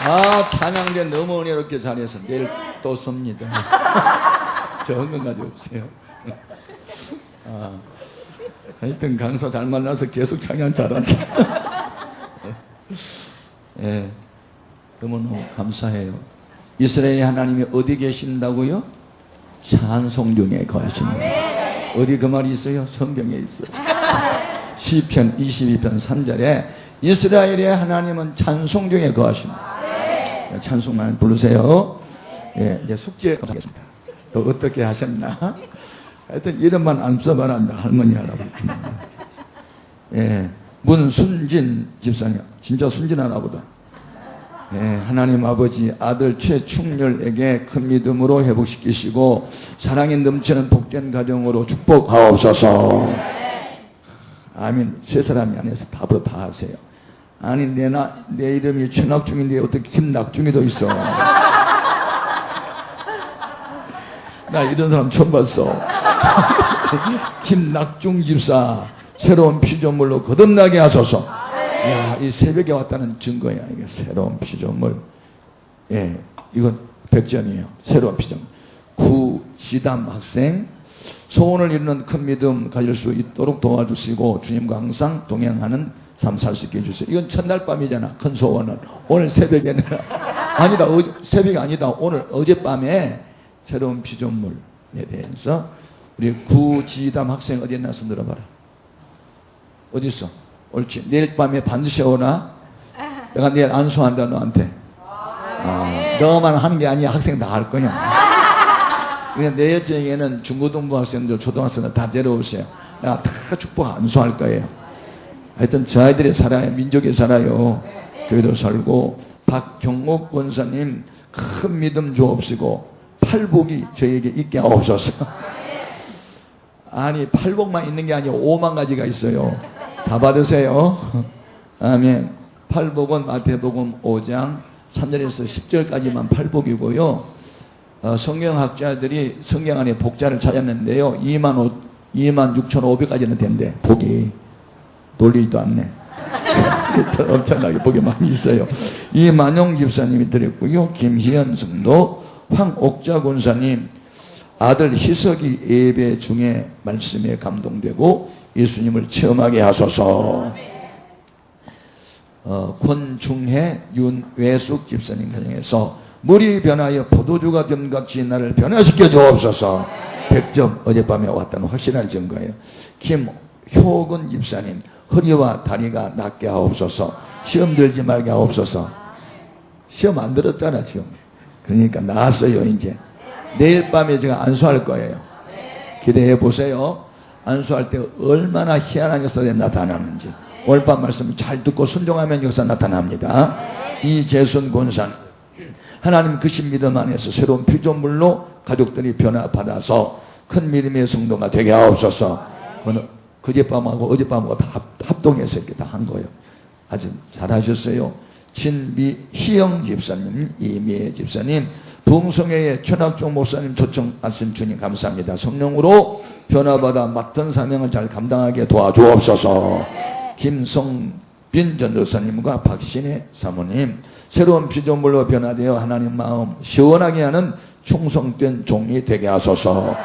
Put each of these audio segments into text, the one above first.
아, 찬양대 너무 은혜롭게 잘해서 내일 또 섭니다. 적은 가지 없어요. 아, 하여튼 강사 잘 만나서 계속 찬양 잘한다. 예, 너무너무 감사해요. 이스라엘 하나님이 어디 계신다고요? 찬송 중에 거하십니다. 어디 그 말이 있어요? 성경에 있어요. 시편 22편 3절에 이스라엘의 하나님은 찬송 중에 거하십니다. 찬송만 부르세요. 예, 이제 숙제 하겠습니다. 또 어떻게 하셨나? 하여튼 이름만 안 써봐란다. 할머니 할아버지. 예, 문순진 집사님 진짜 순진하나 보다. 예, 하나님 아버지 아들 최충렬에게 큰 믿음으로 회복시키시고 사랑이 넘치는 복된 가정으로 축복하옵소서. 아멘. 세 사람이 안에서 밥을 다 하세요. 아니 내 이름이 최낙중인데 어떻게 김낙중이도 있어. 나 이런 사람 처음 봤어. 김낙중 집사 새로운 피조물로 거듭나게 하소서. 야, 이 새벽에 왔다는 증거야. 이게 새로운 피조물. 예, 이건 100점이에요. 새로운 피조물. 구지담 학생 소원을 이루는 큰 믿음 가질 수 있도록 도와주시고 주님과 항상 동행하는 삶 살 수 있게 해주세요. 이건 첫날 밤이잖아. 큰 소원은 오늘 새벽에는 아니다. 새벽이 아니다. 오늘 어젯밤에 새로운 피조물에 대해서 우리 구지담 학생 어디 있나 손 들어봐라. 어디 있어? 옳지. 내일 밤에 반드시 오나? 내가 내일 안수한다 너한테. 너만 하는 게 아니야. 학생 다 할 거야. 그냥 내일 저녁에는 중고등부 학생들, 초등학생들 다 데려오세요. 내가 다 축복 안수할 거예요. 하여튼 저 아이들이 살아요. 민족이 살아요. 교회도 살고. 박경옥 권사님 큰 믿음 주옵시고 팔복이 저에게 있게 하옵소서. 아니 팔복만 있는 게 아니고 5만 가지가 있어요. 다 받으세요. 아멘. 팔복은 마태복음 5장 3절에서 10절까지만 팔복이고요. 성경학자들이 성경 안에 복자를 찾았는데요. 26,500가지는 된대. 복이. 놀리지도 않네. 엄청나게 복이 많이 있어요. 이만용 집사님이 드렸고요. 김희연 성도, 황옥자 권사님, 아들 희석이 예배 중에 말씀에 감동되고 예수님을 체험하게 하소서. 권중혜, 윤외숙 집사님 가정에서 물이 변하여 포도주가 됨같이 나를 변화시켜 주옵소서. 100점 어젯밤에 왔다는 확실한 증거예요. 김효근 집사님 허리와 다리가 낫게 하옵소서. 시험 들지 말게 하옵소서. 시험 안 들었잖아 지금. 그러니까 나았어요. 이제 내일 밤에 제가 안수할 거예요. 기대해 보세요. 안수할 때 얼마나 희한한 역사가 나타나는지. 오늘 밤 말씀 잘 듣고 순종하면 역사 나타납니다. 이재순 권산 하나님 크신 믿음 안에서 새로운 피조물로 가족들이 변화받아서 큰 믿음의 성도가 되게 하옵소서. 그제밤하고 어젯밤하고 다 합동해서 이렇게 다 한 거예요. 아주 잘하셨어요. 진미희영 집사님, 이미애 집사님, 부흥성회의 최낙종 목사님 초청하신 주님 감사합니다. 성령으로 변화받아 맡은 사명을 잘 감당하게 도와주옵소서. 김성빈 전도사님과 박신혜 사모님, 새로운 피조물로 변화되어 하나님 마음 시원하게 하는 충성된 종이 되게 하소서.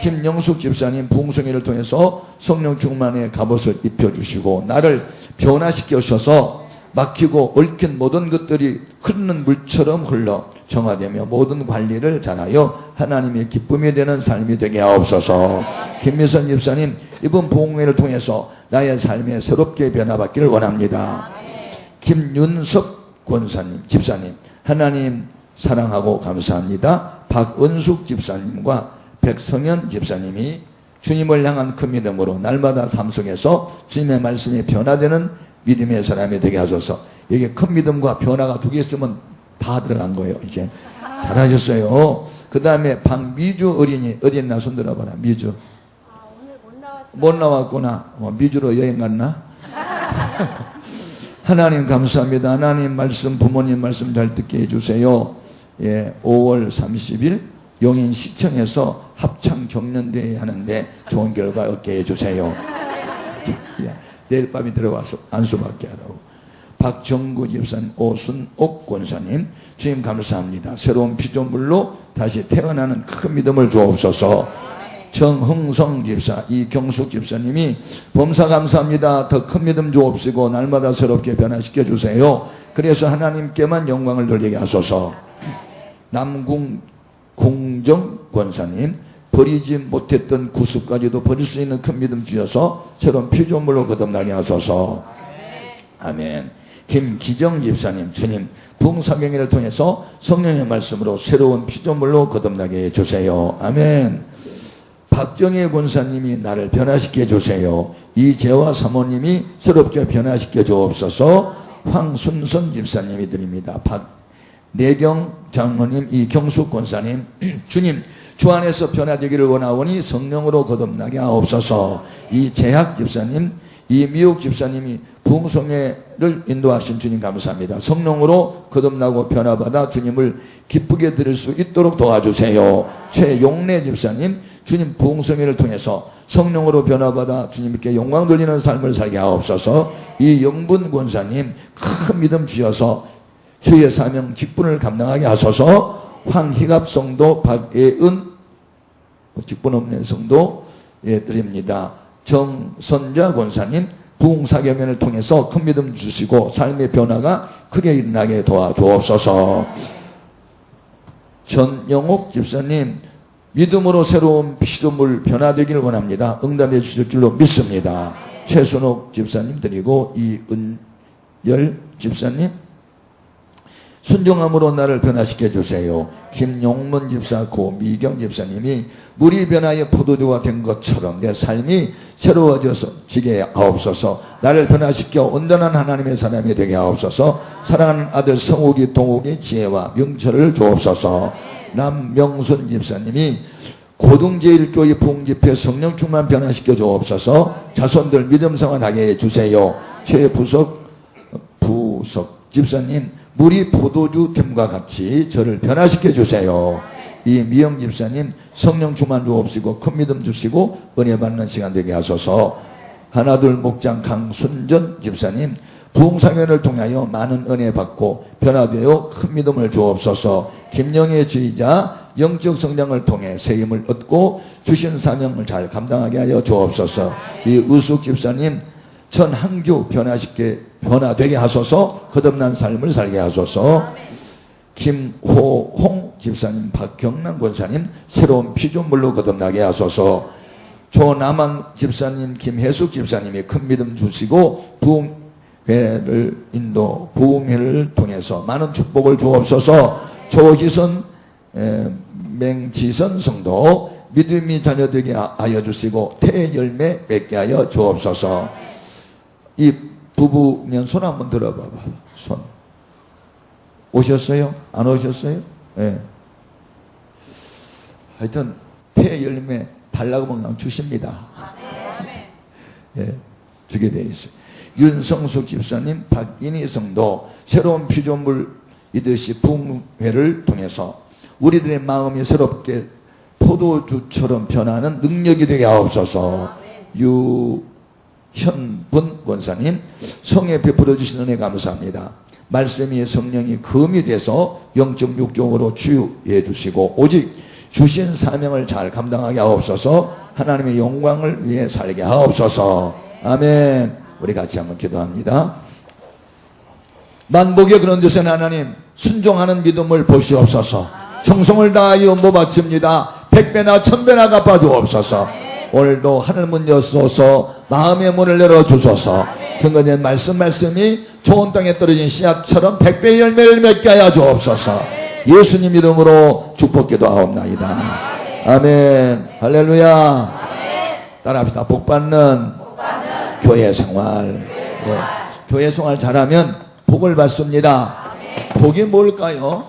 김영숙 집사님 부흥성회를 통해서 성령 충만의 갑옷을 입혀주시고 나를 변화시켜셔서 막히고 얽힌 모든 것들이 흐르는 물처럼 흘러 정화되며 모든 관리를 잘하여 하나님의 기쁨이 되는 삶이 되게 하옵소서. 김미선 집사님 이번 부흥회를 통해서 나의 삶에 새롭게 변화받기를 원합니다. 김윤석 권사님 집사님 하나님 사랑하고 감사합니다. 박은숙 집사님과 백성현 집사님이 주님을 향한 큰 믿음으로 날마다 삶 속에서 주님의 말씀이 변화되는 믿음의 사람이 되게 하소서. 여기 큰 믿음과 변화가 두 개 있으면 다 들어간 거예요. 이제 잘하셨어요. 그 다음에 박미주 어린이 어디 있나 손 들어봐라. 미주 오늘 못 나왔어요. 못 나왔구나. 미주로 여행 갔나? 하나님 감사합니다. 하나님 말씀 부모님 말씀 잘 듣게 해주세요. 예, 5월 30일 용인 시청에서 합창 경연대회 하는데 좋은 결과 얻게 해주세요. 내일 밤에 들어와서 안수받게 하라고. 박정구 집사님, 오순옥 권사님, 주님 감사합니다. 새로운 피조물로 다시 태어나는 큰 믿음을 주옵소서. 정흥성 집사, 이경숙 집사님이 범사 감사합니다. 더 큰 믿음 주옵시고 날마다 새롭게 변화시켜 주세요. 그래서 하나님께만 영광을 돌리게 하소서. 남궁 공정 권사님, 버리지 못했던 구습까지도 버릴 수 있는 큰 믿음 주셔서 새로운 피조물로 거듭나게 하소서. 아멘. 김기정 집사님, 주님 부흥사경회를 통해서 성령의 말씀으로 새로운 피조물로 거듭나게 해주세요. 아멘. 박정혜 권사님이 나를 변화시켜 주세요. 이재화 사모님이 새롭게 변화시켜 주옵소서. 황순선 집사님이 드립니다. 박내경 장모님, 이경숙 권사님, 주님 주 안에서 변화되기를 원하오니 성령으로 거듭나게 하옵소서. 이재학 집사님, 이미옥 집사님이 부흥성회를 인도하신 주님 감사합니다. 성령으로 거듭나고 변화받아 주님을 기쁘게 드릴 수 있도록 도와주세요. 최용래 집사님, 주님 부흥성회를 통해서 성령으로 변화받아 주님께 영광 돌리는 삶을 살게 하옵소서. 이영분 권사님, 큰 믿음 주셔서 주의 사명 직분을 감당하게 하소서. 황희갑 성도, 박예은 직분 없는 성도 드립니다. 정선자 권사님, 부흥사경연을 통해서 큰 믿음 주시고 삶의 변화가 크게 일어나게 도와주옵소서. 전영옥 집사님, 믿음으로 새로운 피조물 변화되기를 원합니다. 응답해 주실 줄로 믿습니다. 최순옥 집사님 드리고, 이은열 집사님, 순종함으로 나를 변화시켜 주세요. 김용문 집사, 고미경 집사님이 물이 변하여 포도주가 된 것처럼 내 삶이 새로워지게 하옵소서. 나를 변화시켜 온전한 하나님의 사람이 되게 하옵소서. 사랑하는 아들 성욱이, 동욱이 지혜와 명철을 주옵소서. 남명순 집사님이 고등제일교회 부흥집회 성령 충만 변화시켜 주옵소서. 자손들 믿음 생활하게 해주세요. 최부석 집사님, 물이 포도주 됨과 같이 저를 변화시켜 주세요. 이미영 집사님, 성령 충만 주옵시고 큰 믿음 주시고 은혜 받는 시간 되게 하소서. 하나둘 목장 강순전 집사님, 부흥사경을 통하여 많은 은혜 받고 변화되어 큰 믿음을 주옵소서. 김영애 주의자, 영적 성장을 통해 새 힘을 얻고 주신 사명을 잘 감당하게 하여 주옵소서. 이 의숙 집사님, 전한규 변화되게 하소서. 거듭난 삶을 살게 하소서. 김호홍 집사님, 박경남 권사님, 새로운 피조물로 거듭나게 하소서. 조남한 집사님, 김혜숙 집사님이 큰 믿음 주시고 부흥회를 부흥회를 통해서 많은 축복을 주옵소서. 조희선, 맹지선 성도 믿음이 자녀되게 하여 주시고 태열매 맺게 하여 주옵소서. 이 부부면 손 한번 들어봐봐. 손. 오셨어요? 안 오셨어요? 예. 네. 하여튼 태열매 달라고 하면 주십니다. 예, 주게 돼 있어요. 윤성숙 집사님, 박인희 성도 새로운 피조물이듯이 부흥회를 통해서 우리들의 마음이 새롭게 포도주처럼 변하는 능력이 되게 하옵소서. 유현분 권사님, 성에 베풀어 주신 은혜 감사합니다. 말씀이 성령이 검이 돼서 영적 육적으로 치유해 주시고 오직 주신 사명을 잘 감당하게 하옵소서. 하나님의 영광을 위해 살게 하옵소서. 아멘. 우리 같이 한번 기도합니다. 만복의 그런 데서 하나님 순종하는 믿음을 보시옵소서. 정성을 다하여 모바칩니다. 100배나 1000배나 갚아주옵소서. 오늘도 하늘문 여소서, 마음의 문을 열어주소서. 증거된 말씀이 좋은 땅에 떨어진 씨앗처럼 100배의 열매를 맺게 하여 주옵소서. 예수님 이름으로 축복기도 하옵나이다. 아멘. 할렐루야. 따라합시다. 복받는 교회 생활. 네. 교회 생활 잘하면 복을 받습니다. 복이 뭘까요?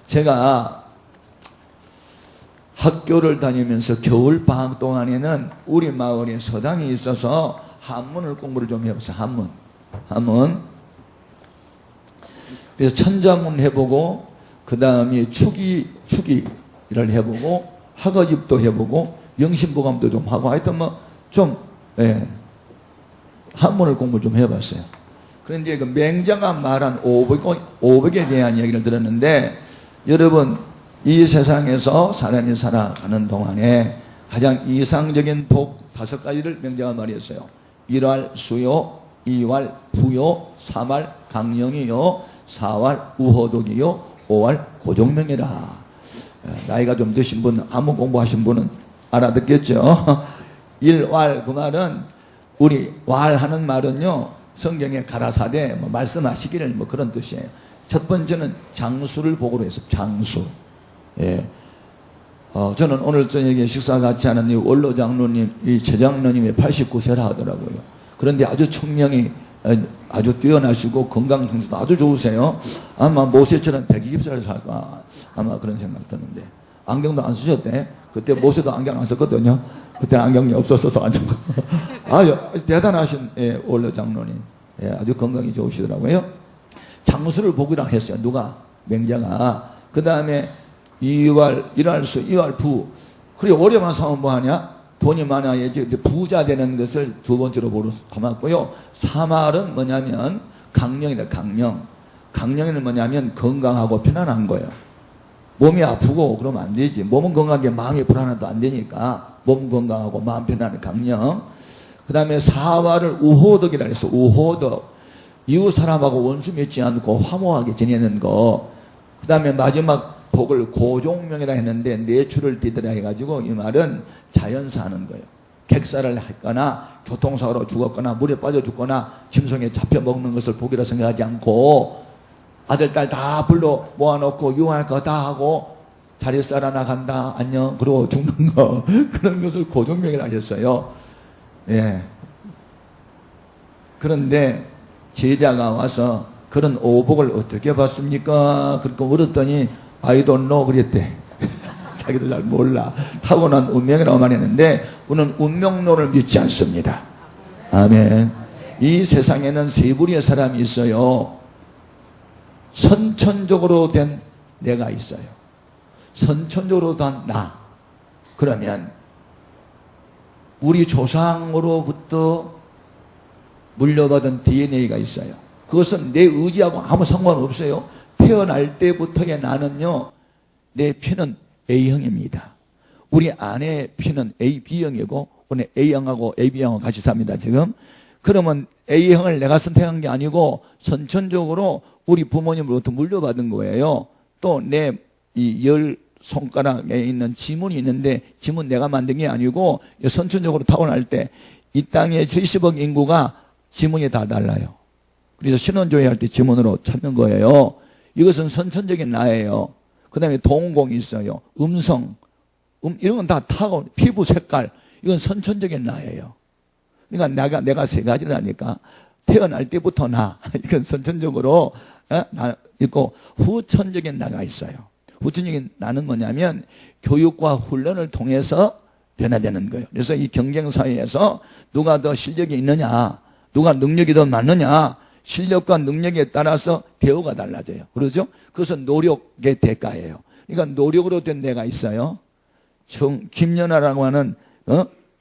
제가 학교를 다니면서 겨울 방학 동안에는 우리 마을에 서당이 있어서 한문을 공부를 좀 해봤어요. 한문. 그래서 천자문 해보고, 그 다음에 추기를 해보고, 학어집도 해보고, 영신보감도 좀 하고, 하여튼 한문을 공부 좀 해봤어요. 그런데 그 맹자가 말한 오복에 대한 얘기를 들었는데, 여러분, 이 세상에서 사람이 살아가는 동안에 가장 이상적인 복 5가지를 맹자가 말했어요. 1활 수요, 2활 부요, 3활 강령이요, 4활 우호독이요, 5활 고종명이라. 나이가 좀 드신 분, 한문 공부하신 분은 알아듣겠죠. 1활, 그 말은, 우리 왈하는 말은요, 성경에 가라사대 뭐 말씀하시기를 뭐 그런 뜻이에요. 첫 번째는 장수를 보고로 해서 장수. 예. 저는 오늘 저녁에 식사 같이 하는 이 원로 장로님, 이 최 장로님이 89세라 하더라고요. 그런데 아주 청명이 아주 뛰어나시고 건강 상태도 아주 좋으세요. 아마 모세처럼 120살 살까 아마 그런 생각 드는데, 안경도 안 쓰셨대. 그때 모세도 안경 안 썼거든요. 그때 안경이 없었어서 안 썼고. 아주 대단하신 원로 장로님. 아주 건강이 좋으시더라고요. 장수를 보기로 했어요. 누가? 맹자가. 그 다음에 2활, 1활수, 2활 부. 그래, 오래만 사면 뭐하냐? 돈이 많아야지 부자 되는 것을 두 번째로 보러 담았고요. 3활은 뭐냐면 강령이다, 강령. 강령에는 뭐냐면 건강하고 편안한 거예요. 몸이 아프고 그러면 안 되지. 몸은 건강하게 마음이 불안해도 안 되니까 몸 건강하고 마음 편안한 강령. 그 다음에 4활을 우호덕이라 해서 우호덕. 이웃 사람하고 원수 맺지 않고 화목하게 지내는 거. 그 다음에 마지막 복을 고종명이라 했는데 내추를 띠더라 해가지고 이 말은 자연사 하는 거예요. 객사를 했거나 교통사고로 죽었거나 물에 빠져 죽거나 짐승에 잡혀 먹는 것을 복이라 생각하지 않고 아들, 딸 다 불러 모아놓고 유할 거 다 하고 자리 쌓아 나간다, 안녕, 그러고 죽는 거. 그런 것을 고종명이라 하셨어요. 예. 그런데 제자가 와서 그런 오복을 어떻게 봤습니까? 그렇게 물었더니 I don't know 그랬대. 자기도 잘 몰라. 타고난 운명이라고 말했는데 우리는 운명론을 믿지 않습니다. 아멘. 이 세상에는 세 부류의 사람이 있어요. 선천적으로 된 내가 있어요. 선천적으로 된 나. 그러면 우리 조상으로부터 물려받은 DNA가 있어요. 그것은 내 의지하고 아무 상관없어요. 태어날 때부터의 나는요, 내 피는 A형입니다. 우리 아내의 피는 B형이고 오늘 A형하고 AB형하고 같이 삽니다 지금. 그러면 A형을 내가 선택한 게 아니고 선천적으로 우리 부모님으로부터 물려받은 거예요. 또 내 이 10손가락에 있는 지문이 있는데 지문 내가 만든 게 아니고 선천적으로 타고날 때 이 땅에 70억 인구가 지문이 다 달라요. 그래서 신원조회할 때 지문으로 찾는 거예요. 이것은 선천적인 나예요. 그 다음에 동공이 있어요. 음성, 이런 건 다 타고, 피부 색깔, 이건 선천적인 나예요. 그러니까 내가 세 가지라니까. 태어날 때부터 나, 이건 선천적으로, 나 있고, 후천적인 나가 있어요. 후천적인 나는 뭐냐면, 교육과 훈련을 통해서 변화되는 거예요. 그래서 이 경쟁사회에서 누가 더 실력이 있느냐, 누가 능력이 더 많느냐, 실력과 능력에 따라서 대우가 달라져요. 그러죠? 그것은 노력의 대가예요. 그러니까 노력으로 된 데가 있어요. 김연아라고 하는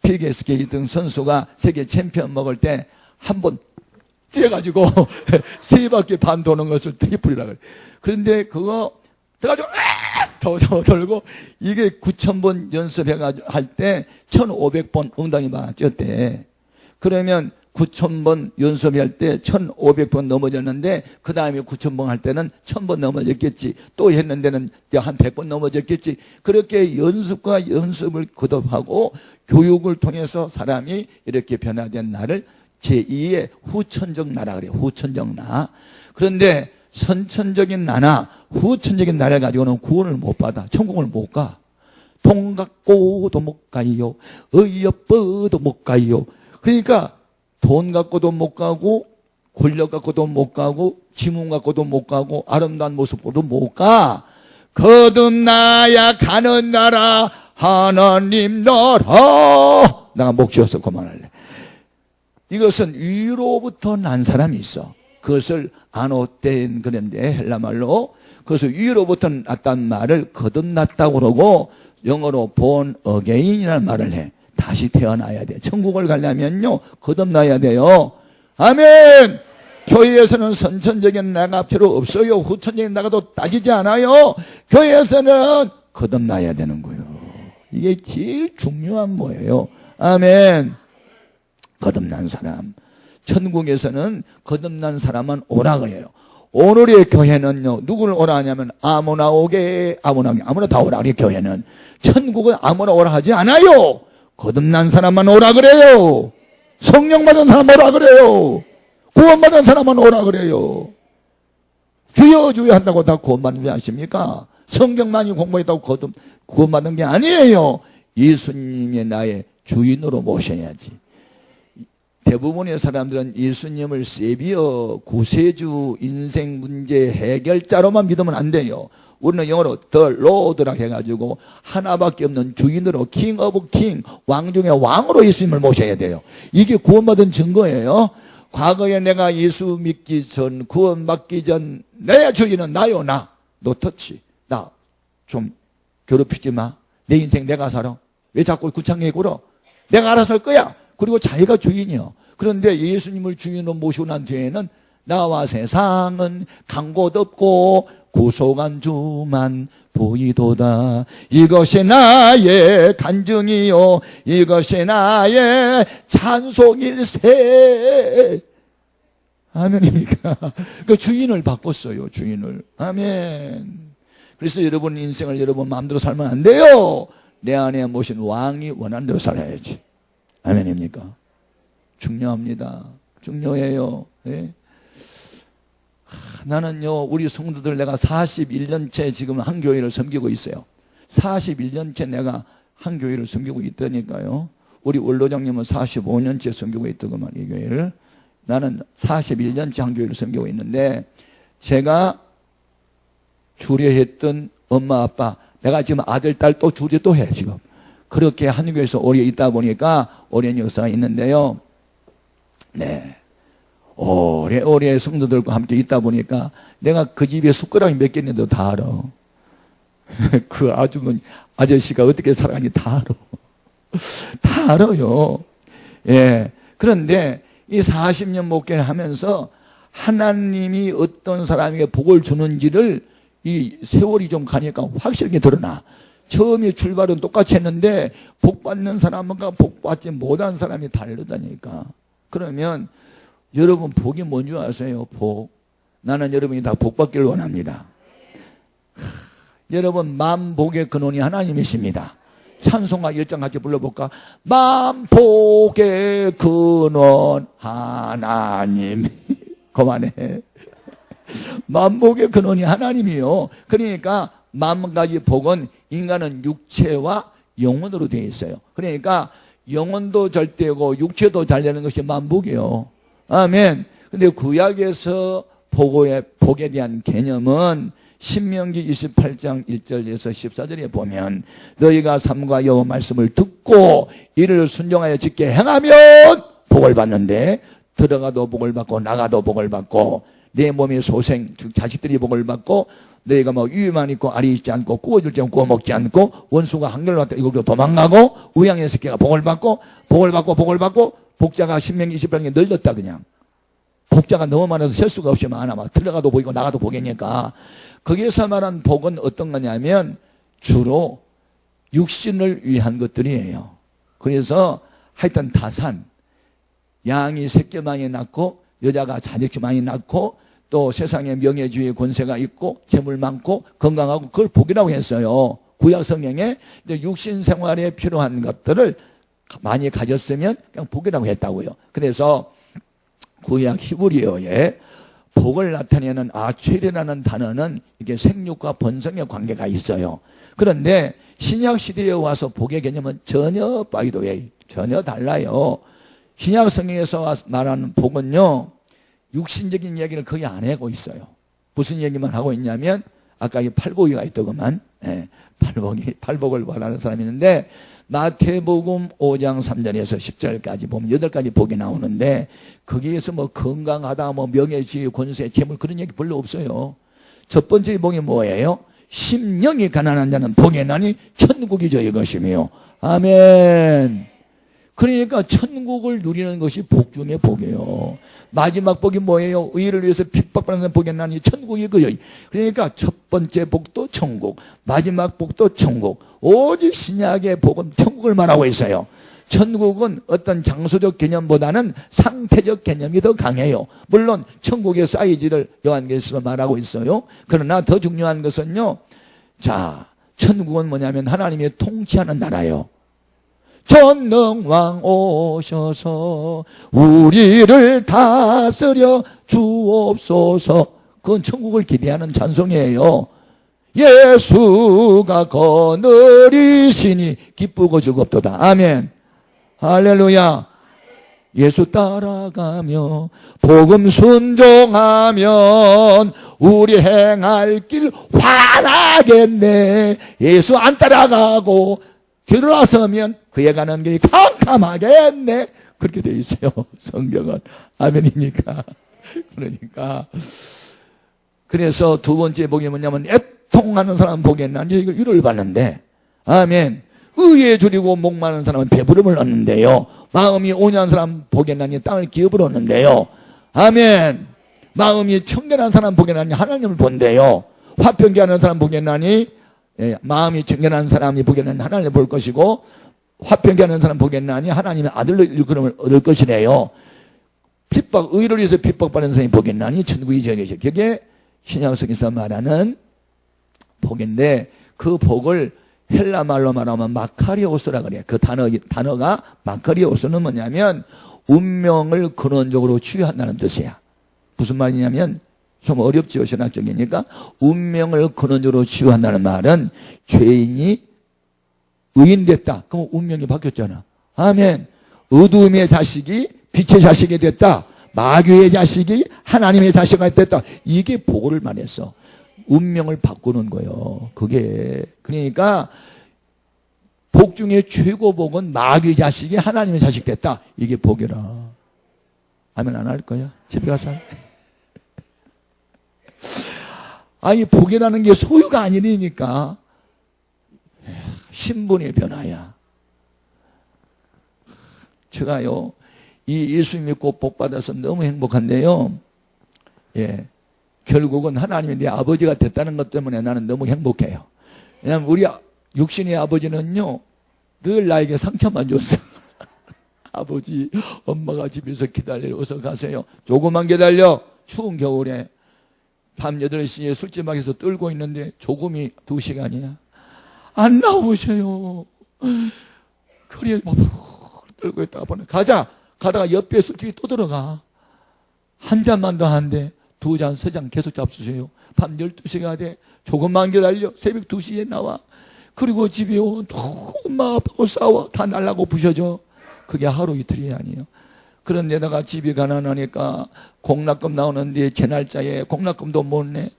피겨스케이팅 선수가 세계 챔피언 먹을 때 한 번 뛰어가지고 3바퀴 반 도는 것을 트리플이라고 그래요. 그런데 그거 떠가지고 더 돌고 이게 9,000번 연습해가지고 할 때 1,500번 엉덩이 막 뛰었대. 그러면 9,000번 연습할 때 1,500번 넘어졌는데 그 다음에 9,000번 할 때는 1,000번 넘어졌겠지. 또 했는 데는 한 100번 넘어졌겠지. 그렇게 연습과 연습을 거듭하고 교육을 통해서 사람이 이렇게 변화된 나를 제2의 후천적 나라 그래요. 후천적 나. 그런데 선천적인 나나 후천적인 나를 가지고는 구원을 못 받아. 천국을 못 가. 돈 갖고도 못 가요. 어여뻐도 못 가요. 그러니까 돈 갖고도 못 가고 권력 갖고도 못 가고 지문 갖고도 못 가고 아름다운 모습 갖고도 못 가. 거듭나야 가는 나라 하나님 나라. 내가 목 쥐어서 그만할래. 이것은 위로부터 난 사람이 있어. 그것을 아노텐 그런데 헬라말로 그래서 위로부터 났단 말을 거듭났다고 그러고 영어로 born again이라는 말을 해. 다시 태어나야 돼. 천국을 가려면요 거듭나야 돼요. 아멘. 교회에서는 선천적인 나가 필요 없어요. 후천적인 나가도 따지지 않아요. 교회에서는 거듭나야 되는 거예요. 이게 제일 중요한 거예요. 아멘. 거듭난 사람. 천국에서는 거듭난 사람만 오라 그래요. 오늘의 교회는요, 누구를 오라 하냐면 아무나 오게, 아무나 다 오라 그래요. 교회는. 천국은 아무나 오라 하지 않아요. 거듭난 사람만 오라 그래요. 성령 받은 사람 오라 그래요. 구원받은 사람만 오라 그래요. 주여 한다고 다 구원받는 게 아십니까? 성경 많이 공부했다고 구원받는 게 아니에요. 예수님이 나의 주인으로 모셔야지. 대부분의 사람들은 예수님을 세비어, 구세주, 인생 문제 해결자로만 믿으면 안 돼요. 우리는 영어로 The Lord라 해가지고 하나밖에 없는 주인으로 King of King, 왕 중에 왕으로 예수님을 모셔야 돼요. 이게 구원받은 증거예요. 과거에 내가 예수 믿기 전, 구원받기 전, 내 주인은 나요, 나. 너 터치. 나 좀 괴롭히지 마. 내 인생 내가 살아. 왜 자꾸 구창에 굴어? 내가 알아서 할 거야. 그리고 자기가 주인이요. 그런데 예수님을 주인으로 모시고 난 뒤에는 나와 세상은 간 곳 없고 구속한 주만 보이도다. 이것이 나의 간증이요, 이것이 나의 찬송일세. 아멘입니까? 그 주인을 바꿨어요. 주인을. 아멘. 그래서 여러분 인생을 여러분 마음대로 살면 안 돼요. 내 안에 모신 왕이 원하는 대로 살아야지. 아멘입니까? 중요합니다. 중요해요. 예? 나는요, 우리 성도들 내가 41년째 지금 한 교회를 섬기고 있어요. 41년째 내가 한 교회를 섬기고 있다니까요. 우리 원로장님은 45년째 섬기고 있더구만, 이 교회를. 나는 41년째 한 교회를 섬기고 있는데, 제가 주례했던 엄마, 아빠, 내가 지금 아들, 딸 또 주례 또 해, 지금. 그렇게 한 교회에서 오래 있다 보니까 오랜 역사가 있는데요. 네. 오래 성도들과 함께 있다 보니까 내가 그 집에 숟가락이 몇 개 있는데도 다 알아. 그 아저씨가 어떻게 살아가는지 다 알아. 다 알아요. 예. 그런데 이 40년 목회를 하면서 하나님이 어떤 사람에게 복을 주는지를 이 세월이 좀 가니까 확실하게 드러나. 처음에 출발은 똑같이 했는데 복 받는 사람과 복 받지 못한 사람이 다르다니까. 그러면 여러분 복이 뭔지 아세요? 복. 나는 여러분이 다 복 받기를 원합니다. 여러분 만복의 근원이 하나님이십니다. 찬송가 1장 같이 불러볼까? 만복의 근원 하나님. 그만해. 만복의 근원이 하나님이요. 그러니까 만가지 복은 인간은 육체와 영혼으로 되어 있어요. 그러니까 영혼도 잘 되고 육체도 잘 되는 것이 만복이요. 아멘. 근데 구약에서 복에 대한 개념은 신명기 28장 1절에서 14절에 보면 너희가 삼가 여호와 말씀을 듣고 이를 순종하여 지켜 행하면 복을 받는데 들어가도 복을 받고 나가도 복을 받고 내 몸의 소생 즉 자식들이 복을 받고 너희가 뭐 위만 있고 알이 있지 않고 구워줄 때 구워 먹지 않고 원수가 한결 왔다 이걸로 도망가고 우양의 새끼가 복을 받고 복자가 신명기 28장에 늘렸다 그냥. 복자가 너무 많아서 셀 수가 없이 많아. 막 들어가도 복이고 나가도 복이니까. 거기에서 말한 복은 어떤 거냐면 주로 육신을 위한 것들이에요. 그래서 하여튼 다산, 양이 새끼 많이 낳고 여자가 자식이 많이 낳고 또 세상에 명예주의 권세가 있고 재물 많고 건강하고 그걸 복이라고 했어요. 구약 성경에 육신 생활에 필요한 것들을 많이 가졌으면 그냥 복이라고 했다고요. 그래서 구약 히브리어에 복을 나타내는 아첼이라는 단어는 이게 생육과 번성의 관계가 있어요. 그런데 신약 시대에 와서 복의 개념은 전혀 by the way 전혀 달라요. 신약 성경에서 말하는 복은요, 육신적인 이야기를 거의 안 하고 있어요. 무슨 얘기만 하고 있냐면 아까 이 팔복이가 있더구만. 예, 팔복을 말하는 사람이 있는데 마태복음 5장 3절에서 10절까지 보면 8가지 복이 나오는데 거기에서 뭐 건강하다, 뭐 명예지위, 권세, 재물 그런 얘기 별로 없어요. 첫 번째 복이 뭐예요? 심령이 가난한 자는 복이 나니 천국이 저희 것이며. 아멘. 그러니까 천국을 누리는 것이 복 중의 복이에요. 마지막 복이 뭐예요? 의를 위해서 핍박받는 복이나니 천국이 그요. 그러니까 첫 번째 복도 천국, 마지막 복도 천국. 오직 신약의 복은 천국을 말하고 있어요. 천국은 어떤 장소적 개념보다는 상태적 개념이 더 강해요. 물론 천국의 사이즈를 요한계시에서 말하고 있어요. 그러나 더 중요한 것은요, 자, 천국은 뭐냐면 하나님이 통치하는 나라예요. 전능왕 오셔서 우리를 다스려 주옵소서. 그건 천국을 기대하는 찬송이에요. 예수가 거느리시니 기쁘고 즐겁도다. 아멘. 할렐루야. 예수 따라가며 복음 순종하면 우리 행할 길 환하겠네. 예수 안 따라가고 뒤로 나서면 그에 가는 길이 캄캄하겠네. 그렇게 되어 있어요. 성경은. 아멘입니까? 그러니까. 그래서 두 번째 복이 뭐냐면 애통하는 사람 복이나니 이거 위로를 받는데. 아멘. 의에 줄이고 목마른 사람은 배부름을 얻는데요. 마음이 온유한 사람 복이나니 땅을 기업을 얻는데요. 아멘. 마음이 청결한 사람 복이나니 하나님을 본대요. 화평케 하는 사람 복이나니 마음이 청결한 사람이 복이나니 하나님을 볼 것이고, 화평케 하는 사람 복이나니 하나님의 아들로 일컬음을 얻을 것이래요. 핍박, 의를 위해서 핍박받는 사람이 복이나니 천국이 저기 계셔. 그게 신약성에서 말하는 복인데, 그 복을 헬라 말로 말하면 마카리오스라 그래요. 그 단어가 마카리오스는 뭐냐면 운명을 근원적으로 치유한다는 뜻이야. 무슨 말이냐면 좀 어렵지요, 신학적이니까. 운명을 근원적으로 치유한다는 말은 죄인이 의인됐다. 그럼 운명이 바뀌었잖아. 아멘. 어둠의 자식이 빛의 자식이 됐다. 마귀의 자식이 하나님의 자식이 됐다. 이게 복을 말했어. 운명을 바꾸는 거예요. 그게. 그러니까 복 중에 최고 복은 마귀의 자식이 하나님의 자식 됐다. 이게 복이라. 아멘 안 할 거야? 집에 가서. 아니 복이라는 게 소유가 아니니까 신분의 변화야. 제가요 이 예수 믿고 복 받아서 너무 행복한데요. 예, 결국은 하나님이 내 아버지가 됐다는 것 때문에 나는 너무 행복해요. 왜냐하면 우리 육신의 아버지는요 늘 나에게 상처만 줬어. 아버지, 엄마가 집에서 기다려 어서 가세요. 조금만 기다려. 추운 겨울에 밤 8시에 술집방에서 떨고 있는데 조금이 2시간이야. 안 나오셔요. 그래 막 떨고 있다가 보내. 가자. 가다가 옆에 술집이 또 들어가. 한 잔만 더 하는데 2잔, 3잔 계속 잡수세요. 밤 12시가 돼. 조금만 기다려. 새벽 2시에 나와. 그리고 집에 오면 또 엄마 아빠하고 싸워. 다 날라고 부셔져. 그게 하루 이틀이 아니에요. 그런데다가 집이 가난하니까 공납금 나오는데 제 날짜에 공납금도 못 내.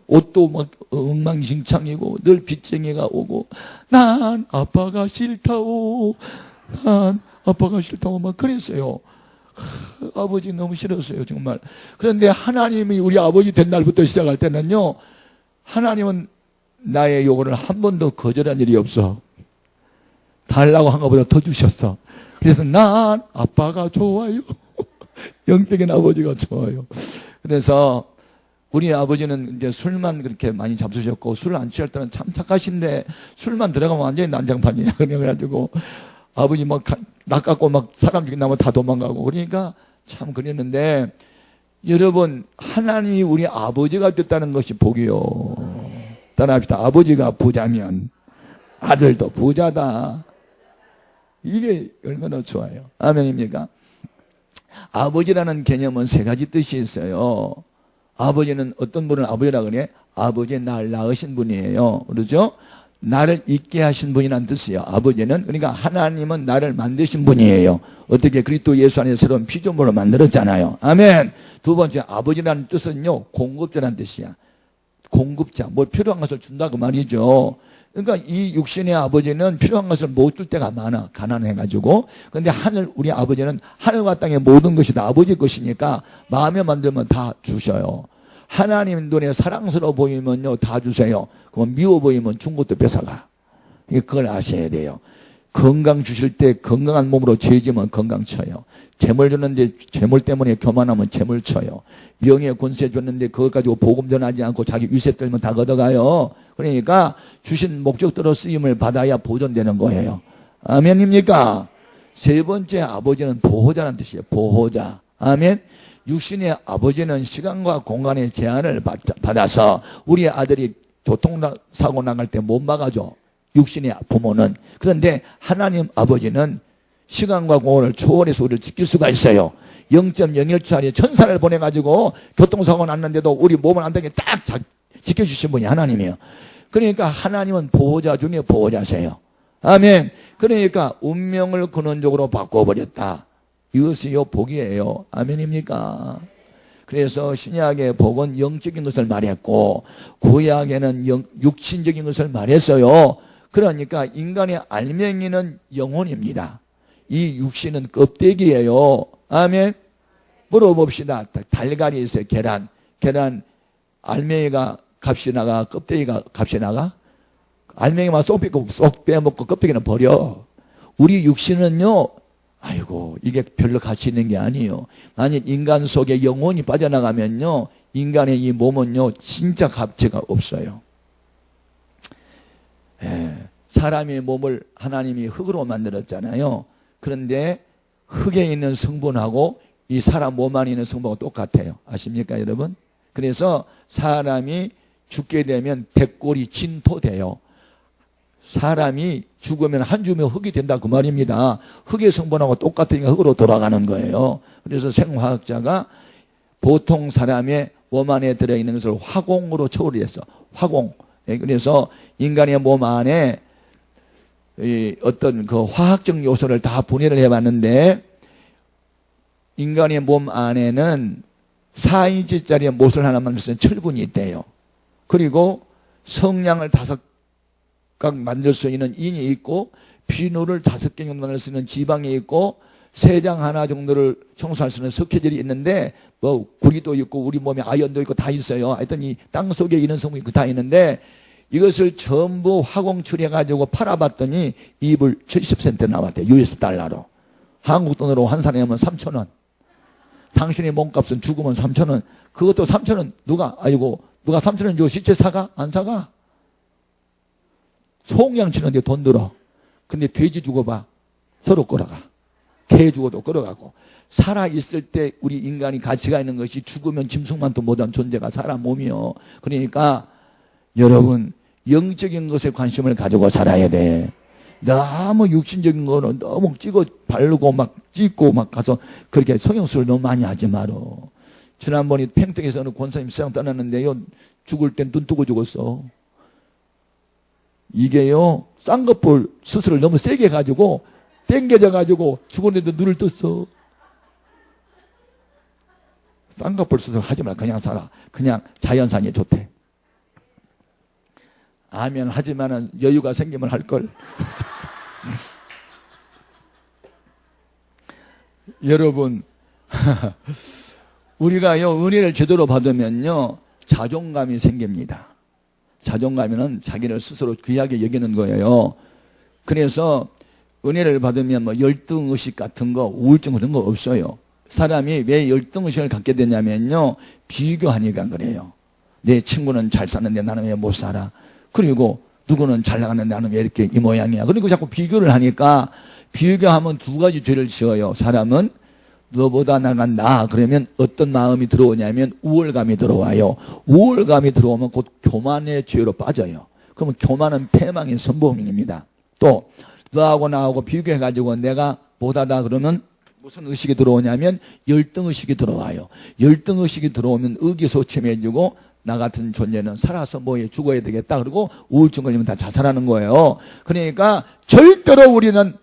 옷도 막 엉망진창이고 늘 빚쟁이가 오고 난 아빠가 싫다오. 난 아빠가 싫다고 막 그랬어요. 아버지 너무 싫었어요 정말. 그런데 하나님이 우리 아버지 된 날부터 시작할 때는요 하나님은 나의 요구를 한 번도 거절한 일이 없어. 달라고 한 것보다 더 주셨어. 그래서 난 아빠가 좋아요. 영적인 아버지가 좋아요. 그래서 우리 아버지는 이제 술만 그렇게 많이 잡수셨고 술 안 취할 때는 참 착하신데 술만 들어가면 완전히 난장판이야. 그래가지고 아버지 막 낚았고 막 사람 죽인다면 다 도망가고 그러니까 참 그랬는데 여러분 하나님이 우리 아버지가 됐다는 것이 복이요. 따라합시다. 아버지가 부자면 아들도 부자다. 이게 얼마나 좋아요. 아멘입니까? 아버지라는 개념은 3가지 뜻이 있어요. 아버지는 어떤 분을 아버지라 그래? 아버지 날 낳으신 분이에요. 그렇죠? 나를 있게 하신 분이라는 뜻이에요. 아버지는. 그러니까 하나님은 나를 만드신 분이에요. 어떻게 그리스도 예수 안에 새로운 피조물로 만들었잖아요. 아멘. 두 번째 아버지라는 뜻은요. 공급자라는 뜻이야. 공급자. 뭘 필요한 것을 준다고 말이죠. 그러니까 이 육신의 아버지는 필요한 것을 못 줄 때가 많아. 가난해가지고. 그런데 우리 아버지는 하늘과 땅의 모든 것이 다 아버지 것이니까 마음에 만들면 다 주셔요. 하나님 눈에 사랑스러워 보이면요 다 주세요. 그럼 미워 보이면 준 것도 뺏어가. 그걸 아셔야 돼요. 건강 주실 때 건강한 몸으로 죄지면 건강 쳐요. 재물 줬는데 재물 때문에 교만하면 재물 쳐요. 명예 권세 줬는데 그것 가지고 복음 전하지 않고 자기 위세 떨면 다 걷어가요. 그러니까 주신 목적대로 쓰임을 받아야 보존되는 거예요. 아멘입니까? 세 번째, 아버지는 보호자라는 뜻이에요. 보호자. 아멘. 육신의 아버지는 시간과 공간의 제한을 받아서 우리 아들이 교통사고 나갈 때 못 막아줘. 육신의 부모는. 그런데 하나님 아버지는 시간과 공간을 초월해서 우리를 지킬 수가 있어요. 0.01초짜리 천사를 보내가지고 교통사고 났는데도 우리 몸을 안 되게 딱 지켜주신 분이 하나님이에요. 그러니까 하나님은 보호자 중에 보호자세요. 아멘. 그러니까 운명을 근원적으로 바꿔버렸다. 이것이요 복이에요. 아멘입니까? 그래서 신약의 복은 영적인 것을 말했고 구약에는 육신적인 것을 말했어요. 그러니까 인간의 알맹이는 영혼입니다. 이 육신은 껍데기예요. 아멘. 물어봅시다. 달걀이 있어요. 계란 알맹이가 값이 나가, 껍데기가 값이 나가? 알맹이만 쏙 빼먹고 껍데기는 버려. 우리 육신은요, 아이고, 이게 별로 가치 있는 게 아니에요. 만약 인간 속에 영혼이 빠져나가면요, 인간의 이 몸은요, 진짜 가치가 없어요. 사람의 몸을 하나님이 흙으로 만들었잖아요. 그런데 흙에 있는 성분하고 이 사람 몸 안에 있는 성분하고 똑같아요. 아십니까, 여러분? 그래서 사람이 죽게 되면 백골이 진토돼요. 사람이 죽으면 한 줌의 흙이 된다 그 말입니다. 흙의 성분하고 똑같으니까 흙으로 돌아가는 거예요. 그래서 생화학자가 보통 사람의 몸 안에 들어있는 것을 화공으로 처리했어. 화공. 그래서 인간의 몸 안에 어떤 그 화학적 요소를 다 분해를 해봤는데 인간의 몸 안에는 4인치짜리 못을 하나 만들어서 철분이 있대요. 그리고 성냥을 5각 만들 수 있는 인이 있고 비누를 5개 정도 만들 수 있는 지방이 있고 세장 하나 정도를 청소할 수 있는 석회질이 있는데 뭐 구리도 있고 우리 몸에 아연도 있고 다 있어요. 하여튼 이 땅 속에 있는 성분이 다 있는데 이것을 전부 화공 처리해가지고 팔아봤더니 이불 70센트 나왔대요. US 달러로. 한국 돈으로 환산하면 3,000원. 당신의 몸값은 죽으면 3,000원. 그것도 3,000원 누가 3,000원 주고 시체 사가? 안 사가? 송양 치는데 돈 들어. 근데 돼지 죽어봐. 서로 끌어가. 개 죽어도 끌어가고. 살아있을 때 우리 인간이 가치가 있는 것이 죽으면 짐승만도 못한 존재가 사람 몸이요. 그러니까 여러분 영적인 것에 관심을 가지고 살아야 돼. 너무 육신적인 거는 너무 바르고 막 찍고 막 가서 그렇게 성형수술 너무 많이 하지 마라. 지난번에 팽택에서 어느 권사님 세상 떠났는데요. 죽을 땐 눈 뜨고 죽었어. 이게요. 쌍꺼풀 수술을 너무 세게 해가지고 땡겨져 가지고 죽었는데 눈을 떴어. 쌍꺼풀 수술 하지 마. 그냥 살아. 그냥 자연산이 좋대. 아멘 하지만은 여유가 생기면 할걸. 여러분 우리가요 은혜를 제대로 받으면요 자존감이 생깁니다. 자존감에는 자기를 스스로 귀하게 여기는 거예요. 그래서 은혜를 받으면 뭐 열등의식 같은 거 우울증 그런 거 없어요. 사람이 왜 열등의식을 갖게 되냐면요 비교하니까 그래요. 내 친구는 잘 사는데 나는 왜 못 살아. 그리고 누구는 잘 나가는데 나는 왜 이렇게 이 모양이야. 그리고 자꾸 비교를 하니까 비교하면 두 가지 죄를 지어요. 사람은 너보다 나간다. 그러면 어떤 마음이 들어오냐면 우월감이 들어와요. 우월감이 들어오면 곧 교만의 죄로 빠져요. 그러면 교만은 패망의 선봉입니다. 또 너하고 나하고 비교해가지고 내가 못하다 그러면 무슨 의식이 들어오냐면 열등의식이 들어와요. 열등의식이 들어오면 의기소침해지고 나 같은 존재는 살아서 뭐해 죽어야 되겠다. 그리고 우울증 걸리면 다 자살하는 거예요. 그러니까 절대로 우리는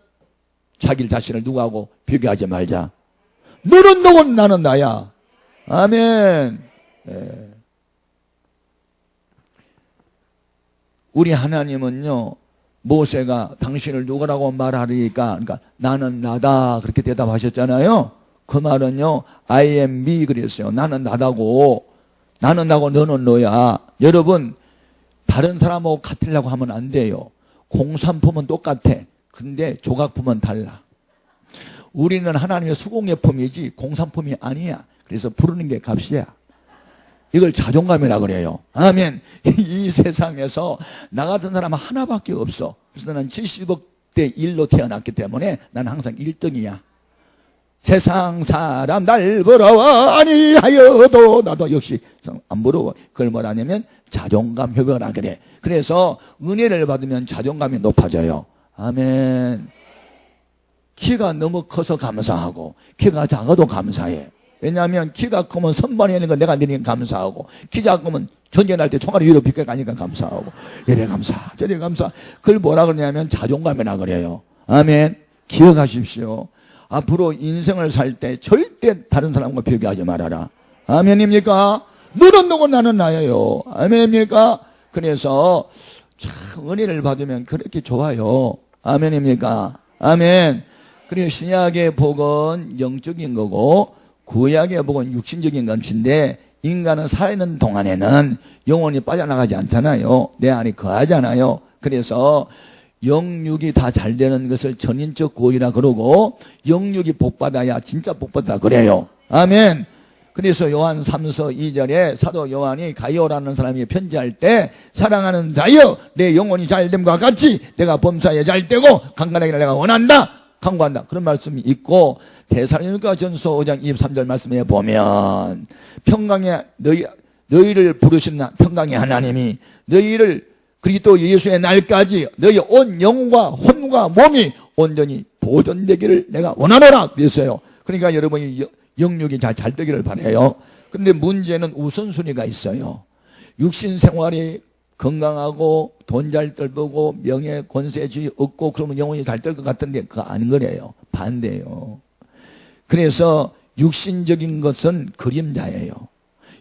자기 자신을 누구하고 비교하지 말자. 너는 너고 나는 나야. 아멘. 네. 우리 하나님은요 모세가 당신을 누구라고 말하리까? 그러니까 나는 나다 그렇게 대답하셨잖아요. 그 말은요 I am me 그랬어요. 나는 나다고. 나는 나고 너는 너야. 여러분 다른 사람하고 같으려고 하면 안 돼요. 공산품은 똑같아. 근데 조각품은 달라. 우리는 하나님의 수공예품이지 공산품이 아니야. 그래서 부르는 게 값이야. 이걸 자존감이라 그래요. 아멘. 이 세상에서 나 같은 사람은 하나밖에 없어. 그래서 나는 70억 대 1로 태어났기 때문에 나는 항상 1등이야. 세상 사람 날 부러워 아니하여도 나도 역시 안 부러워. 그걸 뭐라냐면 자존감 회복하라 그래. 그래서 은혜를 받으면 자존감이 높아져요. 아멘. 키가 너무 커서 감사하고 키가 작아도 감사해. 왜냐하면 키가 크면 선반에 있는 거 내가 내리니까 감사하고 키 작으면 전쟁할 때 총알이 위로 비껴 가니까 감사하고 이래 감사 저래 감사. 그걸 뭐라 그러냐면 자존감이라 그래요. 아멘. 기억하십시오. 앞으로 인생을 살 때 절대 다른 사람과 비교하지 말아라. 아멘입니까? 너는 누구 나는 나예요. 아멘입니까? 그래서 참 은혜를 받으면 그렇게 좋아요. 아멘입니까? 아멘. 그리고 신약의 복은 영적인 거고 구약의 복은 육신적인 것인데 인간은 살아있는 동안에는 영혼이 빠져나가지 않잖아요. 내 안에 거하잖아요. 그래서 영육이 다 잘 되는 것을 전인적 구원이라 그러고 영육이 복받아야 진짜 복받아 그래요. 아멘. 그래서 요한 3서 2절에 사도 요한이 가이오라는 사람이 편지할 때 사랑하는 자여 내 영혼이 잘됨과 같이 내가 범사에 잘되고 강건하기를 내가 원한다. 강구한다. 그런 말씀이 있고 데살로니가 전서 5장 23절 말씀에 보면 평강의 너희를 부르신 평강의 하나님이 너희를 그리스도 예수의 날까지 너희 온 영과 혼과 몸이 온전히 보존되기를 내가 원하노라 그랬어요. 그러니까 여러분이 영육이 잘 되기를 바라요. 그런데 문제는 우선순위가 있어요. 육신 생활이 건강하고 돈 잘 벌고 명예 권세주의 얻고 그러면 영혼이 잘 될 것 같은데 그거 아닌 거래요. 반대예요. 그래서 육신적인 것은 그림자예요.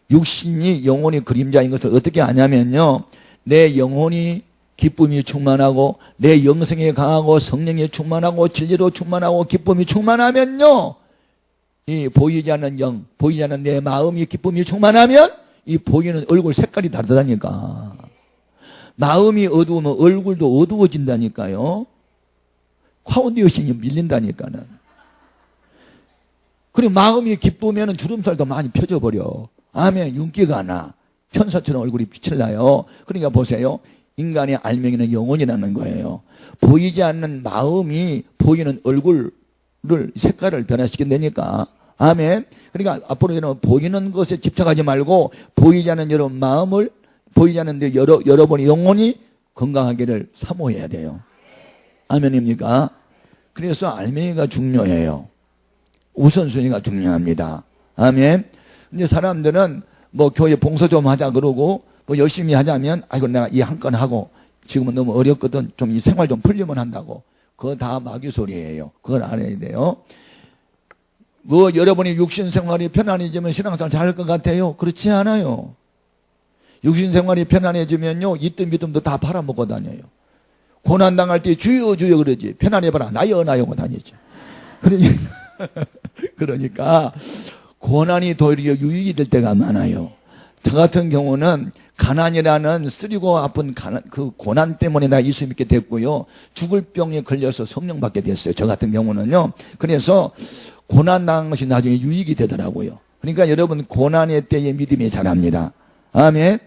육신이 영혼이 그림자인 것을 어떻게 아냐면요. 내 영혼이 기쁨이 충만하고 내 영성이 강하고 성령이 충만하고 진리로 충만하고 기쁨이 충만하면요. 이 보이지 않는 영, 보이지 않는 내 마음이 기쁨이 충만하면 이 보이는 얼굴 색깔이 다르다니까. 마음이 어두우면 얼굴도 어두워진다니까요. 파운데이션이 밀린다니까는. 그리고 마음이 기쁘면 주름살도 많이 펴져버려. 아멘. 윤기가 나. 천사처럼 얼굴이 빛을 나요. 그러니까 보세요. 인간의 알맹이는 영혼이라는 거예요. 보이지 않는 마음이 보이는 얼굴을 색깔을 변화시킨다니까. 아멘. 그러니까 앞으로 여러분 보이는 것에 집착하지 말고 보이지 않는 여러분 마음을 보이지 않는데 여러분의 영혼이 건강하기를 사모해야 돼요. 아멘입니까? 그래서 알맹이가 중요해요. 우선순위가 중요합니다. 아멘. 근데 사람들은 뭐 교회 봉사 좀 하자 그러고 뭐 열심히 하자면 아이고 내가 이 한 건 하고 지금은 너무 어렵거든 좀 이 생활 좀 풀리면 한다고. 그거 다 마귀 소리예요. 그걸 알아야 돼요. 뭐 여러분이 육신 생활이 편안해지면 신앙생활 잘할 것 같아요? 그렇지 않아요. 육신 생활이 편안해지면요 이뜸 믿음도 다 팔아먹고 다녀요. 고난당할 때 주여 주여 그러지 편안해봐라 나여 나여고 다니지. 그러니까 고난이 도리어 유익이 될 때가 많아요. 저 같은 경우는 가난이라는 쓰리고 아픈 그 고난 때문에 나 예수 믿게 됐고요. 죽을 병에 걸려서 성령 받게 됐어요. 저 같은 경우는요. 그래서 고난 당한 것이 나중에 유익이 되더라고요. 그러니까 여러분 고난의 때에 믿음이 자랍니다. 아멘.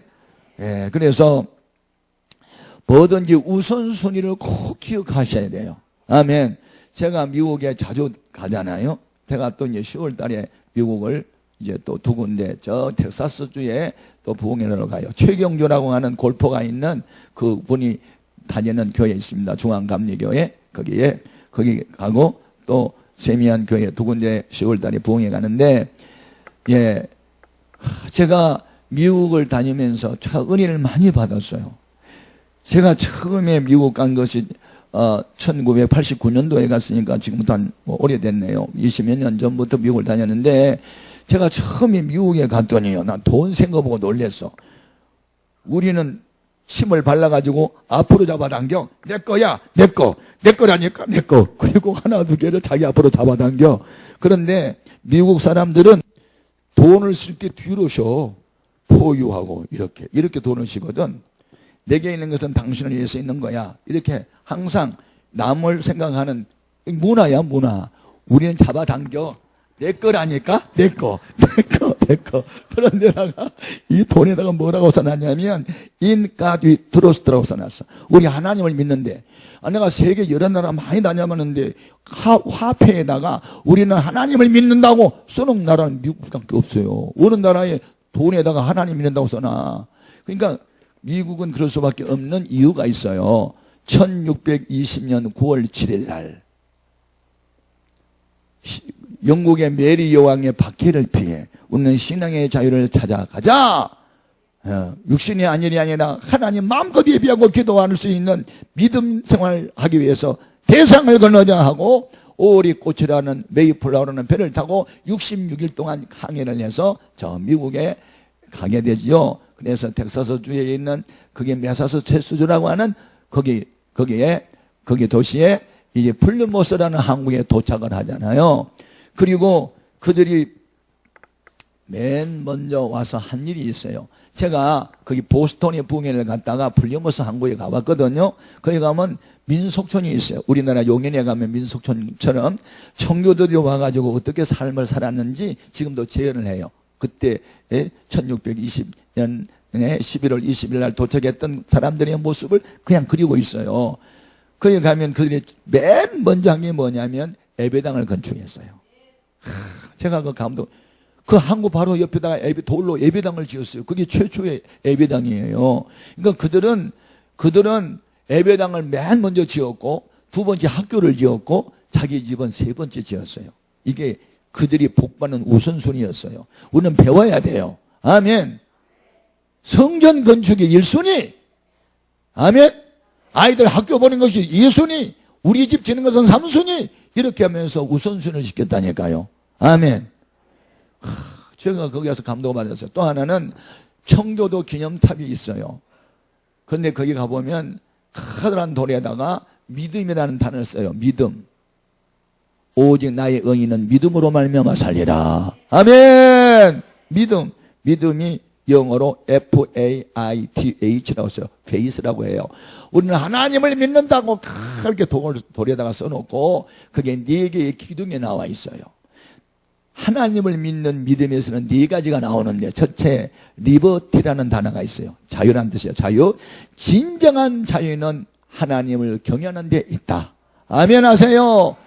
예, 그래서 뭐든지 우선순위를 꼭 기억하셔야 돼요. 아멘. 제가 미국에 자주 가잖아요. 제가 또 이제 10월 달에 미국을 이제 또 두 군데 저 텍사스주에 또 부흥회로 가요. 최경조라고 하는 골퍼가 있는 그 분이 다니는 교회 있습니다. 중앙감리교회 거기 가고 또 세미한 교회 두 군데 10월 달에 부흥회 가는데 예 제가 미국을 다니면서 참 은혜를 많이 받았어요. 제가 처음에 미국 간 것이 1989년도에 갔으니까 지금부터 한 오래됐네요. 20몇 년 전부터 미국을 다녔는데 제가 처음에 미국에 갔더니요. 난 돈 생거 보고 놀랬어. 우리는 침을 발라가지고 앞으로 잡아당겨. 내 거야. 내 거. 내 거라니까. 내 거. 그리고 하나 두 개를 자기 앞으로 잡아당겨. 그런데 미국 사람들은 돈을 쓸 게 뒤로 쉬어. 포유하고 이렇게 돈을 쉬거든. 내게 있는 것은 당신을 위해서 있는 거야. 이렇게 항상 남을 생각하는 문화야, 문화. 우리는 잡아당겨. 내 거라니까? 내 거. 그런데다가 이 돈에다가 뭐라고 써놨냐면, in God we trust라고 써놨어. 우리 하나님을 믿는데, 내가 세계 여러 나라 많이 다녀봤는데, 화폐에다가 우리는 하나님을 믿는다고 써놓은 나라는 미국밖에 없어요. 어느 나라에 돈에다가 하나님 믿는다고 써놔. 그러니까 미국은 그럴 수밖에 없는 이유가 있어요. 1620년 9월 7일 날, 영국의 메리 여왕의 박해를 피해 우리는 신앙의 자유를 찾아가자. 육신의 안일이 아니라 하나님 마음껏 예비하고 기도할 수 있는 믿음 생활하기 위해서 대상을 건너자 하고 오리꽃이라는 메이플라워라는 배를 타고 66일 동안 항해를 해서 저 미국에 가게 되지요. 그래서 텍사스 주에 있는 그게 매사추세츠주라고 하는 거기 도시에 이제 플리모스라는 항구에 도착을 하잖아요. 그리고 그들이 맨 먼저 와서 한 일이 있어요. 제가 거기 보스턴에 부흥회를 갔다가 플리모스 항구에 가봤거든요. 거기 가면 민속촌이 있어요. 우리나라 용인에 가면 민속촌처럼 청교도들이 와가지고 어떻게 삶을 살았는지 지금도 재현을 해요. 그때 1620년에 11월 20일 날 도착했던 사람들의 모습을 그냥 그리고 있어요. 거기 가면 그들이 맨 먼저 한 게 뭐냐면 예배당을 건축했어요. 제가 그 항구 바로 옆에다가 돌로 예배당을 지었어요. 그게 최초의 예배당이에요. 그러니까 그들은 예배당을 맨 먼저 지었고, 두 번째 학교를 지었고, 자기 집은 세 번째 지었어요. 이게 그들이 복받는 우선순위였어요. 우리는 배워야 돼요. 아멘. 성전 건축이 1순위. 아멘. 아이들 학교 보낸 것이 2순위. 우리 집 지는 것은 3순위. 이렇게 하면서 우선순위를 시켰다니까요. 아멘. 제가 거기 가서 감동을 받았어요. 또 하나는 청교도 기념탑이 있어요. 그런데 거기 가보면 커다란 돌에다가 믿음이라는 단어를 써요. 믿음. 오직 나의 의인은 믿음으로 말미암아 살리라. 아멘. 믿음이 영어로 faith라고 써요. faith라고 해요. 우리는 하나님을 믿는다고 그렇게 돌에다가 써놓고 그게 4개의 기둥에 나와 있어요. 하나님을 믿는 믿음에서는 4가지가 나오는데, 첫째 리버티라는 단어가 있어요. 자유라는 뜻이에요. 자유. 진정한 자유는 하나님을 경외하는 데 있다. 아멘 하세요.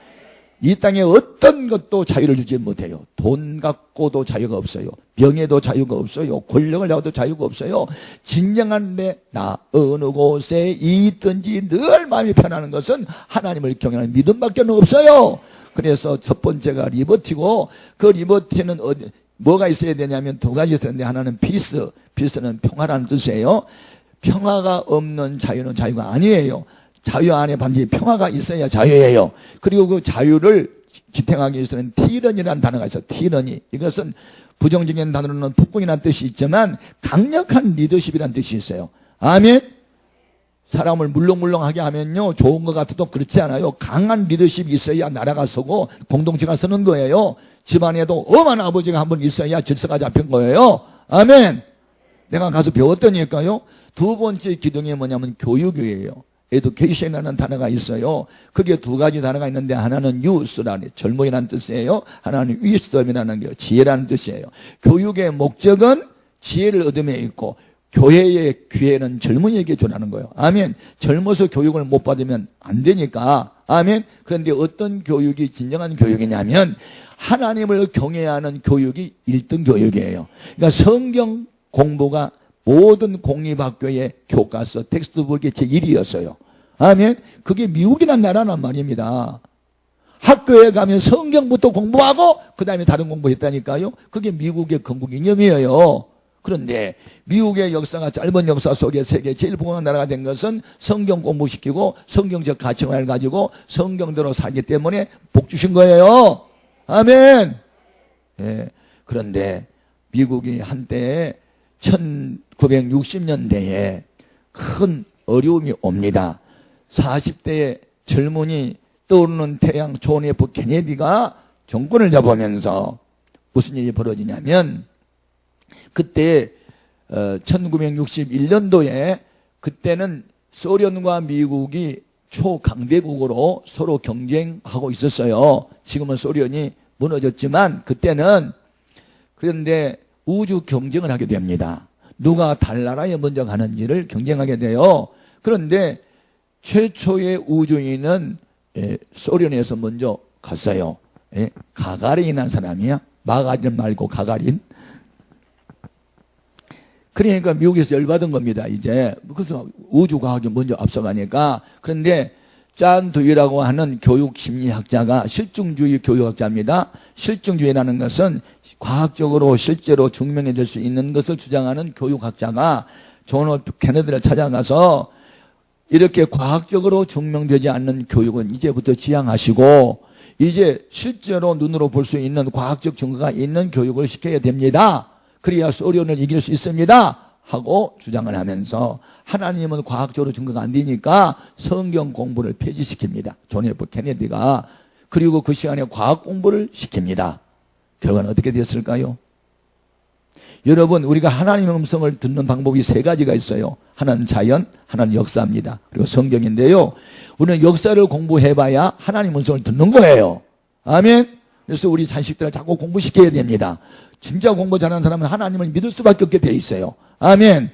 이 땅에 어떤 것도 자유를 주지 못해요. 돈 갖고도 자유가 없어요. 병에도 자유가 없어요. 권력을 가도 자유가 없어요. 진정한 나 어느 곳에 있든지 늘 마음이 편하는 것은 하나님을 경외하는 믿음밖에 없어요. 그래서 첫 번째가 리버티고, 그 리버티는 뭐가 있어야 되냐면 2가지 있었는데, 하나는 피스는 평화라는 뜻이에요. 평화가 없는 자유는 자유가 아니에요. 자유 안에 반드시 평화가 있어야 자유예요. 그리고 그 자유를 지탱하기 위해서는 티런이라는 단어가 있어요. 티런이. 이것은 부정적인 단어로는 폭군이라는 뜻이 있지만 강력한 리더십이라는 뜻이 있어요. 아멘. 사람을 물렁물렁하게 하면요, 좋은 것 같아도 그렇지 않아요. 강한 리더십이 있어야 나라가 서고 공동체가 서는 거예요. 집안에도 엄한 아버지가 한 분 있어야 질서가 잡힌 거예요. 아멘. 내가 가서 배웠더니까요, 2번째 기둥이 뭐냐면 교육이에요. education이라는 단어가 있어요. 그게 2가지 단어가 있는데, 하나는 youth라는 젊은이라는 뜻이에요. 하나는 wisdom이라는 게 지혜라는 뜻이에요. 교육의 목적은 지혜를 얻음에 있고, 교회의 기회는 젊은이에게 주라는 거예요. 아멘. 젊어서 교육을 못 받으면 안 되니까. 아멘. 그런데 어떤 교육이 진정한 교육이냐면 하나님을 경외하는 교육이 1등 교육이에요. 그러니까 성경 공부가 모든 공립학교의 교과서 텍스트북의 제1위였어요. 아멘. 그게 미국이란 나라란 말입니다. 학교에 가면 성경부터 공부하고 그 다음에 다른 공부했다니까요. 그게 미국의 건국 이념이에요. 그런데 미국의 역사가 짧은 역사 속에 세계 제일 부강한 나라가 된 것은 성경 공부시키고 성경적 가치관을 가지고 성경대로 살기 때문에 복 주신 거예요. 아멘. 예. 그런데 미국이 한때 1960년대에 큰 어려움이 옵니다. 40대의 젊은이 떠오르는 태양 존 F 케네디가 정권을 잡으면서 무슨 일이 벌어지냐면, 그때 1961년도에 그때는 소련과 미국이 초강대국으로 서로 경쟁하고 있었어요. 지금은 소련이 무너졌지만 그때는. 그런데 우주 경쟁을 하게 됩니다. 누가 달나라에 먼저 가는 일을 경쟁하게 돼요. 그런데 최초의 우주인은 소련에서 먼저 갔어요. 가가린이라는 사람이야. 마가린 말고 가가린. 그러니까 미국에서 열받은 겁니다. 이제 그래서 우주과학이 먼저 앞서가니까. 그런데 짠 두이라고 하는 교육심리학자가 실증주의 교육학자입니다. 실증주의라는 것은 과학적으로 실제로 증명해질 수 있는 것을 주장하는 교육학자가 존 F 케네디를 찾아가서 이렇게 과학적으로 증명되지 않는 교육은 이제부터 지양하시고 이제 실제로 눈으로 볼 수 있는 과학적 증거가 있는 교육을 시켜야 됩니다. 그래야 소련을 이길 수 있습니다. 하고 주장을 하면서 하나님은 과학적으로 증거가 안 되니까 성경 공부를 폐지시킵니다. 존 F 케네디가. 그리고 그 시간에 과학 공부를 시킵니다. 결과는 어떻게 됐을까요? 여러분, 우리가 하나님의 음성을 듣는 방법이 세 가지가 있어요. 하나는 자연, 하나는 역사입니다. 그리고 성경인데요. 우리는 역사를 공부해봐야 하나님 음성을 듣는 거예요. 아멘. 그래서 우리 자식들을 자꾸 공부시켜야 됩니다. 진짜 공부 잘하는 사람은 하나님을 믿을 수밖에 없게 돼 있어요. 아멘.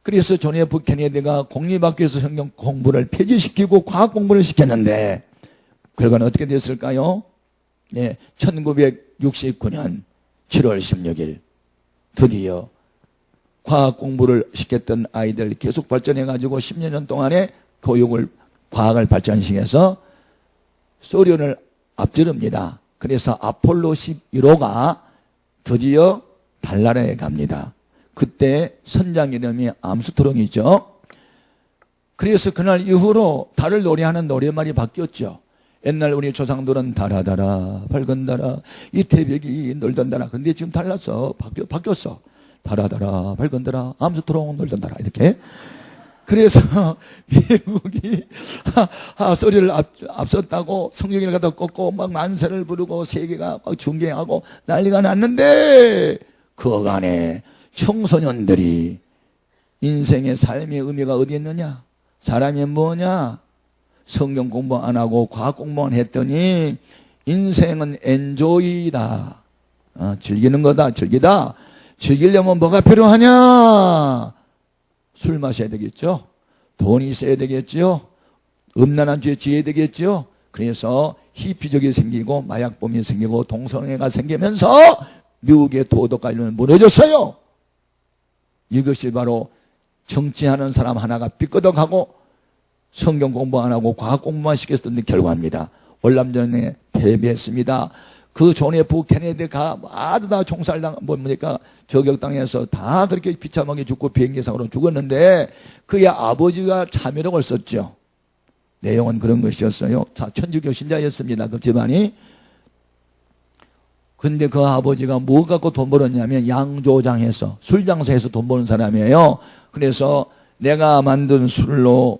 그래서 존 F 케네디가 공립학교에서 성경 공부를 폐지시키고 과학 공부를 시켰는데 결과는 어떻게 됐을까요? 1969년 7월 16일 드디어 과학 공부를 시켰던 아이들 계속 발전해가지고 10여 년 동안에 과학을 발전시켜서 소련을 앞지릅니다. 그래서 아폴로 11호가 드디어 달나라에 갑니다. 그때 선장 이름이 암스트롱이죠. 그래서 그날 이후로 달을 노래하는 노래말이 바뀌었죠. 옛날 우리 조상들은 달아 밝은 달아 이태백이 놀던 달아. 근데 지금 달라서 바뀌었어. 달아 밝은 달아 암스트롱 놀던 달아 이렇게. 그래서 미국이 소리를 앞섰다고 성경을 갖다 꽂고 막 만세를 부르고 세계가 막 중계하고 난리가 났는데 그간에 청소년들이 인생의 삶의 의미가 어디 있느냐? 사람이 뭐냐? 성경 공부 안 하고 과학 공부만 했더니 인생은 엔조이다. 즐기는 거다. 즐기다. 즐기려면 뭐가 필요하냐? 술 마셔야 되겠죠. 돈이 있어야 되겠죠. 음란한 죄 지어야 되겠죠. 그래서 히피족이 생기고 마약범이 생기고 동성애가 생기면서 미국의 도덕관리는 무너졌어요. 이것이 바로 정치하는 사람 하나가 삐끄덕하고 성경 공부 안 하고 과학 공부만 시켰던 결과입니다. 월남전에 패배했습니다. 그 존 F 케네디가 아주 다 총살당, 저격당해서 다 그렇게 비참하게 죽고 비행기상으로 죽었는데 그의 아버지가 참여력을 썼죠. 내용은 그런 것이었어요. 천주교 신자였습니다. 그 집안이. 근데 그 아버지가 뭐 갖고 돈 벌었냐면 양조장에서, 술장사에서 돈 버는 사람이에요. 그래서 내가 만든 술로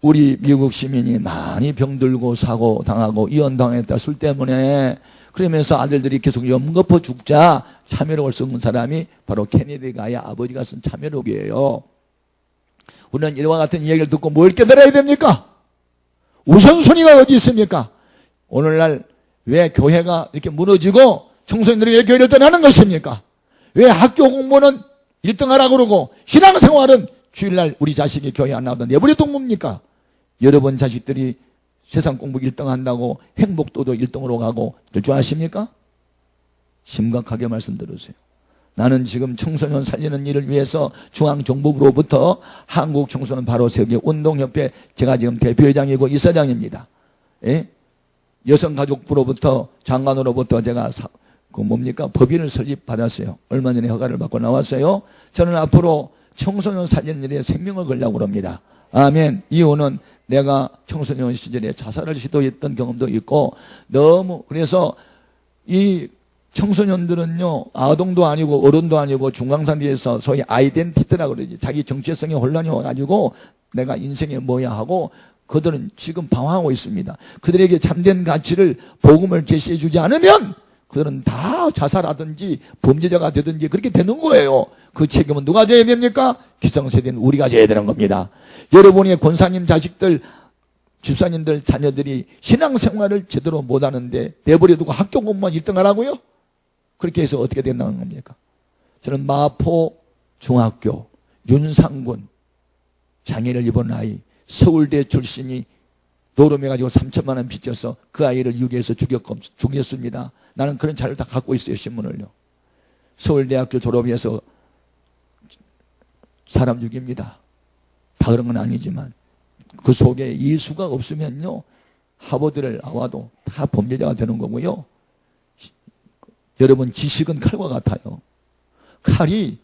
우리 미국 시민이 많이 병들고 사고 당하고 이혼당했다. 술 때문에. 그러면서 아들들이 계속 연거푸 죽자 참여록을 쓴 사람이 바로 케네디가의 아버지가 쓴 참여록이에요. 우리는 이와 같은 이야기를 듣고 뭘 깨달아야 됩니까? 우선순위가 어디 있습니까? 오늘날 왜 교회가 이렇게 무너지고 청소년들이 왜 교회를 떠나는 것입니까? 왜 학교 공부는 1등하라고 그러고 신앙생활은 주일날 우리 자식이 교회 안 나오다 내버려둔 겁니까? 여러분 자식들이 세상 공부 1등 한다고 행복도도 1등으로 가고 될 줄 아십니까? 심각하게 말씀 들으세요. 나는 지금 청소년 살리는 일을 위해서 중앙정부로부터 한국청소년 바로 세우기 운동협회 제가 지금 대표회장이고 이사장입니다. 예? 여성가족부로부터 장관으로부터 제가 법인을 설립받았어요. 얼마 전에 허가를 받고 나왔어요. 저는 앞으로 청소년 살리는 일에 생명을 걸려고 합니다. 아멘. 이유는 내가 청소년 시절에 자살을 시도했던 경험도 있고 그래서 이 청소년들은요 아동도 아니고 어른도 아니고 중앙상태에서 소위 아이덴티티라고 그러지. 자기 정체성이 혼란이 와가지고 내가 인생이 뭐야 하고 그들은 지금 방황하고 있습니다. 그들에게 참된 가치를 복음을 제시해 주지 않으면 그들은 다 자살하든지 범죄자가 되든지 그렇게 되는 거예요. 그 책임은 누가 져야 됩니까? 기성세대는 우리가 져야 되는 겁니다. 여러분의 권사님 자식들 집사님들 자녀들이 신앙생활을 제대로 못하는데 내버려두고 학교 공부만 1등 하라고요? 그렇게 해서 어떻게 된다는 겁니까? 저는 마포 중학교 윤상군 장애를 입은 아이 서울대 출신이 노름해가지고 3천만 원 빚져서 그 아이를 유괴해서 죽였습니다. 나는 그런 자료를 다 갖고 있어요. 신문을요. 서울대학교 졸업해서 사람 죽입니다. 다 그런 건 아니지만 그 속에 예수가 없으면요 하버드를 나와도 다 범죄자가 되는 거고요. 여러분 지식은 칼과 같아요. 칼이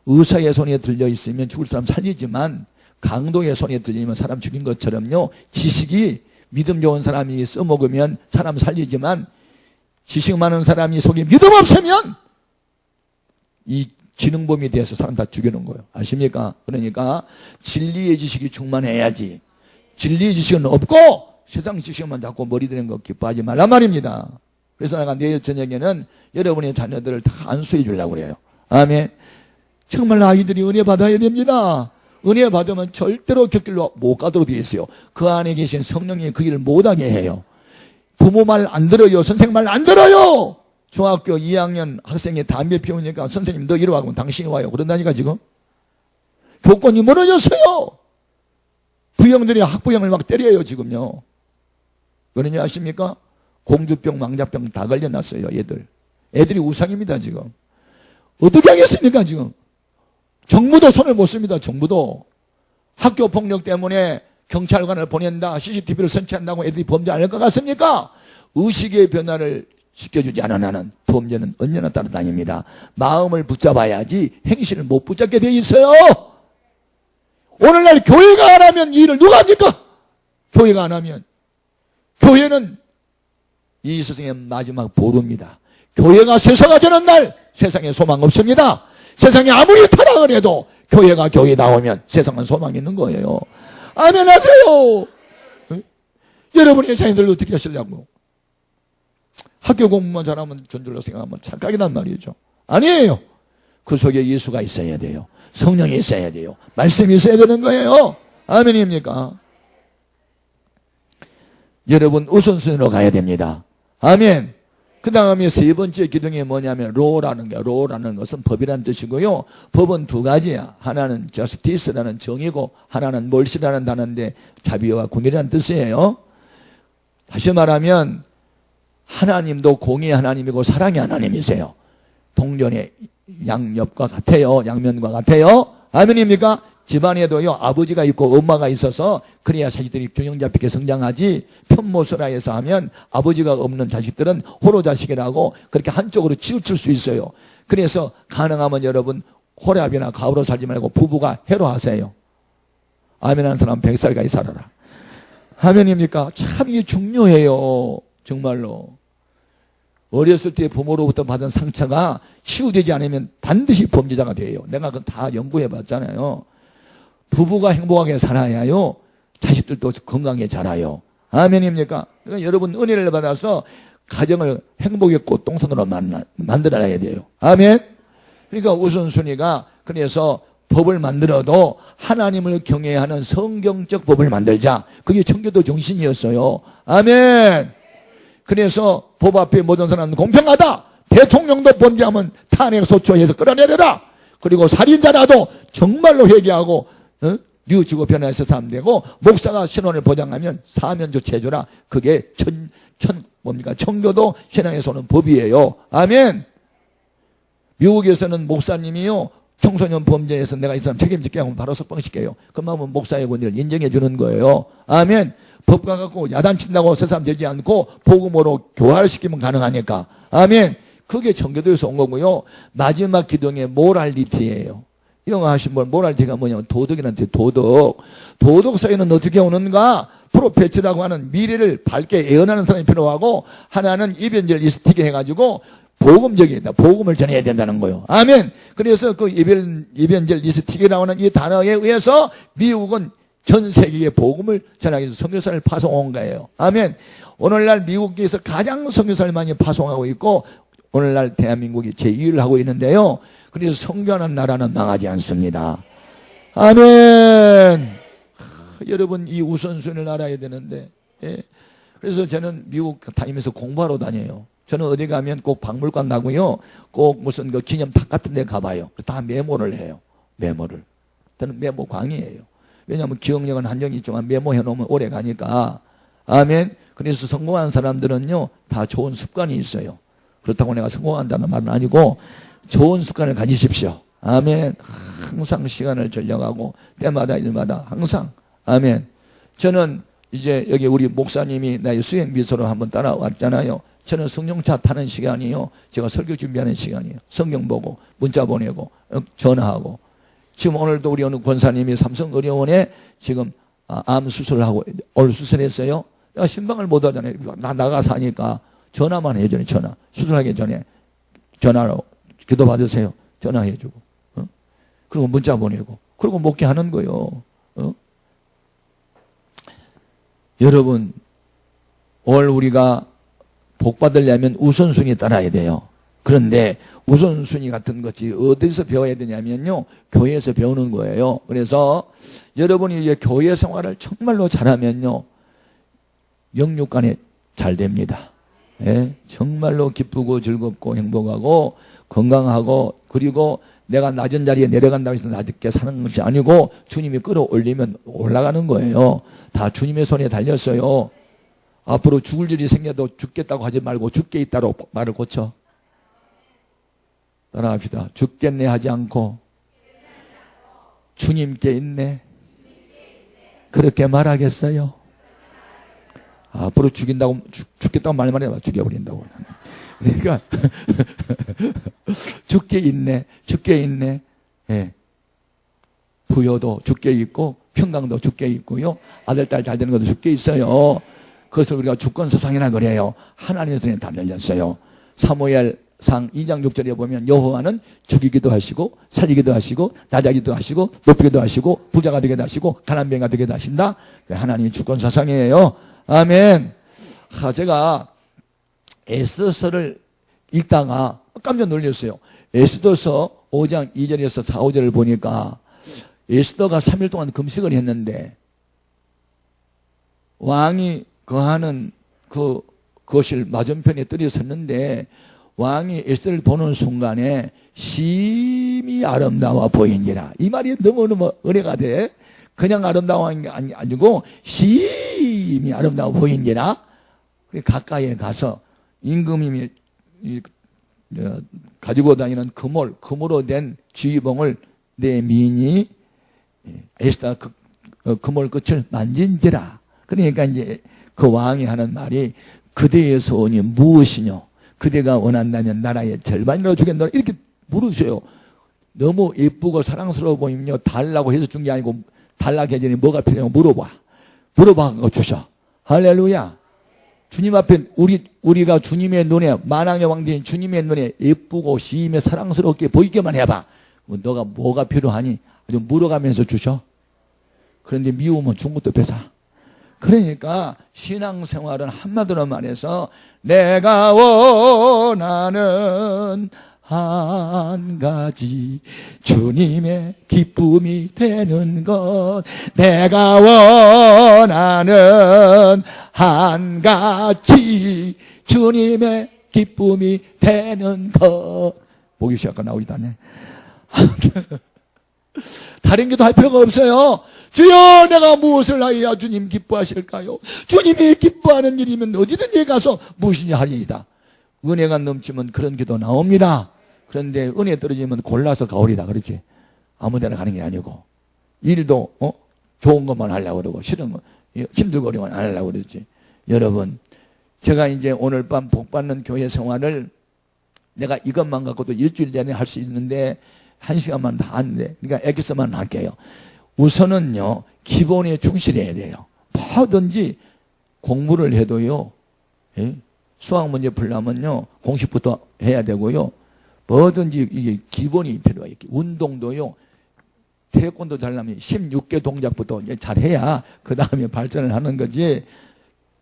의사의 손에 들려 있으면 죽을 사람 살리지만 강도의 손에 들리면 사람 죽인 것처럼요 지식이 믿음 좋은 사람이 써먹으면 사람 살리지만 지식 많은 사람이 속에 믿음 없으면 이 지능범이 돼서 사람 다 죽이는 거예요. 아십니까? 그러니까 진리의 지식이 충만해야지. 진리의 지식은 없고 세상 지식만 자꾸 머리 드는 거 기뻐하지 말란 말입니다. 그래서 내가 내일 저녁에는 여러분의 자녀들을 다 안수해 주려고 그래요. 아멘. 정말 아이들이 은혜 받아야 됩니다. 은혜 받으면 절대로 곁길로 못 가도록 되어 있어요. 그 안에 계신 성령이 그 일을 못하게 해요. 부모 말 안 들어요. 선생님 말 안 들어요. 중학교 2학년 학생이 담배 피우니까 선생님 너 이리 와 그러면 당신이 와요. 그런다니까 지금. 교권이 무너졌어요. 부형들이 학부형을 막 때려요 지금요. 그러니 아십니까? 공주병 망자병 다 걸려놨어요 얘들. 애들이 우상입니다 지금. 어떻게 하겠습니까 지금. 정부도 손을 못 씁니다. 정부도. 학교 폭력 때문에 경찰관을 보낸다. CCTV를 설치한다고 애들이 범죄 안 할 것 같습니까? 의식의 변화를 시켜주지 않은 한은 범죄는 언제나 따라다닙니다. 마음을 붙잡아야지 행실을 못 붙잡게 돼 있어요. 오늘날 교회가 안 하면 이 일을 누가 합니까? 교회가 안 하면. 교회는 이 세상의 마지막 보루입니다. 교회가 쇠사가 되는 날 세상에 소망 없습니다. 세상에 아무리 타락을 해도 교회가 교회 나오면 세상은 소망이 있는 거예요. 아멘 하세요. 여러분의 자녀들 어떻게 하시려고? 학교 공부만 잘하면 전줄로 생각하면 착각이란 말이죠. 아니에요. 그 속에 예수가 있어야 돼요. 성령이 있어야 돼요. 말씀이 있어야 되는 거예요. 아멘입니까? 여러분 우선순위로 가야 됩니다. 아멘. 그 다음에 세 번째 기둥이 뭐냐면 로라는 거예요. 로라는 것은 법이라는 뜻이고요. 법은 두 가지야. 하나는 justice라는 정의고 하나는 mercy라는 단어인데 자비와 공의라는 뜻이에요. 다시 말하면 하나님도 공의의 하나님이고 사랑의 하나님이세요. 동전의 양옆과 같아요. 양면과 같아요. 아멘입니까? 집안에도요 아버지가 있고 엄마가 있어서 그래야 자식들이 균형 잡히게 성장하지 편모서라 해서 하면 아버지가 없는 자식들은 호로 자식이라고 그렇게 한쪽으로 치우칠 수 있어요. 그래서 가능하면 여러분 호랍이나 가부로 살지 말고 부부가 해로하세요. 아멘 하는 사람 100살까지 살아라. 아멘입니까? 참 이게 중요해요. 정말로. 어렸을 때 부모로부터 받은 상처가 치유되지 않으면 반드시 범죄자가 돼요. 내가 그건 다 연구해 봤잖아요. 부부가 행복하게 살아야요. 자식들도 건강하게 자라요. 아멘입니까? 그러니까 여러분 은혜를 받아서 가정을 행복의 꽃동산으로 만들어야 돼요. 아멘? 그러니까 우선순위가 그래서 법을 만들어도 하나님을 경외하는 성경적 법을 만들자. 그게 청교도 정신이었어요. 아멘! 그래서 법 앞에 모든 사람은 공평하다. 대통령도 범죄하면 탄핵 소추해서 끌어내려라. 그리고 살인자라도 정말로 회개하고 뉘우치고 변화해서 사면 되고 목사가 신원을 보장하면 사면 조치해줘라. 그게 청교도 신앙에서는 법이에요. 아멘. 미국에서는 목사님이요 청소년 범죄에서 내가 이 사람 책임질게 하면 바로 석방시켜요. 그러면 목사의 권위를 인정해 주는 거예요. 아멘. 법과 갖고 야단친다고 세상 되지 않고 복음으로 교화시키면 가능하니까. 아멘. 그게 청교도에서 온 거고요. 마지막 기둥의 모랄리티예요. 영어 하신 분 모랄리티가 뭐냐면 도덕이라는 뜻. 도덕 사회는 어떻게 오는가? 프로페츠라고 하는 미래를 밝게 예언하는 사람이 필요하고 하나는 이벤젤리스틱이 해가지고 복음적이다. 복음을 전해야 된다는 거예요. 아멘. 그래서 그 이벤젤리스틱이라고 하는 이 단어에 의해서 미국은 전 세계에 복음을 전하기 위해서 선교사를 파송한 거예요. 아멘. 오늘날 미국에서 가장 선교사를 많이 파송하고 있고 오늘날 대한민국이 제2위를 하고 있는데요. 그래서 선교하는 나라는 망하지 않습니다. 아멘. 여러분 이 우선순위를 알아야 되는데, 예. 그래서 저는 미국 다니면서 공부하러 다녀요. 저는 어디 가면 꼭 박물관 가고요. 꼭 무슨 그 기념탑 같은 데 가봐요. 다 메모를 해요. 메모를. 저는 메모광이에요. 왜냐하면 기억력은 한정이 있지만 메모해 놓으면 오래 가니까. 아멘. 그래서 성공한 사람들은요, 다 좋은 습관이 있어요. 그렇다고 내가 성공한다는 말은 아니고, 좋은 습관을 가지십시오. 아멘. 항상 시간을 전령하고, 때마다 일마다 항상. 아멘. 저는 이제 여기 우리 목사님이 나의 수행 미소로 한번 따라왔잖아요. 저는 성령차 타는 시간이요. 제가 설교 준비하는 시간이에요. 성경 보고, 문자 보내고, 전화하고. 지금 오늘도 우리 어느 권사님이 삼성의료원에 지금 암 수술을 하고, 오늘 수술했어요. 내가 신방을 못 하잖아요. 나 나가서 하니까 전화만 해줘요. 전화. 수술하기 전에 전화로 기도 받으세요. 전화해주고. 그리고 문자 보내고. 그리고 목회하는 거요. 여러분, 오늘 우리가 복 받으려면 우선순위 따라야 돼요. 그런데 우선순위 같은 것이 어디서 배워야 되냐면요, 교회에서 배우는 거예요. 그래서 여러분이 이제 교회 생활을 정말로 잘하면요, 영육간에 잘 됩니다. 예? 정말로 기쁘고 즐겁고 행복하고 건강하고, 그리고 내가 낮은 자리에 내려간다고 해서 낮게 사는 것이 아니고 주님이 끌어올리면 올라가는 거예요. 다 주님의 손에 달렸어요. 앞으로 죽을 일이 생겨도 죽겠다고 하지 말고 죽게 있다로 말을 고쳐. 따라합시다. 죽겠네 하지 않고 주님께 있네. 그렇게 말하겠어요. 앞으로 죽겠다고 말만 해봐. 죽여버린다고. 그러니까, 죽게 있네. 죽게 있네. 예. 부여도 죽게 있고, 평강도 죽게 있고요. 아들, 딸 잘 되는 것도 죽게 있어요. 그것을 우리가 주권서상이라 그래요. 하나님의 손에 다 달렸어요. 사무엘상 2장 6절에 보면 여호와는 죽이기도 하시고, 살리기도 하시고, 낮아지기도 하시고, 높이기도 하시고, 부자가 되기도 하시고, 가난뱅이가 되기도 하신다. 하나님이 주권서상이에요. 아멘. 제가 에스더서를 읽다가 깜짝 놀랐어요. 에스더서 5장 2절에서 4, 5절을 보니까 에스더가 3일 동안 금식을 했는데 왕이 거하는 그것을 맞은편에 들여섰는데 왕이 에스더를 보는 순간에 심히 아름다워 보이니라. 이 말이 너무너무 은혜가 돼. 그냥 아름다운 게 아니고 심히 아름다워 보이니라. 가까이에 가서 임금님이 가지고 다니는 금으로 된 지휘봉을 내 미인이 에스더 금을 끝을 만진지라. 그러니까 이제 그 왕이 하는 말이 그대의 소원이 무엇이뇨? 그대가 원한다면 나라의 절반이라도 주겠노라. 이렇게 물으셔요. 너무 예쁘고 사랑스러워 보이면요, 달라고 해서 준 게 아니고 달라고 하더니 뭐가 필요하냐고 물어봐 주셔. 할렐루야. 주님 앞에 우리가 주님의 눈에, 만왕의 왕자인 주님의 눈에 예쁘고 시임에 사랑스럽게 보이게만 해봐. 너가 뭐가 필요하니? 아주 물어가면서 주셔. 그런데 미우면 준 것도 뺏어. 그러니까 신앙생활은 한마디로 말해서 내가 원하는 한 가지 주님의 기쁨이 되는 것, 내가 원하는 한 가지 주님의 기쁨이 되는 것. 목이 시작가 나오지도 않네. 다른 기도 할 필요가 없어요. 주여, 내가 무엇을 하여야 주님 기뻐하실까요? 주님이 기뻐하는 일이면 어디든지 가서 무엇이냐 하리이다. 은혜가 넘치면 그런 기도 나옵니다. 그런데 은혜 떨어지면 골라서 가오리다. 그렇지? 아무 데나 가는 게 아니고. 일도 좋은 것만 하려고 그러고 싫은 거 힘들고 어려운 건 안 하려고 그러지. 여러분, 제가 이제 오늘 밤 복 받는 교회 생활을 내가 이것만 갖고도 일주일 내내 할 수 있는데 1시간만 다 안 돼. 그러니까 엑기스만 할게요. 우선은요, 기본에 충실해야 돼요. 뭐든지 공부를 해도요, 예? 수학 문제 풀려면요, 공식부터 해야 되고요. 뭐든지 이게 기본이 필요해요. 운동도요, 태권도 잘하면 16개 동작부터 잘 해야 그 다음에 발전을 하는 거지.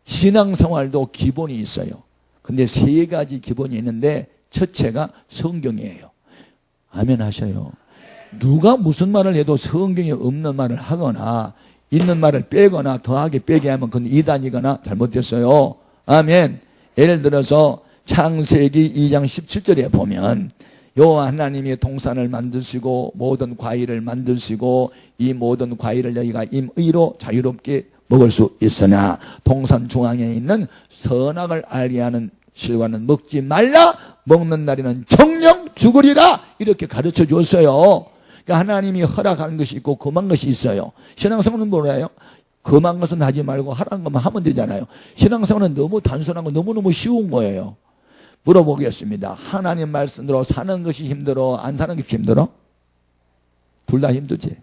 신앙생활도 기본이 있어요. 근데 3가지 기본이 있는데 첫째가 성경이에요. 아멘 하셔요. 누가 무슨 말을 해도 성경에 없는 말을 하거나 있는 말을 빼거나 더하게 빼게 하면 그건 이단이거나 잘못됐어요. 아멘. 예를 들어서 창세기 2장 17절에 보면 여호와 하나님이 동산을 만드시고 모든 과일을 만드시고 이 모든 과일을 너희가 임의로 자유롭게 먹을 수 있으나 동산 중앙에 있는 선악을 알게 하는 실과는 먹지 말라. 먹는 날에는 정령 죽으리라. 이렇게 가르쳐 줬어요. 그러니까 하나님이 허락한 것이 있고 금한 것이 있어요. 신앙생활은 뭐래요? 금한 것은 하지 말고 허락한 것만 하면 되잖아요. 신앙생활은 너무 단순하고 너무너무 쉬운 거예요. 물어보겠습니다. 하나님 말씀대로 사는 것이 힘들어? 안 사는 것이 힘들어? 둘 다 힘들지.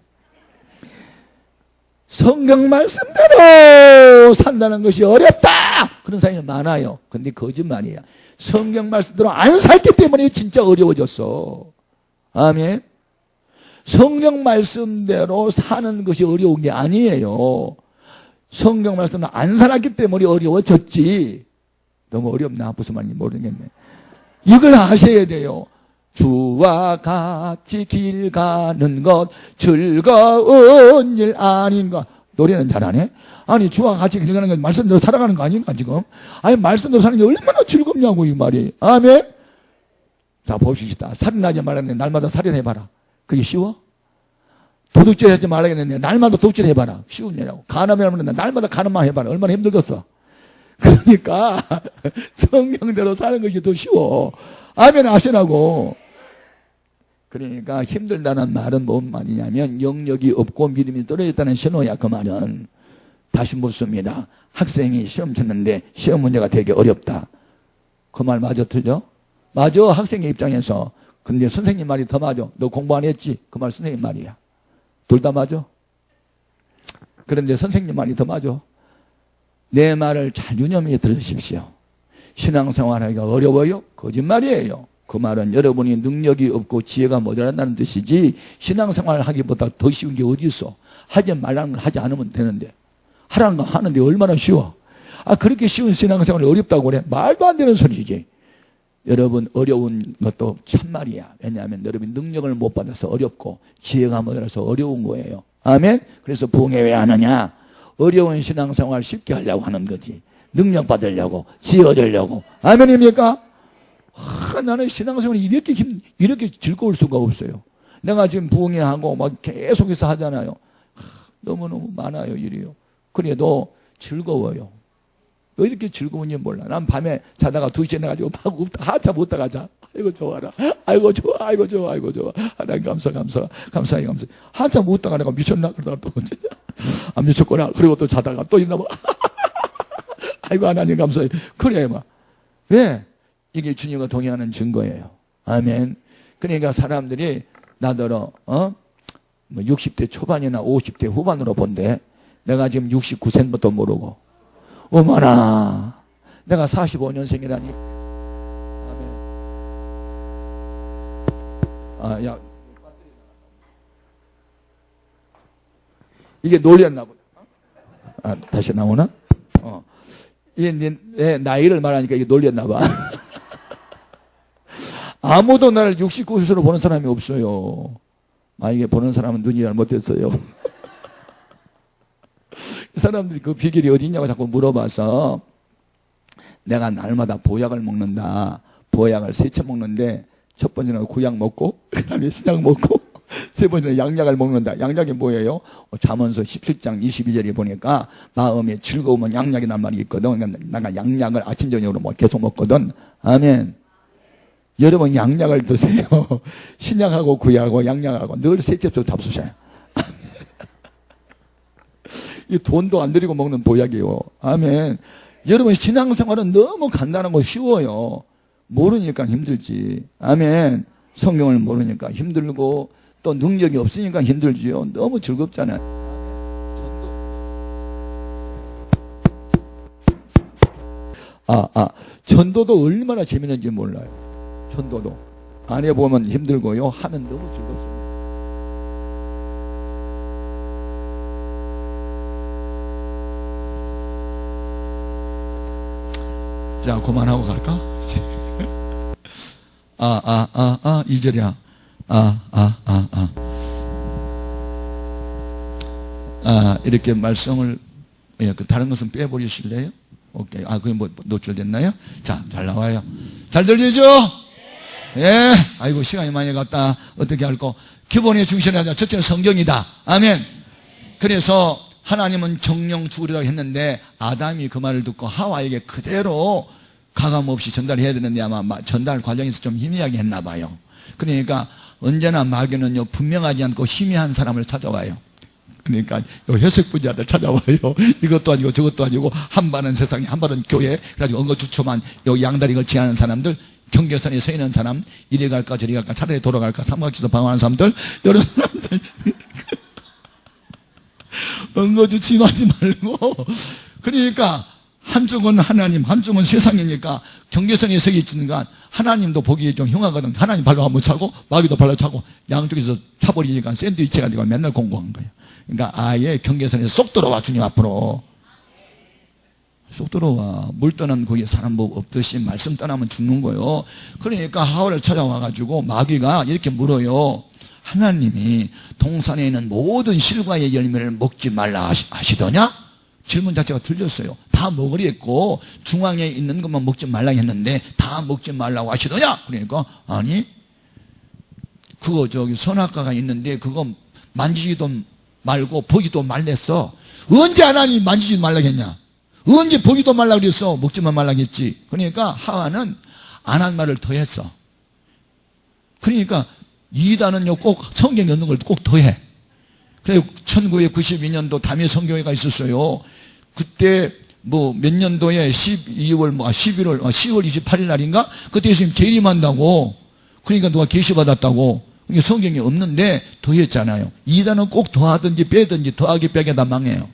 성경 말씀대로 산다는 것이 어렵다! 그런 사람이 많아요. 근데 거짓말이야. 성경 말씀대로 안 살기 때문에 진짜 어려워졌어. 아멘. 성경 말씀대로 사는 것이 어려운 게 아니에요. 성경 말씀대로 안 살았기 때문에 어려워졌지. 너무 어렵나? 무슨 말인지 모르겠네. 이걸 아셔야 돼요. 주와 같이 길 가는 것 즐거운 일 아닌가. 노래는 잘하네. 아니 주와 같이 길 가는 것 말씀대로 살아가는 거 아닌가 지금. 아니 말씀대로 사는 게 얼마나 즐겁냐고 이 말이. 아멘. 자 봅시다. 살인하지 말라는데 날마다 살인해봐라. 그게 쉬워? 도둑질 하지 말라 했는데 날마다 도둑질 해봐라. 쉬운 일이라고. 간음하면 날마다 간음만 해봐라. 얼마나 힘들겠어. 그러니까 성경대로 사는 것이 더 쉬워. 아멘 하시라고. 그러니까 힘들다는 말은 뭔 말이냐면 영역이 없고 믿음이 떨어졌다는 신호야. 그 말은. 다시 묻습니다. 학생이 시험 쳤는데 시험 문제가 되게 어렵다. 그 말 맞아 틀려? 맞아. 학생의 입장에서. 근데 선생님 말이 더 맞아. 너 공부 안 했지? 그 말 선생님 말이야. 둘 다 맞아. 그런데 선생님 말이 더 맞아. 내 말을 잘 유념해 들으십시오. 신앙생활하기가 어려워요? 거짓말이에요. 그 말은 여러분이 능력이 없고 지혜가 모자란다는 뜻이지 신앙생활을 하기보다 더 쉬운 게 어디 있어. 하지 말라는 걸 하지 않으면 되는데 하라는 거 하는데 얼마나 쉬워. 아 그렇게 쉬운 신앙생활이 어렵다고 그래? 말도 안 되는 소리지. 여러분 어려운 것도 참말이야. 왜냐하면 여러분이 능력을 못 받아서 어렵고 지혜가 모자라서 어려운 거예요. 아멘? 그래서 부흥회 왜 하느냐? 어려운 신앙생활 쉽게 하려고 하는 거지. 능력 받으려고, 지혜 얻으려고. 아멘입니까? 나는 신앙생활이 이렇게 즐거울 수가 없어요. 내가 지금 부흥회하고 막 계속해서 하잖아요. 너무너무 많아요, 일이요. 그래도 즐거워요. 왜 이렇게 즐거운지 몰라. 난 밤에 자다가 2시에 나가지고 막 한참 웃다가 자. 아이고, 좋아라. 아이고, 좋아. 아이고, 좋아. 아이고, 좋아. 하나님 감사해. 한참 웃다가 내가 미쳤나? 그러다가 또, 안 미쳤구나. 그리고 또 자다가 또 있나 봐. 아이고, 하나님 감사해. 그래, 막. 왜? 이게 주님과 동행하는 증거예요. 아멘. 그러니까 사람들이 나더러, 뭐 60대 초반이나 50대 후반으로 본대. 내가 지금 69세부터 모르고. 어머나. 내가 45년생이라니. 아멘. 아, 야. 이게 놀렸나 보다. 아, 다시 나오나? 이게 내 나이를 말하니까 이게 놀렸나 봐. 아무도 나를 69세로 보는 사람이 없어요. 만약에 보는 사람은 눈이 잘못됐어요. 사람들이 그 비결이 어디 있냐고 자꾸 물어봐서 내가 날마다 보약을 먹는다. 보약을 3차 먹는데 첫 번째는 구약 먹고 그 다음에 신약 먹고 세 번째는 양약을 먹는다. 양약이 뭐예요? 잠언서 17장 22절에 보니까 마음에 즐거우면 양약이란 말이 있거든. 그러니까 내가 양약을 아침 저녁으로 계속 먹거든. 아멘. 여러분 양약을 드세요. 신약하고 구약하고 양약하고 늘 셋째로 잡수셔요. 이 돈도 안 들이고 먹는 보약이에요. 아멘. 여러분 신앙생활은 너무 간단하고 쉬워요. 모르니까 힘들지. 아멘. 성경을 모르니까 힘들고 또 능력이 없으니까 힘들지요. 너무 즐겁잖아요. 전도도 얼마나 재밌는지 몰라요. 전도도. 안 해보면 힘들고요. 하면 너무 즐겁습니다. 자, 그만하고 갈까? 2절이야. 이렇게 말씀을, 예, 다른 것은 빼버리실래요? 오케이. 그게 뭐 노출됐나요? 자, 잘 나와요. 잘 들리죠? 예. 아이고, 시간이 많이 갔다. 어떻게 할까? 기본에 중심하자. 첫째는 성경이다. 아멘. 그래서 하나님은 정령 죽으리라고 했는데 아담이 그 말을 듣고 하와에게 그대로 가감없이 전달해야 되는데 아마 전달 과정에서 좀 희미하게 했나 봐요. 그러니까 언제나 마귀는요, 분명하지 않고 희미한 사람을 찾아와요. 그러니까 요 회색 분야들 찾아와요. 이것도 아니고 저것도 아니고 한 발은 세상에 한 발은 교회. 그래가지고 엉거주춤한 요 양다리 걸치 하는 사람들, 경계선에 서 있는 사람, 이리 갈까 저리 갈까 차라리 돌아갈까 삼각지에서 방황하는 사람들, 이런 사람들 엉거주춤하지 말고. 그러니까 한쪽은 하나님, 한쪽은 세상이니까 경계선에 서 있으니까 하나님도 보기에 좀 흉하거든. 하나님 발로 한번 차고 마귀도 발로 차고 양쪽에서 차버리니까 샌드위치 해가지고 맨날 공부한 거예요. 그러니까 아예 경계선에서 쏙 들어와. 주님 앞으로 쏙 들어와. 물 떠난 거기에 사람 뭐 없듯이 말씀 떠나면 죽는 거예요. 그러니까 하와를 찾아와가지고 마귀가 이렇게 물어요. 하나님이 동산에 있는 모든 실과의 열매를 먹지 말라 하시더냐? 질문 자체가 틀렸어요. 다 먹으랬고 중앙에 있는 것만 먹지 말라고 했는데 다 먹지 말라고 하시더냐? 그러니까 아니, 그거 저기 선악과가 있는데 그거 만지지도 말고 보기도 말랬어. 언제 하나님이 만지지 말라고 했냐? 언제 보기도 말라고 그랬어? 먹지만 말라고 했지. 그러니까 하와는 안 한 말을 더 했어. 그러니까 이단은요, 꼭 성경에 없는 걸 꼭 더해. 그래서 1992년도 담임 성교회가 있었어요. 그때 뭐 몇 년도에 10월 28일 날인가? 그때 예수님 재림한다고. 그러니까 누가 계시받았다고. 그러니까 성경이 없는데 더했잖아요. 이단은 꼭 더하든지 빼든지 더하기 빼기다 망해요.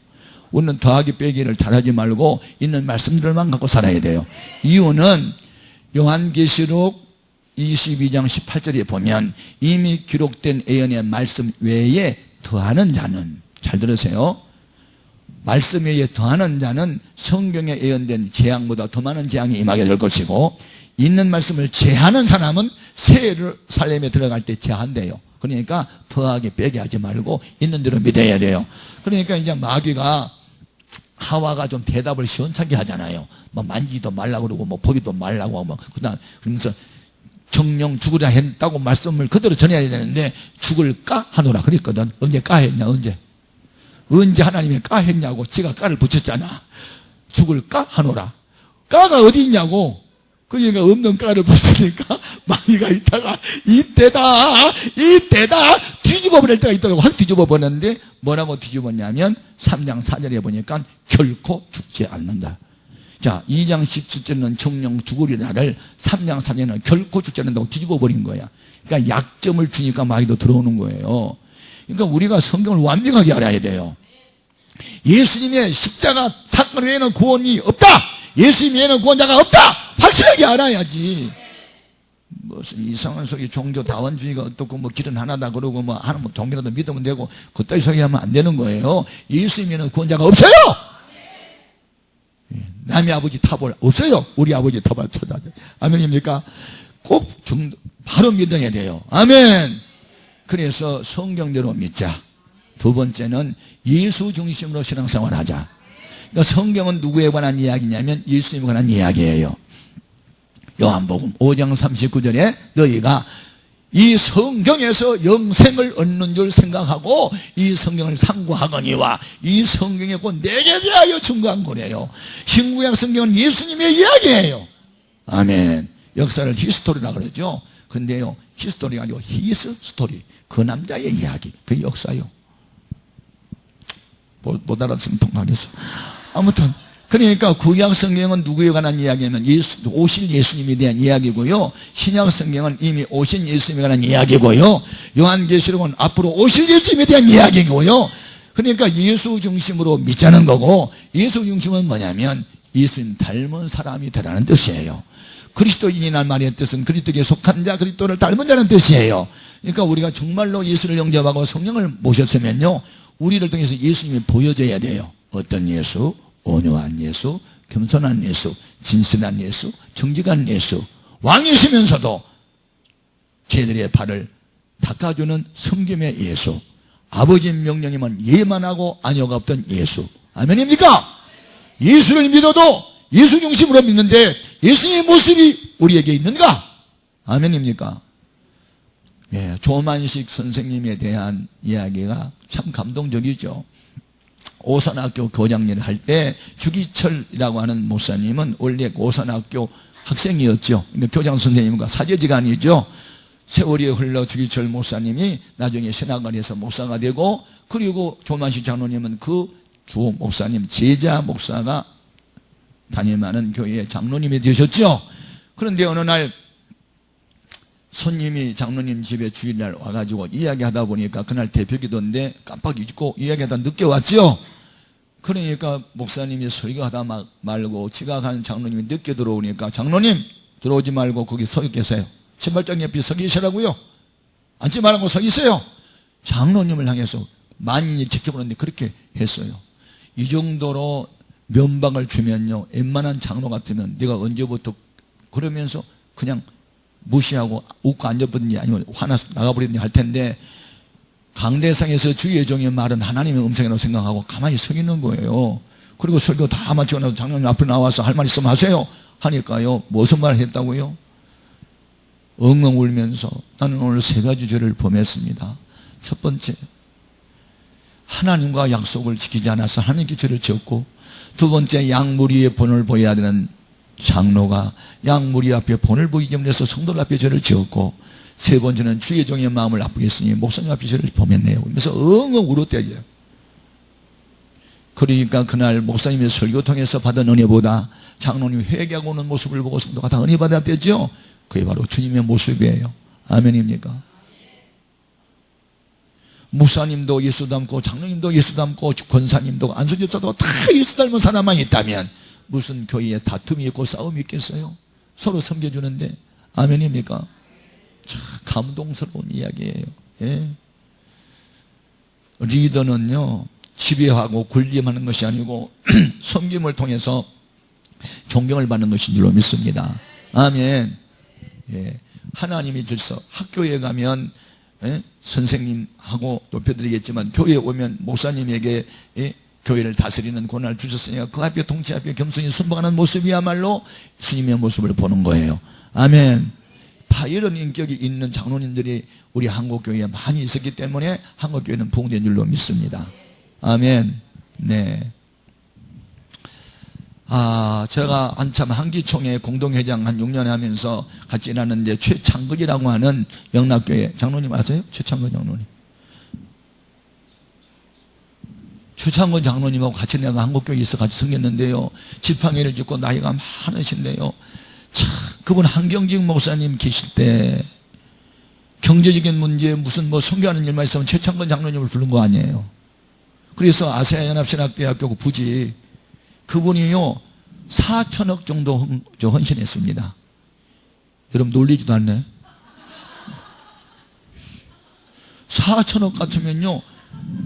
우리는 더하기 빼기를 잘하지 말고 있는 말씀들만 갖고 살아야 돼요. 이유는 요한계시록 22장 18절에 보면 이미 기록된 예언의 말씀 외에 더하는 자는, 잘 들으세요, 말씀 외에 더하는 자는 성경에 예언된 재앙보다 더 많은 재앙이 임하게 될 것이고, 있는 말씀을 제하는 사람은 새 예루살렘에 들어갈 때 제한대요. 그러니까 더하게 빼게 하지 말고 있는 대로 믿어야 돼요. 그러니까 이제 마귀가 하와가 좀 대답을 시원찮게 하잖아요. 뭐 만지지도 말라고 그러고 뭐 보기도 말라고 하고 그러면서 정령 죽으라 했다고 말씀을 그대로 전해야 되는데 죽을까 하노라 그랬거든. 언제 까했냐? 언제 하나님이 까했냐고. 지가 까를 붙였잖아. 죽을까 하노라. 까가 어디 있냐고. 그러니까 없는 까를 붙이니까 마귀가 있다가 이때다 뒤집어 버릴 때가 있다고 확 뒤집어 버렸는데 뭐라고 뒤집었냐면 3장 4절에 보니까 결코 죽지 않는다. 자, 2장 17절은 정령 죽으리라를 3장 4절은 결코 죽지 않는다고 뒤집어 버린 거야. 그러니까 약점을 주니까 마귀도 들어오는 거예요. 그러니까 우리가 성경을 완벽하게 알아야 돼요. 예수님의 십자가 사건 외에는 구원이 없다. 예수님 외에는 구원자가 없다. 확실하게 알아야지. 무슨 이상한 소리, 종교 다원주의가 어떻고 뭐 길은 하나다 그러고 뭐 하나 뭐 종교라도 믿으면 되고 그따위 소리 하면 안 되는 거예요. 예수님 외에는 구원자가 없어요. 남의 아버지 탑을 없어요. 우리 아버지 탑을 찾아야 돼. 아멘입니까? 꼭 바로 믿어야 돼요. 아멘. 그래서 성경대로 믿자. 두 번째는 예수 중심으로 신앙생활 하자. 그러니까 성경은 누구에 관한 이야기냐면 예수님에 관한 이야기예요. 요한복음 5장 39절에 너희가 이 성경에서 영생을 얻는 줄 생각하고 이 성경을 상고하거니와 이 성경에 곧 내게 대하여 증거한 거래요. 신구약 성경은 예수님의 이야기예요. 아멘. 역사를 히스토리라고 그러죠. 그런데요, 히스토리가 아니고 히스 스토리. 그 남자의 이야기, 그 역사요. 못 알아듣으면 통하겠어. 아무튼 그러니까 구약 성경은 누구에 관한 이야기냐면 오실 예수님에 대한 이야기고요. 신약 성경은 이미 오신 예수님에 관한 이야기고요. 요한계시록은 앞으로 오실 예수님에 대한 이야기고요. 그러니까 예수 중심으로 믿자는 거고, 예수 중심은 뭐냐면 예수님 닮은 사람이 되라는 뜻이에요. 그리스도인이란 말의 뜻은 그리스도에게 속한 자, 그리스도를 닮은 자는 뜻이에요. 그러니까 우리가 정말로 예수를 영접하고 성령을 모셨으면요, 우리를 통해서 예수님이 보여져야 돼요. 어떤 예수? 온유한 예수, 겸손한 예수, 진실한 예수, 정직한 예수, 왕이시면서도 죄들의 발을 닦아주는 섬김의 예수, 아버지의 명령이면 예만 하고 아녀가 없던 예수. 아멘입니까? 예수를 믿어도 예수 중심으로 믿는데 예수님의 모습이 우리에게 있는가? 아멘입니까? 예, 조만식 선생님에 대한 이야기가 참 감동적이죠. 오산학교 교장일을 할 때 주기철이라고 하는 목사님은 원래 오산학교 학생이었죠. 근데 교장 선생님과 사제지간이죠. 세월이 흘러 주기철 목사님이 나중에 신학을 해서 목사가 되고, 그리고 조만식 장로님은 그 주 목사님 제자 목사가 담임하는 교회의 장로님이 되셨죠. 그런데 어느 날 손님이 장로님 집에 주일날 와가지고 이야기하다 보니까 그날 대표기도인데 깜빡 잊고 이야기하다 늦게 왔죠. 그러니까 목사님이 설교하다 말고 지각하는 장로님이 늦게 들어오니까, 장로님 들어오지 말고 거기 서 계세요. 신발장 옆에 서 계시라고요. 앉지 말고 서 있어요. 장로님을 향해서 만인이 지켜보는데 그렇게 했어요. 이 정도로 면박을 주면요, 웬만한 장로 같으면 네가 언제부터, 그러면서 그냥 무시하고 웃고 앉아버든지 아니면 화나서 나가버리든지 할 텐데, 강대상에서 주의 종의 말은 하나님의 음성이라고 생각하고 가만히 서 있는 거예요. 그리고 설교 다 마치고 나서 장로님 앞에 나와서 할 말 있으면 하세요 하니까요, 무슨 말 했다고요? 엉엉 울면서 나는 오늘 3가지 죄를 범했습니다. 첫 번째, 하나님과 약속을 지키지 않아서 하나님께 죄를 지었고, 두 번째, 양무리의 본을 보여야 되는 장로가 양무리 앞에 본을 보이기 위해서 성도들 앞에 죄를 지었고, 세 번째는 주의 종의 마음을 나쁘게 했으니 목사님 앞에 죄를 범했네요. 그래서 엉엉 울었대요. 그러니까 그날 목사님의 설교 통해서 받은 은혜보다 장로님이 회개하고 오는 모습을 보고 성도가 다 은혜 받았대죠. 그게 바로 주님의 모습이에요. 아멘입니까? 목사님도 예수 닮고 장로님도 예수 닮고 권사님도 안수집사도 다 예수 닮은 사람만 있다면 무슨 교회에 다툼이 있고 싸움이 있겠어요? 서로 섬겨주는데. 아멘입니까? 참 감동스러운 이야기예요. 예. 리더는요, 지배하고 군림하는 것이 아니고 섬김을 통해서 존경을 받는 것인 줄로 믿습니다. 아멘. 예. 하나님의 질서. 학교에 가면 선생님하고 높여드리겠지만 교회에 오면 목사님에게 교회를 다스리는 권한을 주셨으니까 그 앞에 통치 앞에 겸손히 순종하는 모습이야말로 주님의 모습을 보는 거예요. 아멘. 이런 인격이 있는 장로님들이 우리 한국교회에 많이 있었기 때문에 한국교회는 부흥된 줄로 믿습니다. 아멘. 네. 제가 한참 한기총회 공동회장 한 6년 하면서 같이 일하는데 최창근이라고 하는 영락교회 장로님 아세요? 최창근 장로님. 최창근 장로님하고 같이 내가 한국교회에 있어 같이 섬겼는데요. 지팡이를 짚고 나이가 많으신데요. 참, 그분 한경직 목사님 계실 때 경제적인 문제 무슨 선교하는 일만 있으면 최창근 장로님을 부른 거 아니에요. 그래서 아세아연합신학대학교 부지 그분이요 4천억 정도 헌신했습니다. 여러분 놀리지도 않네. 4천억 같으면요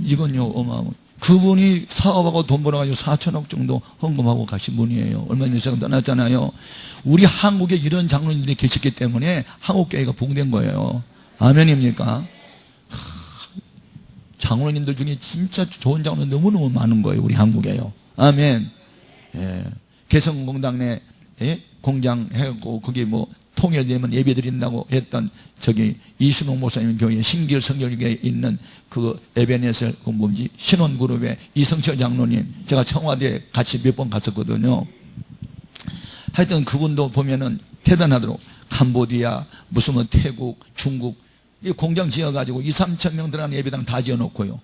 이건요 어마어마해요. 그분이 사업하고 돈 벌어가지고 4천억 정도 헌금하고 가신 분이에요. 얼마 전에 제가 떠났잖아요. 우리 한국에 이런 장로님들이 계셨기 때문에 한국교회가 부흥된 거예요. 아멘입니까? 장로님들 중에 진짜 좋은 장로님 너무너무 많은 거예요. 우리 한국에요. 아멘. 예. 개성공당 내 공장 해갖고 그게 통일되면 예배 드린다고 했던 이순옥 목사님 교회 신길 성결교회에 있는 그 에베네셀 신혼그룹의 이성철 장로님, 제가 청와대에 같이 몇 번 갔었거든요. 하여튼 그분도 보면은 대단하도록 캄보디아 무슨 태국 중국 이 공장 지어가지고 2, 3천 명 들어가는 예배당 다 지어놓고요.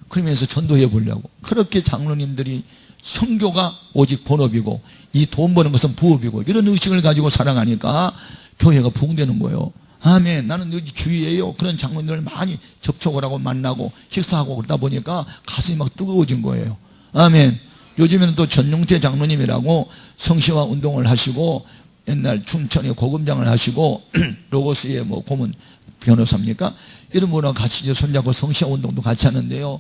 그러면서 전도해 보려고. 그렇게 장로님들이 선교가 오직 본업이고 이 돈 버는 것은 부업이고 이런 의식을 가지고 살아가니까 교회가 부흥되는 거예요. 아멘. 나는 여기 주위에요 그런 장로님들 많이 접촉을 하고 만나고 식사하고 그러다 보니까 가슴이 막 뜨거워진 거예요. 아멘. 요즘에는 또 전용태 장로님이라고 성시화 운동을 하시고 옛날 춘천에 고금장을 하시고 로고스의 고문 변호사입니까? 이런 분하고 같이 이제 손잡고 성시화 운동도 같이 하는데요.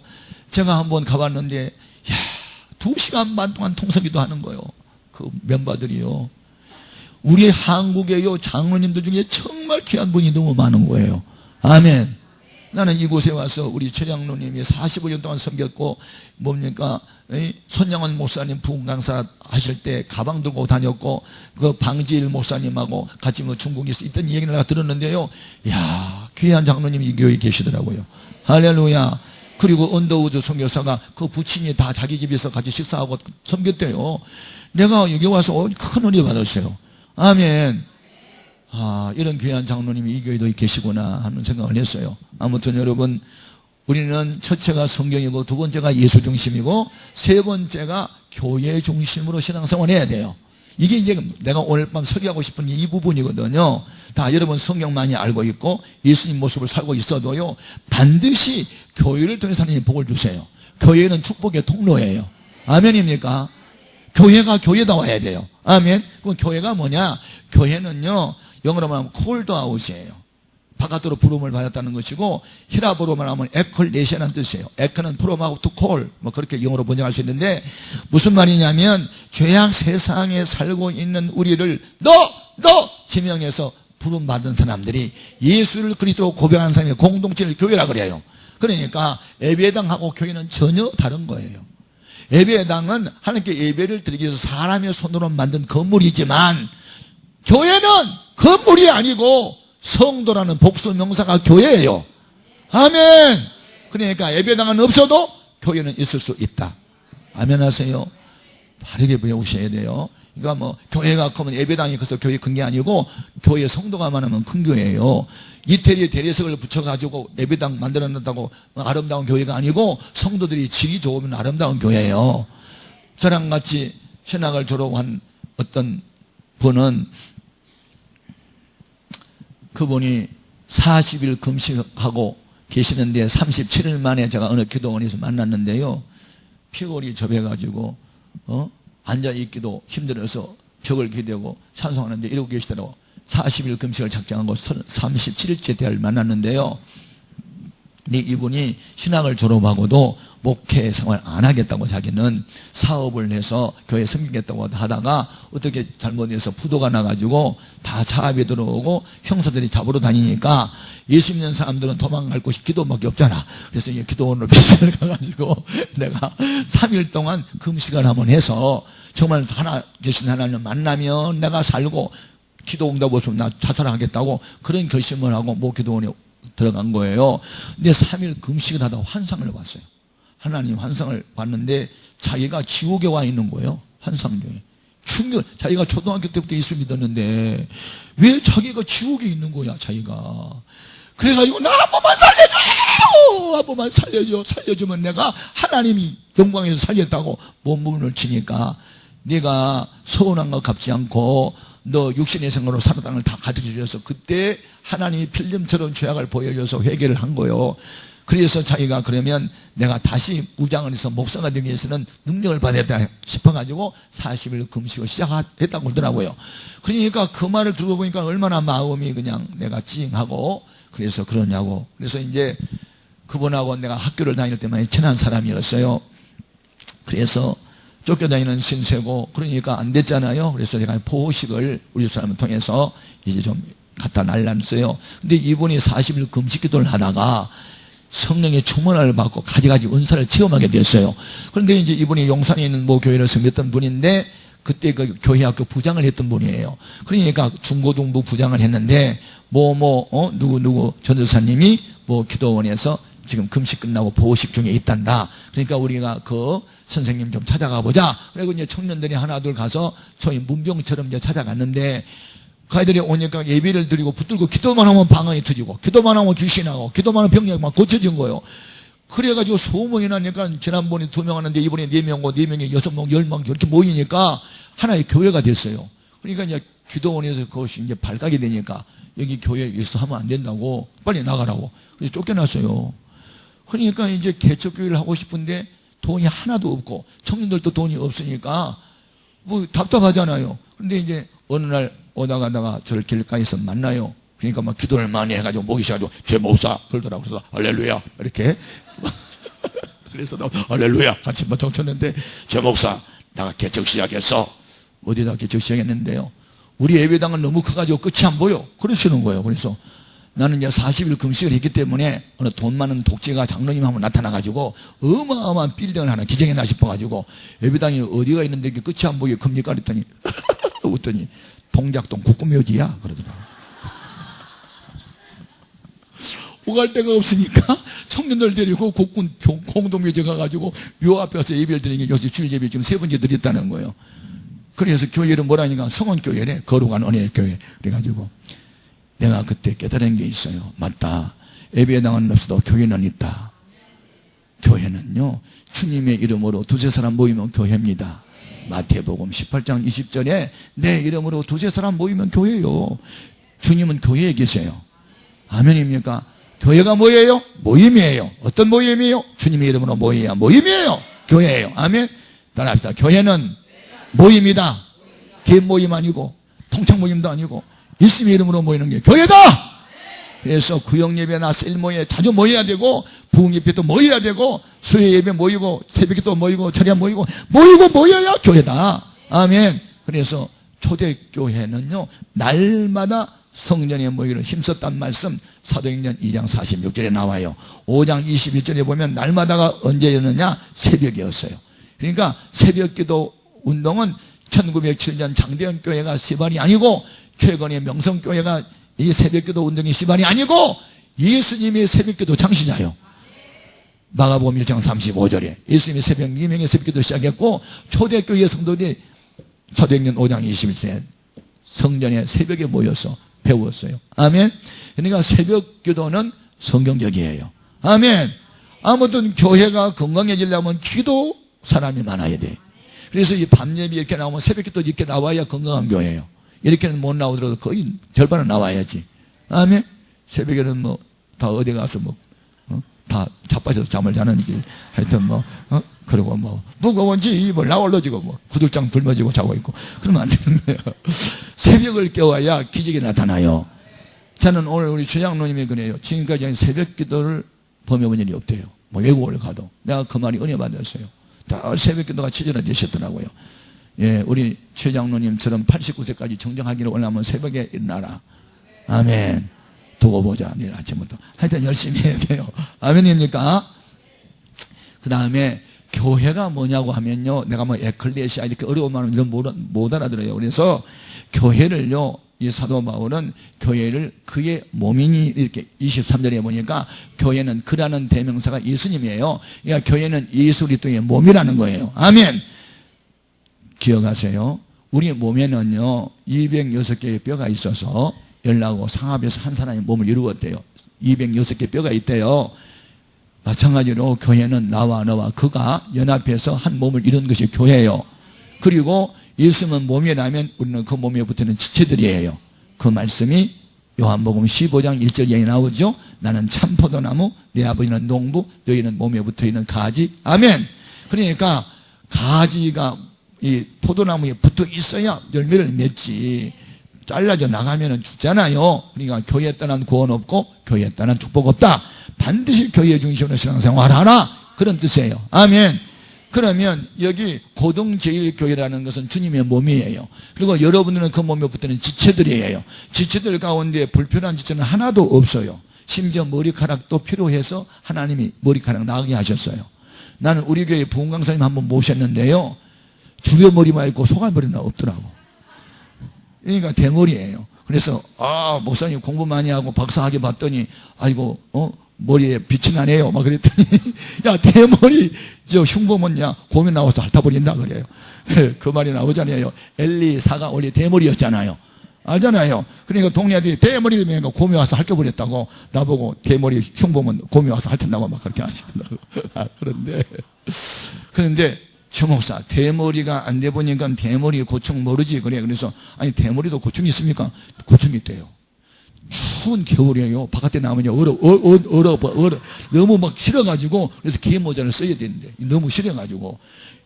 제가 한번 가봤는데 2시간 반 동안 통성기도 하는 거예요. 그 멤버들이요. 우리 한국에요 장로님들 중에 정말 귀한 분이 너무 많은 거예요. 아멘. 나는 이곳에 와서 우리 최 장로님이 45년 동안 섬겼고 뭡니까 손양원 목사님 부흥강사 하실 때 가방 들고 다녔고 그 방지일 목사님하고 같이 뭐 중국에서 있던 얘기를 내가 들었는데요. 야, 귀한 장로님이 이 교회에 계시더라고요. 할렐루야. 그리고 언더우드 선교사가 그 부친이 다 자기 집에서 같이 식사하고 섬겼대요. 내가 여기 와서 큰 은혜 받았어요. 아멘. 아, 이런 귀한 장로님이 이 교회도 계시구나 하는 생각을 했어요. 아무튼 여러분, 우리는 첫째가 성경이고 두 번째가 예수 중심이고 세 번째가 교회 중심으로 신앙생활 해야 돼요. 이게 이제 내가 오늘 밤 설교하고 싶은 이 부분이거든요. 다 여러분 성경 많이 알고 있고 예수님 모습을 살고 있어도요, 반드시 교회를 통해서 하나님 복을 주세요. 교회는 축복의 통로예요. 아멘입니까? 교회가 교회다워야 돼요. 아멘. 그럼 교회가 뭐냐? 교회는요, 영어로 말하면 콜드아웃이에요. 바깥으로 부름을 받았다는 것이고, 히라보로 말하면 에컬레시아라는 뜻이에요. 에컬은 프롬하고 투 콜, 뭐 그렇게 영어로 번역할 수 있는데, 무슨 말이냐면 죄악 세상에 살고 있는 우리를 너 지명해서 부름 받은 사람들이 예수를 그리스도로 고백하는 사람의 공동체를 교회라 그래요. 그러니까 예배당하고 교회는 전혀 다른 거예요. 예배당은 하나님께 예배를 드리기 위해서 사람의 손으로 만든 건물이지만, 교회는 건물이 아니고 성도라는 복수 명사가 교회예요. 아멘. 그러니까 예배당은 없어도 교회는 있을 수 있다. 아멘 하세요. 바르게 배우셔야 돼요. 그러니까 뭐 교회가 크면 예배당이 커서 교회 큰 게 아니고, 교회 성도가 많으면 큰 교회예요. 이태리에 대리석을 붙여가지고 예배당 만들어낸다고 아름다운 교회가 아니고, 성도들이 질이 좋으면 아름다운 교회예요. 저랑 같이 신학을 졸업한 어떤 분은, 그분이 40일 금식하고 계시는데 37일 만에 제가 어느 기도원에서 만났는데요, 피골이 접해가지고 앉아있기도 힘들어서 벽을 기대고 찬송하는데 이러고 계시더라고. 40일 금식을 작정하고 37일째 대를 만났는데요, 근데 이분이 신학을 졸업하고도 목회 생활 안 하겠다고, 자기는 사업을 해서 교회 섬기겠다고 하다가 어떻게 잘못해서 부도가 나가지고 다 차압에 들어오고 형사들이 잡으러 다니니까 예수 믿는 사람들은 도망갈 곳이 기도밖에 없잖아. 그래서 이제 기도원으로 빚을 가가지고 내가 3일 동안 금식을 한번 해서 정말 하나 계신 하나님을 만나면 내가 살고 기도 응답 없으면 나 자살하겠다고 그런 결심을 하고 기도원에 들어간 거예요. 근데 3일 금식을 하다가 환상을 봤어요. 하나님 환상을 봤는데 자기가 지옥에 와 있는 거예요. 환상 중에. 충격. 자기가 초등학교 때부터 예수 믿었는데 왜 자기가 지옥에 있는 거야, 자기가. 그래가지고 나 한 번만 살려줘요! 한 번만 살려주면 내가 하나님이 영광에서 살렸다고 몸부림을 치니까, 네가 서운한 거 갚지 않고 너 육신의 생각으로 살아가는 걸 다 가르쳐줘서 그때 하나님이 필름처럼 죄악을 보여줘서 회개를 한 거예요. 그래서 자기가 그러면 내가 다시 무장을 해서 목사가 되기 위해서는 능력을 받았다 싶어가지고 40일 금식을 시작했다고 그러더라고요. 그러니까 그 말을 들고 보니까 얼마나 마음이 그냥 내가 찡하고, 그래서 그러냐고. 그래서 이제 그분하고 내가 학교를 다닐 때만 친한 사람이었어요. 그래서 쫓겨다니는 신세고 그러니까 안 됐잖아요. 그래서 제가 보호식을 우리 사람을 통해서 이제 좀 갖다 날랐어요. 근데 이분이 40일 금식 기도를 하다가 성령의 충만을 받고 가지가지 은사를 체험하게 됐어요. 그런데 이제 이분이 용산에 있는 교회를 섬겼던 분인데 그때 그 교회 학교 부장을 했던 분이에요. 그러니까 중고등부 부장을 했는데 누구 전도사님이 기도원에서 지금 금식 끝나고 보호식 중에 있단다. 그러니까 우리가 그 선생님 좀 찾아가 보자. 그리고 이제 청년들이 하나둘 가서 저희 문병처럼 이제 찾아갔는데, 그 아이들이 오니까 예배를 드리고 붙들고 기도만 하면 방언이 터지고, 기도만 하면 귀신이 나고, 기도만 하면 병력이 막 고쳐진 거예요. 그래가지고 소문이 나니까 지난번에 2명 하는데 이번에 4명고 4명에 6명, 10명 이렇게 모이니까 하나의 교회가 됐어요. 그러니까 이제 기도원에서 그것이 이제 발각이 되니까 여기 교회에서 하면 안 된다고 빨리 나가라고. 그래서 쫓겨났어요. 그러니까 이제 개척교회를 하고 싶은데 돈이 하나도 없고 청년들도 돈이 없으니까 답답하잖아요. 근데 이제 어느 날 오다가다가 저를 길가에서 만나요. 그러니까 막 기도를 많이 해가지고 목이 시작하고 죄 못사 그러더라고. 그래서 할렐루야 이렇게 그래서 할렐루야 같이 막 정쳤는데, 죄 목사 내가 개척 시작했어. 어디다 개척 시작했는데요, 우리 예배당은 너무 커가지고 끝이 안 보여 그러시는 거예요. 그래서 나는 이제 40일 금식을 했기 때문에 어느 돈 많은 독재가 장로님 한번 나타나가지고 어마어마한 빌딩을 하나 기증해나 싶어가지고 예배당이 어디가 있는데 이게 끝이 안 보이게 겁니까? 그랬더니 웃더니 동작동 국구묘지야 그러더라고. 오갈 데가 없으니까 청년들 데리고 국군 공동묘지 가가지고 묘 앞에서 예배를 드리는 게 요새 주일 예배 지금 3번째 드렸다는 거예요. 그래서 교회를 뭐라니까 성원교회래. 거룩한 은혜교회. 그래가지고 내가 그때 깨달은 게 있어요. 맞다. 예배당은 없어도 교회는 있다. 교회는요 주님의 이름으로 두세 사람 모이면 교회입니다. 마태복음 18장 20절에 내 이름으로 두세 사람 모이면 교회요. 주님은 교회에 계세요. 아멘입니까? 교회가 뭐예요? 모임이에요. 어떤 모임이에요? 주님의 이름으로 모여야 모임이에요. 교회예요. 아멘. 따라합시다. 교회는 모임이다. 개인 모임 아니고 통창 모임도 아니고 예수님의 이름으로 모이는 게 교회다. 그래서 구역 예배나 셀모에 자주 모여야 되고 부흥 예배도 모여야 되고 수요 예배 모이고 새벽에도 모이고 철야 모이고 모여야 교회다. 아멘. 그래서 초대교회는요 날마다 성전에 모이기를 힘썼단 말씀 사도행전 2장 46절에 나와요. 5장 21절에 보면 날마다가 언제였느냐? 새벽이었어요. 그러니까 새벽기도 운동은 1907년 장대현 교회가 시발이 아니고 최근의 명성교회가 이 새벽기도 운동이 시발이 아니고 예수님이 새벽기도 창시자요. 마가복음 1장 35절에 예수님이 새벽 2명의 새벽기도 시작했고 초대교회 성도들이 사도행전 5장 21절에 성전에 새벽에 모여서 배웠어요. 아멘. 그러니까 새벽 기도는 성경적이에요. 아멘. 아무튼 교회가 건강해지려면 기도 사람이 많아야 돼. 그래서 이 밤예배 이렇게 나오면 새벽 기도 이렇게 나와야 건강한 교회예요. 이렇게는 못 나오더라도 거의 절반은 나와야지. 아멘. 새벽에는 뭐 다 어디 가서 뭐 다 자빠져서 잠을 자는지 하여튼 그리고 무거운 집을 나올러지고 구들장 들머지고 자고 있고 그러면 안 되는 거예요. 새벽을 깨워야 기적이 나타나요. 저는 오늘 우리 주장로님이 그래요. 지금까지 새벽 기도를 범해본 일이 없대요. 외국을 가도. 내가 그 말이 은혜 받았어요. 다 새벽 기도가 치졸화 되셨더라고요. 예, 우리 최장로님처럼 89세까지 정정하기를 원하면 새벽에 일어나라. 아멘. 두고 보자. 내일 아침부터. 하여튼 열심히 해야 돼요. 아멘입니까? 그 다음에 교회가 뭐냐고 하면요. 내가 에클레시아 이렇게 어려운 말은 못 알아들어요. 그래서 교회를요. 이 사도 바울은 교회를 그의 몸이니 이렇게 23절에 보니까 교회는 그라는 대명사가 예수님이에요. 그러니까 교회는 예수 그리스도의 몸이라는 거예요. 아멘. 기억하세요. 우리 몸에는요 206개의 뼈가 있어서 열나고 상합에서 한 사람의 몸을 이루었대요. 206개 뼈가 있대요. 마찬가지로 교회는 나와 너와 그가 연합해서 한 몸을 이룬 것이 교회예요. 그리고 예수님은 몸이라면 우리는 그 몸에 붙는 지체들이에요. 그 말씀이 요한복음 15장 1절에 나오죠. 나는 참 포도나무, 내 아버지는 농부, 너희는 몸에 붙어있는 가지. 아멘. 그러니까 가지가 이 포도나무에 붙어 있어야 열매를 맺지. 잘라져 나가면 죽잖아요. 그러니까 교회에 떠난 구원 없고 교회에 떠난 축복 없다. 반드시 교회 중심으로 신앙생활하라. 그런 뜻이에요. 아멘. 그러면 여기 고등제일교회라는 것은 주님의 몸이에요. 그리고 여러분들은 그 몸에 붙는 지체들이에요. 지체들 가운데 불편한 지체는 하나도 없어요. 심지어 머리카락도 필요해서 하나님이 머리카락 나게 하셨어요. 나는 우리 교회 부흥강사님 한번 모셨는데요. 주려머리만 있고 소갈머리는 없더라고. 그러니까 대머리예요. 그래서 목사님 공부 많이 하고 박사학위 봤더니 아이고 머리에 빛이 나네요. 막 그랬더니 야 대머리 저 흉보면야 곰이 나와서 핥아버린다 그래요. 그 말이 나오잖아요. 엘리사가 원래 대머리였잖아요. 알잖아요. 그러니까 동네 애들이 대머리 되면 곰이 와서 핥아버렸다고 나보고 대머리 흉보면 곰이 와서 핥는다고 막 그렇게 하시더라고요. 그런데 저 목사 대머리가 안 돼 보니까 대머리 고충 모르지 그래. 그래서 아니 대머리도 고충이 있습니까? 고충이 있대요. 추운 겨울이에요. 바깥에 나오면 얼어 너무 막 싫어가지고 그래서 기모자를 써야 되는데 너무 싫어가지고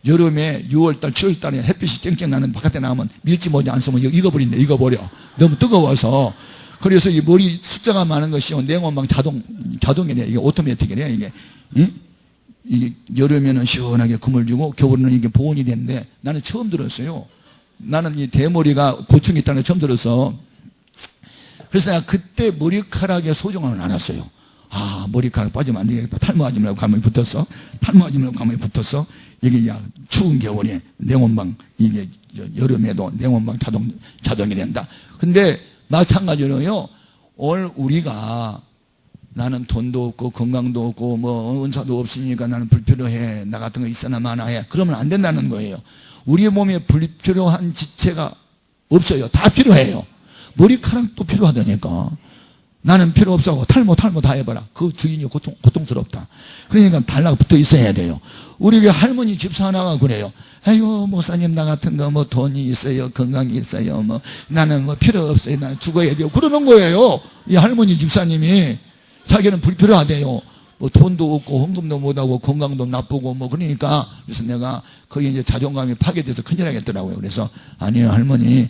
여름에 6월달 7월달에 햇빛이 쨍쨍 나는 바깥에 나오면 밀지 모자 안 쓰면 익어버린대. 익어버려. 너무 뜨거워서. 그래서 이 머리 숫자가 많은 것이 냉온방 자동이래. 이게 오토매틱이래. 이게 여름에는 시원하게 금을 주고 겨울에는 이게 보온이 되는데 나는 처음 들었어요. 나는 이 대머리가 고충이 있다는 걸 처음 들어서 그래서 내가 그때 머리카락의 소중함을 알았어요. 아, 머리카락 빠지면 안 되겠다. 탈모하지 말고 가만히 붙었어. 탈모하지 말고 가만히 붙었어. 이게 야, 추운 겨울에 냉온방, 이게 여름에도 냉온방 자동이 된다. 근데 마찬가지로요, 오늘 우리가 나는 돈도 없고 건강도 없고 뭐 은사도 없으니까 나는 불필요해. 나 같은 거 있어나 마나해. 그러면 안 된다는 거예요. 우리 몸에 불필요한 지체가 없어요. 다 필요해요. 머리카락도 필요하다니까. 나는 필요 없어. 탈모 다 해봐라. 그 주인이 고통스럽다. 그러니까 달라가 붙어 있어야 돼요. 우리 교 할머니 집사 하나가 그래요. 아이고, 목사님, 나 같은 거 뭐 돈이 있어요. 건강이 있어요. 뭐 나는 뭐 필요 없어요. 나는 죽어야 돼요. 그러는 거예요. 이 할머니 집사님이. 자기는 불필요하대요. 뭐 돈도 없고 헌금도 못하고 건강도 나쁘고 뭐 그러니까. 그래서 내가 거기 이제 자존감이 파괴돼서 큰일 나겠더라고요. 그래서 아니에요, 할머니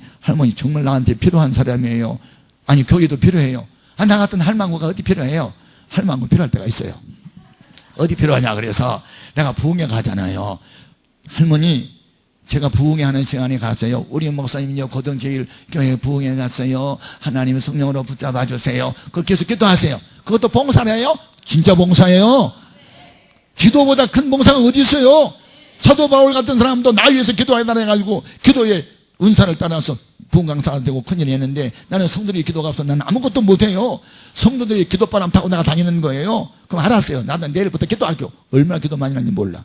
정말 나한테 필요한 사람이에요. 아니, 교회도 필요해요. 아, 나 같은 할망구가 어디 필요해요? 할망구 필요할 때가 있어요. 어디 필요하냐? 그래서 내가 부흥회 가잖아요. 할머니, 제가 부흥회 하는 시간에 갔어요. 우리 목사님이요, 고등제일교회 부흥회 갔어요. 하나님의 성령으로 붙잡아 주세요. 그렇게 해서 기도하세요. 그것도 봉사래요? 진짜 봉사예요. 기도보다 큰 봉사가 어디 있어요? 사도 바울 같은 사람도 나 위해서 기도해달라 해가지고 기도의 은사를 따라서 부흥강사가 되고 큰일이 했는데, 나는 성도들이 기도가 없어 나는 아무것도 못해요. 성도들이 기도바람 타고 내가 다니는 거예요. 그럼 알았어요. 나는 내일부터 기도할게요. 얼마나 기도 많이 하는지 몰라.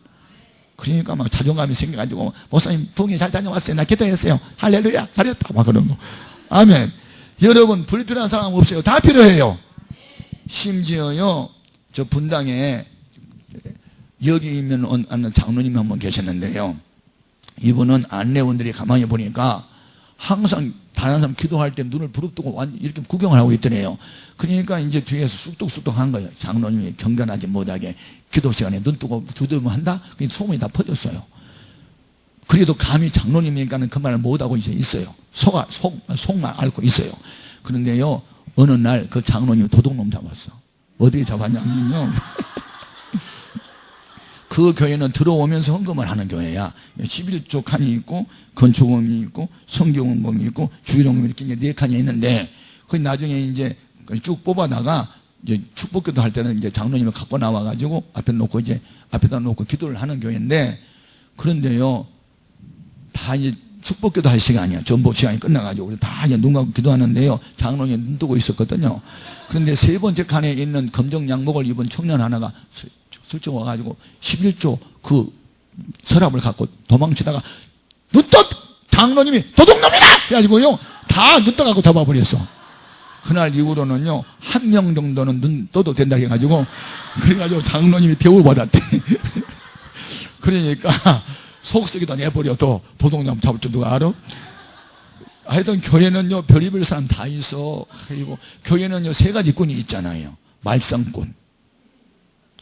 그러니까 막 자존감이 생겨가지고, 목사님 부흥회 잘 다녀왔어요. 나 기도했어요. 할렐루야, 잘했다. 막 그런 거. 아멘. 여러분, 불필요한 사람 없어요. 다 필요해요. 심지어요, 저 분당에 여기 있는 장로님이 한 분 계셨는데요. 이분은 안내원들이 가만히 보니까 항상 다른 사람 기도할 때 눈을 부릅뜨고 이렇게 구경을 하고 있더래요. 그러니까 이제 뒤에서 쑥덕쑥덕 한 거예요. 장로님이 경건하지 못하게 기도 시간에 눈 뜨고 두들면 한다? 그 소문이 다 퍼졌어요. 그래도 감히 장로님이니까는 그 말을 못하고 이제 있어요. 속만 앓고 있어요. 그런데요, 어느 날 그 장로님이 도둑놈 잡았어. 어디에 잡았냐면요. 그 교회는 들어오면서 헌금을 하는 교회야. 11조 칸이 있고, 건축원이 있고, 성경원금이 있고, 주일원금이 이렇게 네 칸이 있는데, 그 나중에 이제 쭉 뽑아다가, 이제 축복기도 할 때는 이제 장로님을 갖고 나와가지고, 앞에다 놓고 기도를 하는 교회인데, 그런데요, 다 이제 축복기도 할 시간이야. 전복 시간이 끝나가지고, 우리 다 이제 눈 감고 기도하는데요, 장로님이 눈 뜨고 있었거든요. 그런데 세 번째 칸에 있는 검정 양복을 입은 청년 하나가 슬쩍 와가지고 11조 그 서랍을 갖고 도망치다가 눈떠! 장로님이 도둑놈이다! 그래가지고요, 다 눈 떠갖고 잡아버렸어. 그날 이후로는요, 한 명 정도는 눈 떠도 된다 해가지고, 그래가지고 장로님이 대우받았대. 그러니까 속쓰기도 내버려도 도둑놈 잡을 줄 누가 알아? 하여튼 교회는요, 별의별 사람 다 있어. 그리고 교회는요, 세 가지 꾼이 있잖아요. 말썽꾼,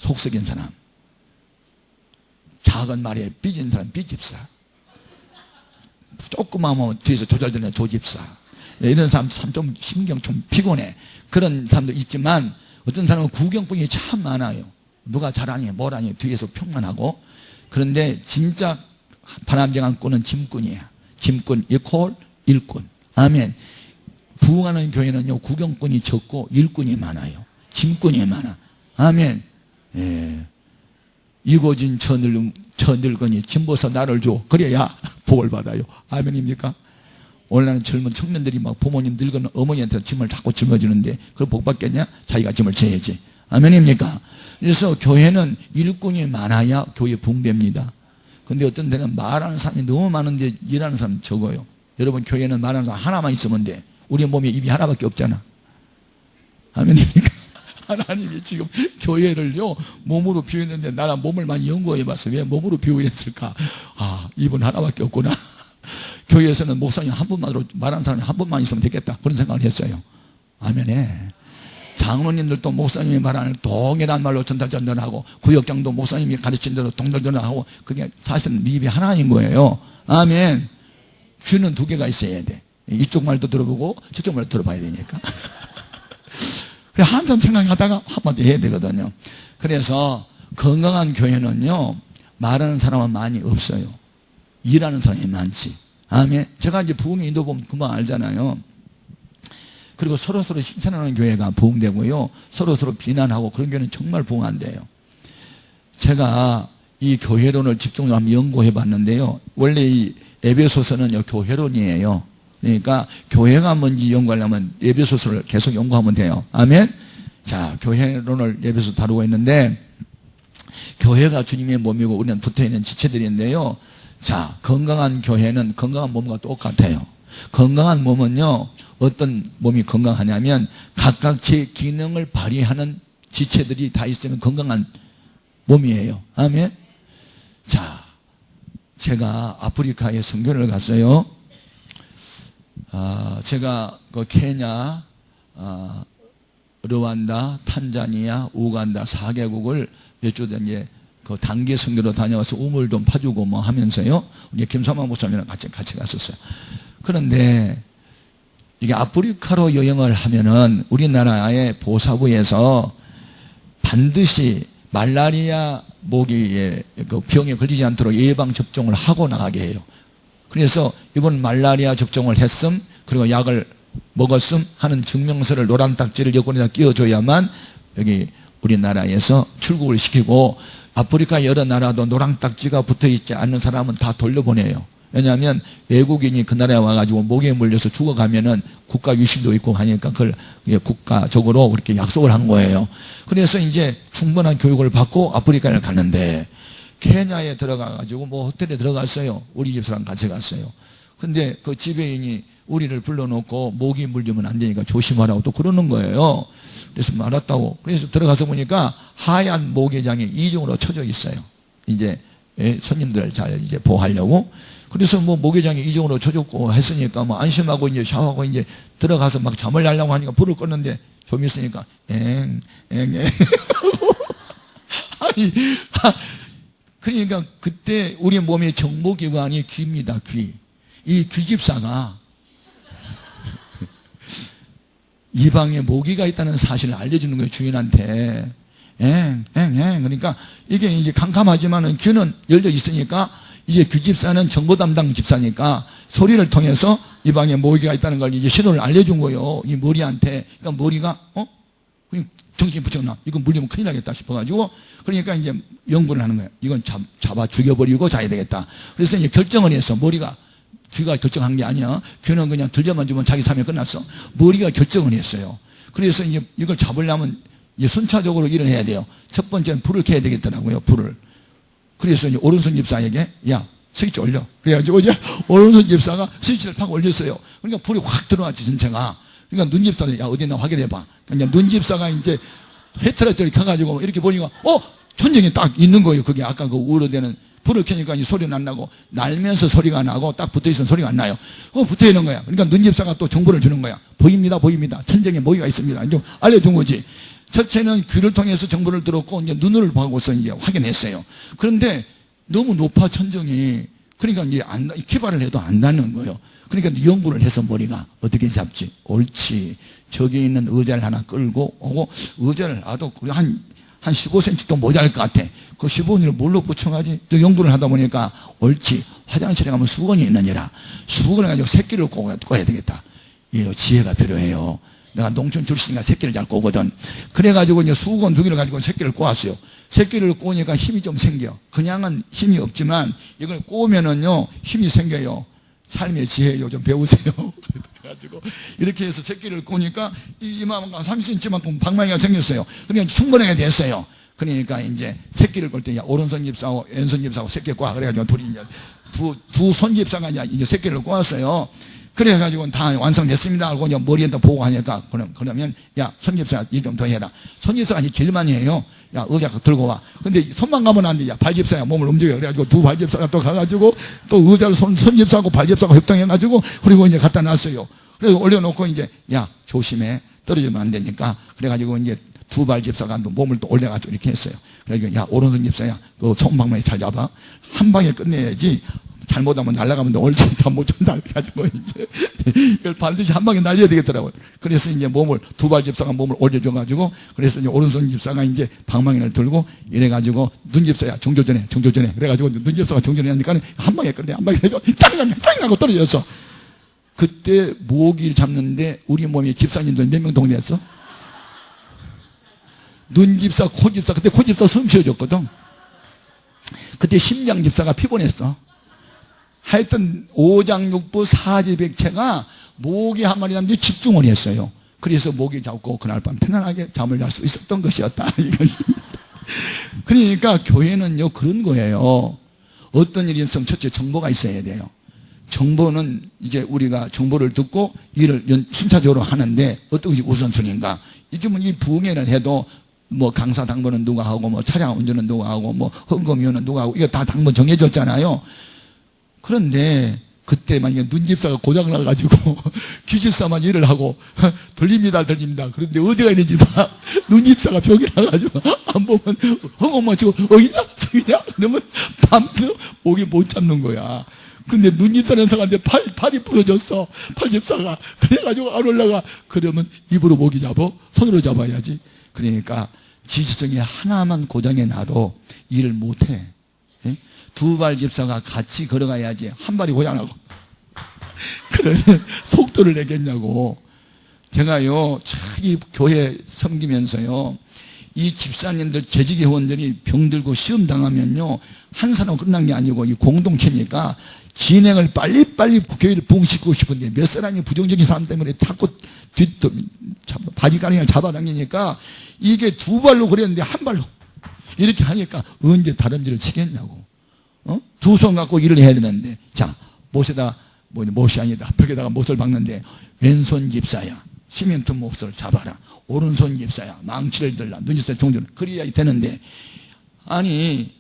속썩인 사람, 작은 말에 삐진 사람, 삐집사, 조그만 하면 뒤에서 조절되는 조집사. 이런 사람 참 좀 신경 좀 피곤해. 그런 사람도 있지만, 어떤 사람은 구경꾼이 참 많아요. 누가 잘하니 뭐라니 뒤에서 평만하고. 그런데 진짜 바람직한 꾼은 짐꾼이야. 짐꾼 이퀄 일꾼. 아멘. 부흥하는 교회는요, 구경꾼이 적고 일꾼이 많아요. 짐꾼이 많아. 아멘. 예. 이고진 저늙은이 짐벗어 나를 줘. 그래야 복을 받아요. 아멘입니까? 오늘날은 젊은 청년들이 막 부모님 늙은 어머니한테 짐을 자꾸 짊어지는데 그걸 복 받겠냐? 자기가 짐을 져야지. 아멘입니까? 그래서 교회는 일꾼이 많아야 교회 붕괴입니다. 근데 어떤 데는 말하는 사람이 너무 많은데 일하는 사람이 적어요. 여러분, 교회는 말하는 사람 하나만 있으면 돼. 우리 몸에 입이 하나밖에 없잖아. 아멘입니까? 하나님이 지금 교회를요, 몸으로 비우는데 나는 몸을 많이 연구해봤어. 왜 몸으로 비우했을까? 아, 입은 하나밖에 없구나. 교회에서는 목사님 한 분만으로 말하는 사람이 한 분만 있으면 되겠다. 그런 생각을 했어요. 아멘에. 장로님들도 목사님이 말하는 동일한 말로 전달하고, 구역장도 목사님이 가르친 대로 동달전하고, 그게 사실은 입이 하나인 거예요. 아멘. 귀는 두 개가 있어야 돼. 이쪽 말도 들어보고 저쪽 말도 들어봐야 되니까. 그래, 한참 생각하다가 한마디 해야 되거든요. 그래서 건강한 교회는요, 말하는 사람은 많이 없어요. 일하는 사람이 많지. 아멘. 제가 이제 부흥회 인도 보면 금방 알잖아요. 그리고 서로서로 칭찬하는 교회가 부흥되고요. 서로서로 비난하고 그런 교회는 정말 부흥 안 돼요. 제가 이 교회론을 집중적으로 한번 연구해 봤는데요. 원래 이 에베소서는 교회론이에요. 그러니까 교회가 뭔지 연구하려면 에베소서를 계속 연구하면 돼요. 아멘? 자, 교회론을 에베소서 다루고 있는데, 교회가 주님의 몸이고 우리는 붙어있는 지체들인데요. 자, 건강한 교회는 건강한 몸과 똑같아요. 건강한 몸은요, 어떤 몸이 건강하냐면 각각 제 기능을 발휘하는 지체들이 다 있으면 건강한 몸이에요. 아멘? 자, 제가 아프리카에 선교를 갔어요. 제가 그 케냐, 르완다, 탄자니아, 우간다 4개국을 몇 주 전에 그 단기 선교로 다녀와서 우물 좀 파주고 뭐 하면서요. 우리 김삼만 목사님이랑 같이 갔었어요. 그런데 이게 아프리카로 여행을 하면은 우리나라의 보사부에서 반드시 말라리아 모기의 그 병에 걸리지 않도록 예방 접종을 하고 나가게 해요. 그래서 이번 말라리아 접종을 했음, 그리고 약을 먹었음 하는 증명서를 노란 딱지를 여권에다 끼워줘야만 여기 우리나라에서 출국을 시키고, 아프리카 여러 나라도 노란 딱지가 붙어있지 않는 사람은 다 돌려보내요. 왜냐하면 외국인이 그 나라에 와가지고 모기에 물려서 죽어가면은 국가 유실도 있고 하니까 그걸 국가적으로 그렇게 약속을 한 거예요. 그래서 이제 충분한 교육을 받고 아프리카를 갔는데, 케냐에 들어가가지고 뭐 호텔에 들어갔어요. 우리 집사람 같이 갔어요. 근데 그 지배인이 우리를 불러놓고 모기 물리면 안 되니까 조심하라고 또 그러는 거예요. 그래서 알았다고. 그래서 들어가서 보니까 하얀 모기장이 이중으로 쳐져 있어요. 이제 손님들 잘 이제 보호하려고. 그래서 뭐 모기장이 이중으로 쳐졌고 했으니까 뭐 안심하고 이제 샤워하고 이제 들어가서 막 잠을 자려고 하니까 불을 껐는데 좀 있으니까 아니, 그러니까 그때 우리 몸의 정보기관이 귀입니다, 귀. 이 귀집사가 이 방에 모기가 있다는 사실을 알려주는 거예요, 주인한테. 그러니까 이게 이제 캄캄하지만은 귀는 열려 있으니까 이제 귀집사는 정보 담당 집사니까 소리를 통해서 이 방에 모기가 있다는 걸 이제 신호를 알려준 거예요, 이 머리한테. 그러니까 머리가, 그냥 정신 붙였나? 이거 물리면 큰일 나겠다 싶어가지고, 그러니까 이제 연구를 하는 거예요. 이건 잡아 죽여버리고 자야 되겠다. 그래서 이제 결정을 했어. 머리가, 귀가 결정한 게 아니야. 귀는 그냥 들려만 주면 자기 삶이 끝났어. 머리가 결정을 했어요. 그래서 이제 이걸 잡으려면 이제 순차적으로 일을 해야 돼요. 첫 번째는 불을 켜야 되겠더라고요, 불을. 그래서 이제 오른손 집사에게, 야, 스위치 올려. 그래가지고 이제 오른손 집사가 스위치를 팍 올렸어요. 그러니까 불이 확 들어왔지, 전체가. 그러니까 눈 집사는, 야, 어디나 확인해봐. 그러니까 눈 집사가 이제 헤트라이트를 켜가지고 이렇게 보니까, 천정이 딱 있는 거예요. 그게 아까 그 우러대는 불을 켜니까 이 소리는 안 나고, 날면서 소리가 나고, 딱 붙어 있으면 소리가 안 나요. 붙어 있는 거야. 그러니까 눈 집사가 또 정보를 주는 거야. 보입니다, 보입니다. 천정에 모기가 있습니다. 이제 알려준 거지. 첫째는 귀를 통해서 정보를 들었고, 이제 눈을 보고서 이제 확인했어요. 그런데 너무 높아, 천정이. 그러니까 이제 기발을 해도 안 나는 거예요. 그러니까 연구를 해서 머리가 어떻게 잡지? 옳지. 저기 있는 의자를 하나 끌고 오고, 의자를 놔도 한 15cm 또 모자랄 것 같아. 그 15cm를 뭘로 붙여가지? 또 연구를 하다 보니까, 옳지. 화장실에 가면 수건이 있느니라. 수건을 가지고 새끼를 꼬야 되겠다. 이 지혜가 필요해요. 내가 농촌 출신이니까 새끼를 잘 꼬거든. 그래가지고 이제 수건 2개를 가지고 새끼를 꼬았어요. 새끼를 꼬니까 힘이 좀 생겨. 그냥은 힘이 없지만 이걸 꼬으면은요, 힘이 생겨요. 삶의 지혜요, 좀 배우세요. 그래가지고 이렇게 해서 새끼를 꼬니까 이만큼 30cm만큼 방망이가 생겼어요. 그러니까 충분하게 됐어요. 그러니까 이제 새끼를 꼴 때, 야, 오른손 집사하고 왼손 집사하고 새끼 꼬아. 그래가지고 둘이 이제 두 손 집사가 이제 새끼를 꼬았어요. 그래가지고 다 완성됐습니다 하고 이제 머리에다 보고 하니까, 그러면, 야, 손집사가 일 좀 더 해라. 손집사가 이제 제일 많이 해요. 야, 의자 들고 와. 근데 손만 가면 안 돼. 야, 발집사가 몸을 움직여. 그래가지고 두 발집사가 또 가가지고 또 의자를 손집사하고 발집사하고 협동해가지고, 그리고 이제 갖다 놨어요. 그래서 올려놓고 이제, 야, 조심해. 떨어지면 안 되니까. 그래가지고 이제 두 발집사가 또 몸을 또 올려가지고 이렇게 했어요. 그래가지고, 야, 오른손 집사야, 그 손방망이 잘 잡아. 한 방에 끝내야지. 잘못하면 날아가면 너 옳지, 잘못 좀 날아가지고 이제 이걸 반드시 한 방에 날려야 되겠더라고요. 그래서 이제 두 발 집사가 몸을 올려줘가지고, 그래서 이제 오른손 집사가 이제 방망이를 들고 이래가지고, 눈 집사야, 정조전해. 그래가지고 눈 집사가 정조전해 하니까 한 방에 끝내, 한 방에 해서 땅 하고 떨어졌어. 그때 모기를 잡는데 우리 몸에 집사님들 몇 명 동원했어? 눈집사, 코집사, 그때 코집사 숨 쉬어줬거든. 그때 심장집사가 피곤했어. 하여튼 오장육부 사지백체가 모기 한 마리 잡는데 집중을 했어요. 그래서 모기 잡고 그날 밤 편안하게 잠을 잘 수 있었던 것이었다. 그러니까 교회는요 그런 거예요. 어떤 일이 있으면 첫째 정보가 있어야 돼요. 정보는 이제 우리가 정보를 듣고 일을 순차적으로 하는데 어떤 것이 우선순위인가. 요즘은 이 부흥회를 해도 뭐 강사 당번은 누가 하고 뭐 차량 운전은 누가 하고 뭐 헌금위원은 누가 하고 이거 다 당번 정해졌잖아요. 그런데 그때 만약에 눈집사가 고장을 나가지고 귀집사만 일을 하고 들립니다. 그런데 어디가 있는지 봐. 눈집사가 병이 나가지고 안 보면 허공만 치고 어디냐 저기냐 그러면 밤새 목이 못 잡는 거야. 근데 눈집사는 사람한테 팔이 부러졌어. 팔집사가. 그래가지고 안 올라가. 그러면 입으로 목이 잡아? 손으로 잡아야지. 그러니까 지시성이 하나만 고장에 놔도 일을 못해. 두 발 집사가 같이 걸어가야지. 한 발이 고장나고. 그러면 속도를 내겠냐고. 제가요, 이 교회 섬기면서요, 이 집사님들, 재직회원들이 병들고 시험 당하면요, 한 사람 끝난 게 아니고 이 공동체니까 진행을 빨리빨리 교회를 부흥시키고 싶은데 몇 사람이 부정적인 사람 때문에 자꾸 바지가랑이를 잡아당기니까 이게 두 발로 그랬는데 한 발로 이렇게 하니까 언제 다른지를 치겠냐고. 두 손 갖고 일을 해야 되는데, 자, 못에다, 못이 아니다. 벽에다가 못을 박는데, 왼손 집사야. 시멘트 못을 잡아라. 오른손 집사야. 망치를 들라. 눈집사 종전. 그래야 되는데, 아니,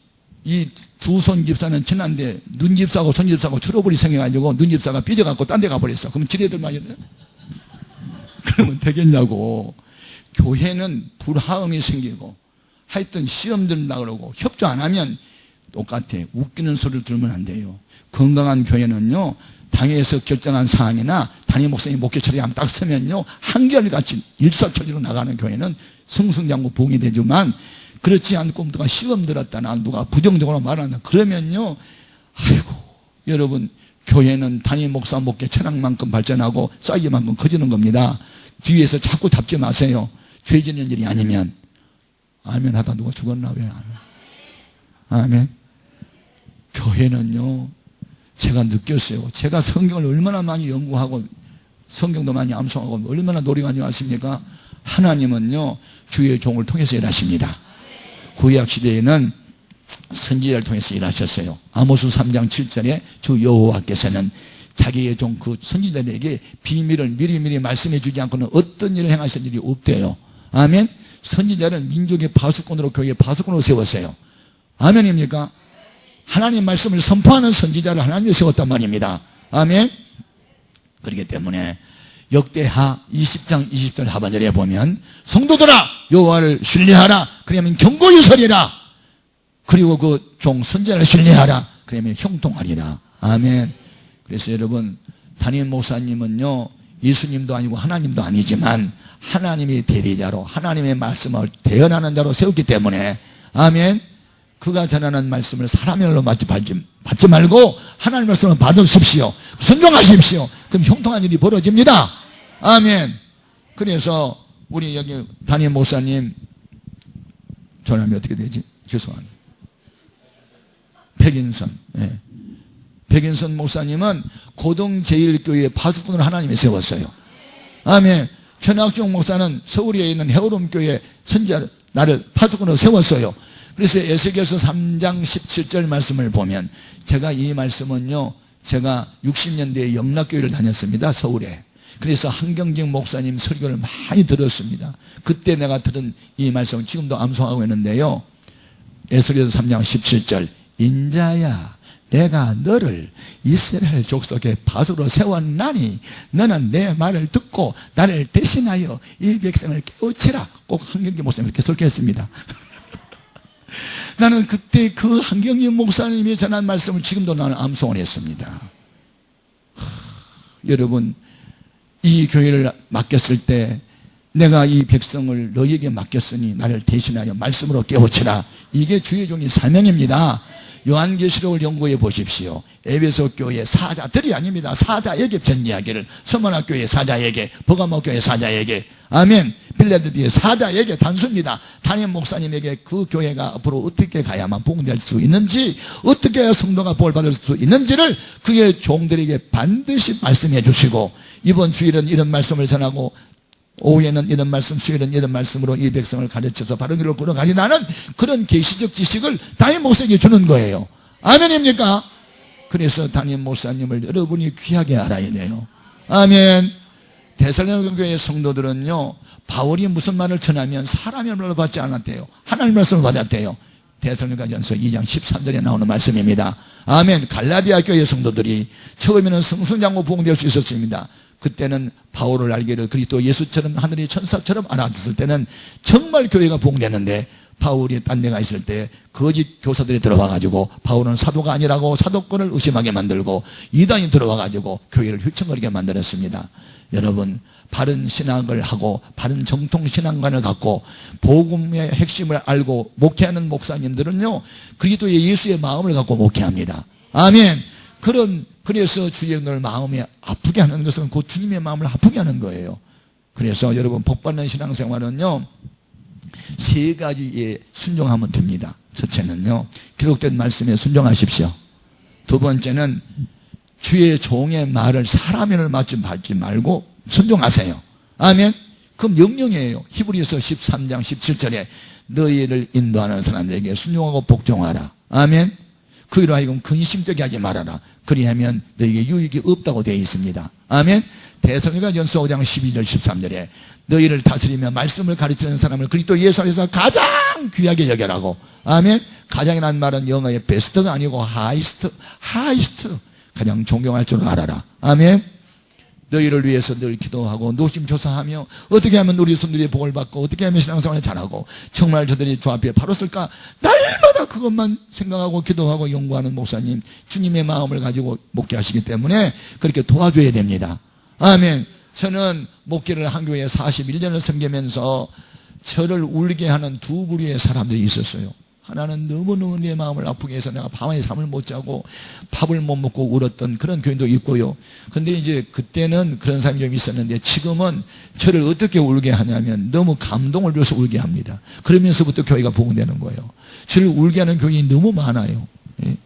이 두 손 집사는 친한데, 눈집사하고 손집사하고 트러블이 생겨가지고, 눈집사가 삐져갖고 딴 데 가버렸어. 그럼 지네들만 이래? 그러면 되겠냐고. 교회는 불화음이 생기고, 하여튼 시험 들다 그러고, 협조 안 하면, 똑같아. 웃기는 소리를 들으면 안 돼요. 건강한 교회는요, 당에서 결정한 사항이나 담임 목사님 목회 처리하면 딱 서면요, 한결같이 일사천리로 나가는 교회는 승승장구 부흥이 되지만, 그렇지 않고 누가 시험 들었다나 누가 부정적으로 말한다. 그러면요, 아이고, 여러분, 교회는 담임 목사 목회 철학만큼 발전하고 쌓이기만큼 커지는 겁니다. 뒤에서 자꾸 잡지 마세요. 죄 짓는 일이 아니면. 아멘 하다 누가 죽었나? 왜 아멘? 아멘. 교회는요, 제가 느꼈어요. 제가 성경을 얼마나 많이 연구하고 성경도 많이 암송하고 얼마나 노래 많이 왔습니까? 하나님은요, 주의 종을 통해서 일하십니다. 구약 시대에는 선지자를 통해서 일하셨어요. 아모스 3장 7절에 주 여호와께서는 자기의 종 그 선지자들에게 비밀을 미리미리 말씀해 주지 않고는 어떤 일을 행하실 일이 없대요. 아멘. 선지자를 민족의 파수꾼으로 교회의 파수꾼으로 세웠어요. 아멘입니까? 하나님 말씀을 선포하는 선지자를 하나님이 세웠단 말입니다. 아멘. 그렇기 때문에 역대하 20장 20절 하반절에 보면 성도들아 여호와를 신뢰하라. 그러면 경고유설이라. 그리고 그 종 선지자를 신뢰하라. 그러면 형통하리라. 아멘. 그래서 여러분, 담임 목사님은요, 예수님도 아니고 하나님도 아니지만 하나님의 대리자로 하나님의 말씀을 대언하는 자로 세웠기 때문에, 아멘. 그가 전하는 말씀을 사람의 말로 받지 말고 하나님의 말씀을 받으십시오. 순종하십시오. 그럼 형통한 일이 벌어집니다. 아멘. 그래서 우리 여기 담임 목사님 전함이 어떻게 되지? 죄송합니다. 백인선. 네. 백인선 목사님은 고등제일교회 파수꾼으로 하나님이 세웠어요. 아멘. 최낙종 목사는 서울에 있는 해오름교회 선지자 나를 파수꾼으로 세웠어요. 그래서 에스겔서 3장 17절 말씀을 보면, 제가 이 말씀은요, 제가 60년대에 영락교회를 다녔습니다. 서울에. 그래서 한경직 목사님 설교를 많이 들었습니다. 그때 내가 들은 이 말씀은 지금도 암송하고 있는데요, 에스겔서 3장 17절, 인자야 내가 너를 이스라엘 족속의 파수로 세웠나니 너는 내 말을 듣고 나를 대신하여 이 백성을 깨우치라. 꼭 한경직 목사님 이렇게 설교했습니다. 나는 그때 그 한경직 목사님이 전한 말씀을 지금도 나는 암송을 했습니다. 여러분, 이 교회를 맡겼을 때 내가 이 백성을 너희에게 맡겼으니 나를 대신하여 말씀으로 깨우치라. 이게 주의 종의 사명입니다. 요한계시록을 연구해 보십시오. 에베소 교회 사자들이 아닙니다. 사자에게 전 이야기를, 서머나 교회 사자에게, 버가모 교회 사자에게, 아멘. 빌라델피아 사자에게 단수입니다. 담임 목사님에게 그 교회가 앞으로 어떻게 가야만 복음될 수 있는지, 어떻게 해야 성도가 복을 받을 수 있는지를 그의 종들에게 반드시 말씀해 주시고, 이번 주일은 이런 말씀을 전하고 오후에는 이런 말씀, 수요일은 이런 말씀으로 이 백성을 가르쳐서 바른 길로 걸어가리라는 그런 계시적 지식을 담임 목사에게 주는 거예요. 아멘입니까? 그래서 담임 목사님을 여러분이 귀하게 알아야 돼요. 아멘. 데살로니가 교회 성도들은요, 바울이 무슨 말을 전하면 사람의 말을 받지 않았대요. 하나님의 말씀을 받았대요. 데살로니가전서 2장 13절에 나오는 말씀입니다. 아멘. 갈라디아 교회 성도들이 처음에는 승승장구 부흥될 수 있었습니다. 그때는 바울을 알기를 그리스도 예수처럼 하늘의 천사처럼 알아듣을 때는 정말 교회가 부흥되는데, 바울이 딴 데가 있을 때 거짓 교사들이 들어와가지고 바울은 사도가 아니라고 사도권을 의심하게 만들고 이단이 들어와가지고 교회를 휘청거리게 만들었습니다. 여러분, 바른 신앙을 하고 바른 정통 신앙관을 갖고 복음의 핵심을 알고 목회하는 목사님들은요, 그리스도의 예수의 마음을 갖고 목회합니다. 아멘. 그래서 주의 은혜를 마음에 아프게 하는 것은 곧 주님의 마음을 아프게 하는 거예요. 그래서 여러분, 복받는 신앙생활은요, 세 가지에 순종하면 됩니다. 첫째는요, 기록된 말씀에 순종하십시오. 두 번째는 주의 종의 말을 사람의 말을 받지 말고 순종하세요. 아멘. 그럼 명령이에요. 히브리서 13장 17절에 너희를 인도하는 사람들에게 순종하고 복종하라. 아멘. 그이로 하여금 근심되게 하지 말아라. 그리하면 너희에게 유익이 없다고 되어 있습니다. 아멘. 데살로니가전서 5장 12절 13절에 너희를 다스리며 말씀을 가르치는 사람을 그리스도 예수 안에서 가장 귀하게 여겨라고. 아멘. 가장이라는 말은 영어의 베스트가 아니고 하이스트, 가장 존경할 줄 알아라. 아멘. 너희를 위해서 늘 기도하고 노심초사하며 어떻게 하면 우리 손들이 복을 받고 어떻게 하면 신앙생활을 잘하고 정말 저들이 주 앞에 바로 쓸까, 날마다 그것만 생각하고 기도하고 연구하는 목사님, 주님의 마음을 가지고 목회하시기 때문에 그렇게 도와줘야 됩니다. 아멘. 저는 목회를 한 교회에 41년을 섬기면서 저를 울게 하는 두 부류의 사람들이 있었어요. 하나는 너무너무 내 마음을 아프게 해서 내가 밤에 잠을 못 자고 밥을 못 먹고 울었던 그런 교인도 있고요. 그런데 이제 그때는 그런 사람이 좀 있었는데, 지금은 저를 어떻게 울게 하냐면 너무 감동을 줘서 울게 합니다. 그러면서부터 교회가 부흥되는 거예요. 저를 울게 하는 교인이 너무 많아요. 예?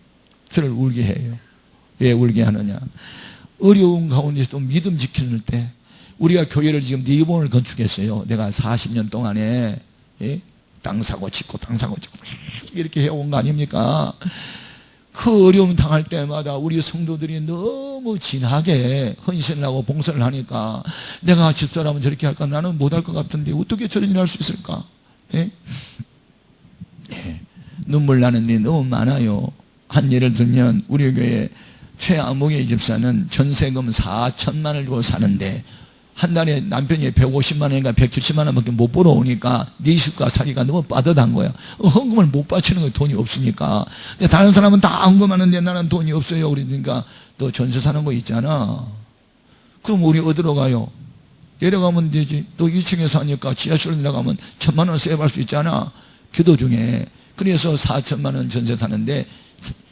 저를 울게 해요. 왜 울게 하느냐, 어려운 가운데서도 믿음 지키는 때, 우리가 교회를 지금 4번을 건축했어요. 내가 40년 동안에, 예? 땅 사고 짓고 이렇게 해온 거 아닙니까? 그 어려움 당할 때마다 우리 성도들이 너무 진하게 헌신을 하고 봉사를 하니까, 내가 집사람은 저렇게 할까, 나는 못할 것 같은데 어떻게 저런 일을 할 수 있을까? 예? 예. 눈물 나는 일이 너무 많아요. 한 예를 들면, 우리 교회 최아무개 집사는 전세금 4천만 원을 주고 사는데 한 달에 남편이 150만 원인가 170만 원밖에 못 벌어오니까 네 식구가 살기가 너무 빠듯한 거야. 헌금을 못 바치는 거야, 돈이 없으니까. 근데 다른 사람은 다 헌금하는데 나는 돈이 없어요. 그러니까 너 전세 사는 거 있잖아. 그럼 우리 어디로 가요? 내려가면 되지. 너 2층에 사니까 지하실로 내려가면 1,000만 원 세입할 수 있잖아, 기도 중에. 그래서 4천만 원 전세 사는데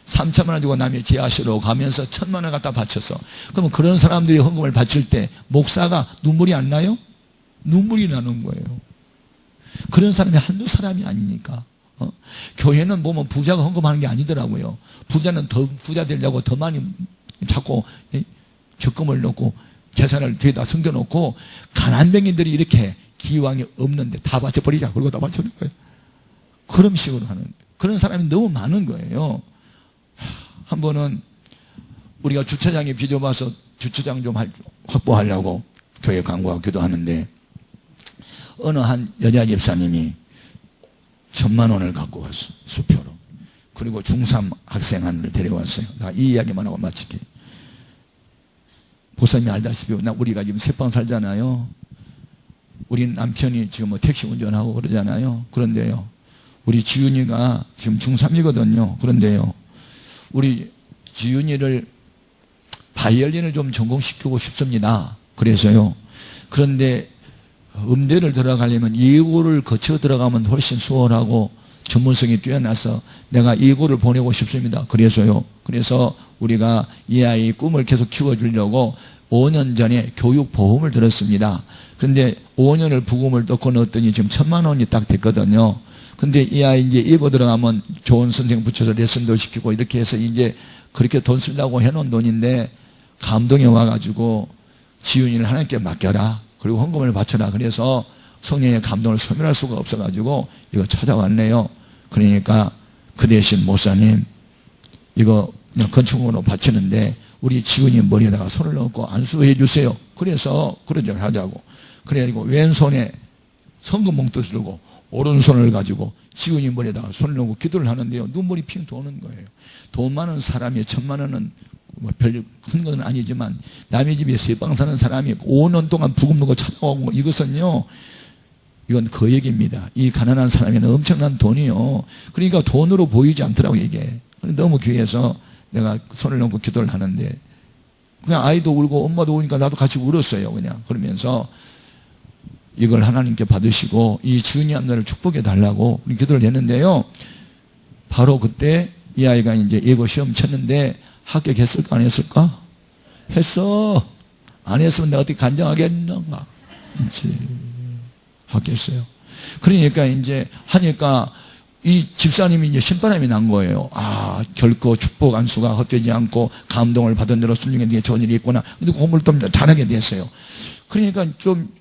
3천만 원 주고 남의 지하실로 가면서 1,000만 원 갖다 바쳤어. 그러면 그런 사람들이 헌금을 바칠 때 목사가 눈물이 안 나요? 눈물이 나는 거예요. 그런 사람이 한두 사람이 아니니까. 교회는 보면 부자가 헌금하는 게 아니더라고요. 부자는 더 부자 되려고 더 많이 자꾸 적금을 넣고 재산을 뒤에다 숨겨놓고, 가난뱅이들이 이렇게 기왕이 없는데 다 바쳐버리자, 그리고 다 바쳐버린 거예요. 그런 식으로 하는, 그런 사람이 너무 많은 거예요. 한 번은 우리가 주차장에 비좁아서 주차장 좀 확보하려고 교회 광고하고 기도하는데, 어느 한 여자 집사님이 1,000만 원을 갖고 왔어, 수표로. 그리고 중3 학생 하나를 데려왔어요. 나 이 이야기만 하고 마칠게. 보사님이 알다시피 우리가 지금 새방 살잖아요. 우리 남편이 지금 뭐 택시 운전하고 그러잖아요. 그런데요, 우리 지윤이가 지금 중3이거든요. 그런데요, 우리 지윤이를 바이올린을 좀 전공시키고 싶습니다. 그래서요, 그런데 음대를 들어가려면 예고를 거쳐 들어가면 훨씬 수월하고 전문성이 뛰어나서 내가 이고를 보내고 싶습니다. 그래서 우리가 이 아이 꿈을 계속 키워주려고 5년 전에 교육보험을 들었습니다. 그런데 5년을 부금을 넣고 넣었더니 지금 1,000만 원이 딱 됐거든요. 근데 이 아이 이제 이고 들어가면 좋은 선생 붙여서 레슨도 시키고 이렇게 해서 이제 그렇게 돈 쓰려고 해놓은 돈인데 감동이 와가지고 지훈이를 하나님께 맡겨라. 그리고 헌금을 바쳐라. 그래서 성령의 감동을 소멸할 수가 없어가지고 이거 찾아왔네요. 그러니까 그 대신 목사님 이거 그냥 건축으로 바치는데 우리 지훈이 머리에다가 손을 넣고 안수해 주세요. 그래서 그러죠 하자고. 그래가지고 왼손에 성금봉투 들고 오른손을 가지고 지훈이 머리에다가 손을 넣고 기도를 하는데요. 눈물이 핑 도는 거예요. 돈 많은 사람이 1,000만 원은 뭐 별 큰 건 아니지만 남의 집에 세방 사는 사람이 5년 동안 부금 넣고 찾아오고 이것은요. 이건 거액입니다. 이 가난한 사람에는 엄청난 돈이요. 그러니까 돈으로 보이지 않더라고 이게. 너무 귀해서 내가 손을 넣고 기도를 하는데 그냥 아이도 울고 엄마도 우니까 나도 같이 울었어요. 그냥 그러면서 이걸 하나님께 받으시고 이 지훈이 앞날을 축복해 달라고 기도를 했는데요. 바로 그때 이 아이가 이제 예고 시험 쳤는데 합격했을까 안 했을까? 했어. 안 했으면 내가 어떻게 간장하겠는가? 그렇지. 합격했어요. 그러니까 이제 하니까 이 집사님이 이제 신바람이 난 거예요. 아, 결코 축복 안수가 헛되지 않고 감동을 받은 대로 순종에 대해 좋은 일이 있구나. 근데 공부를 또 잘하게 됐어요. 그러니까 좀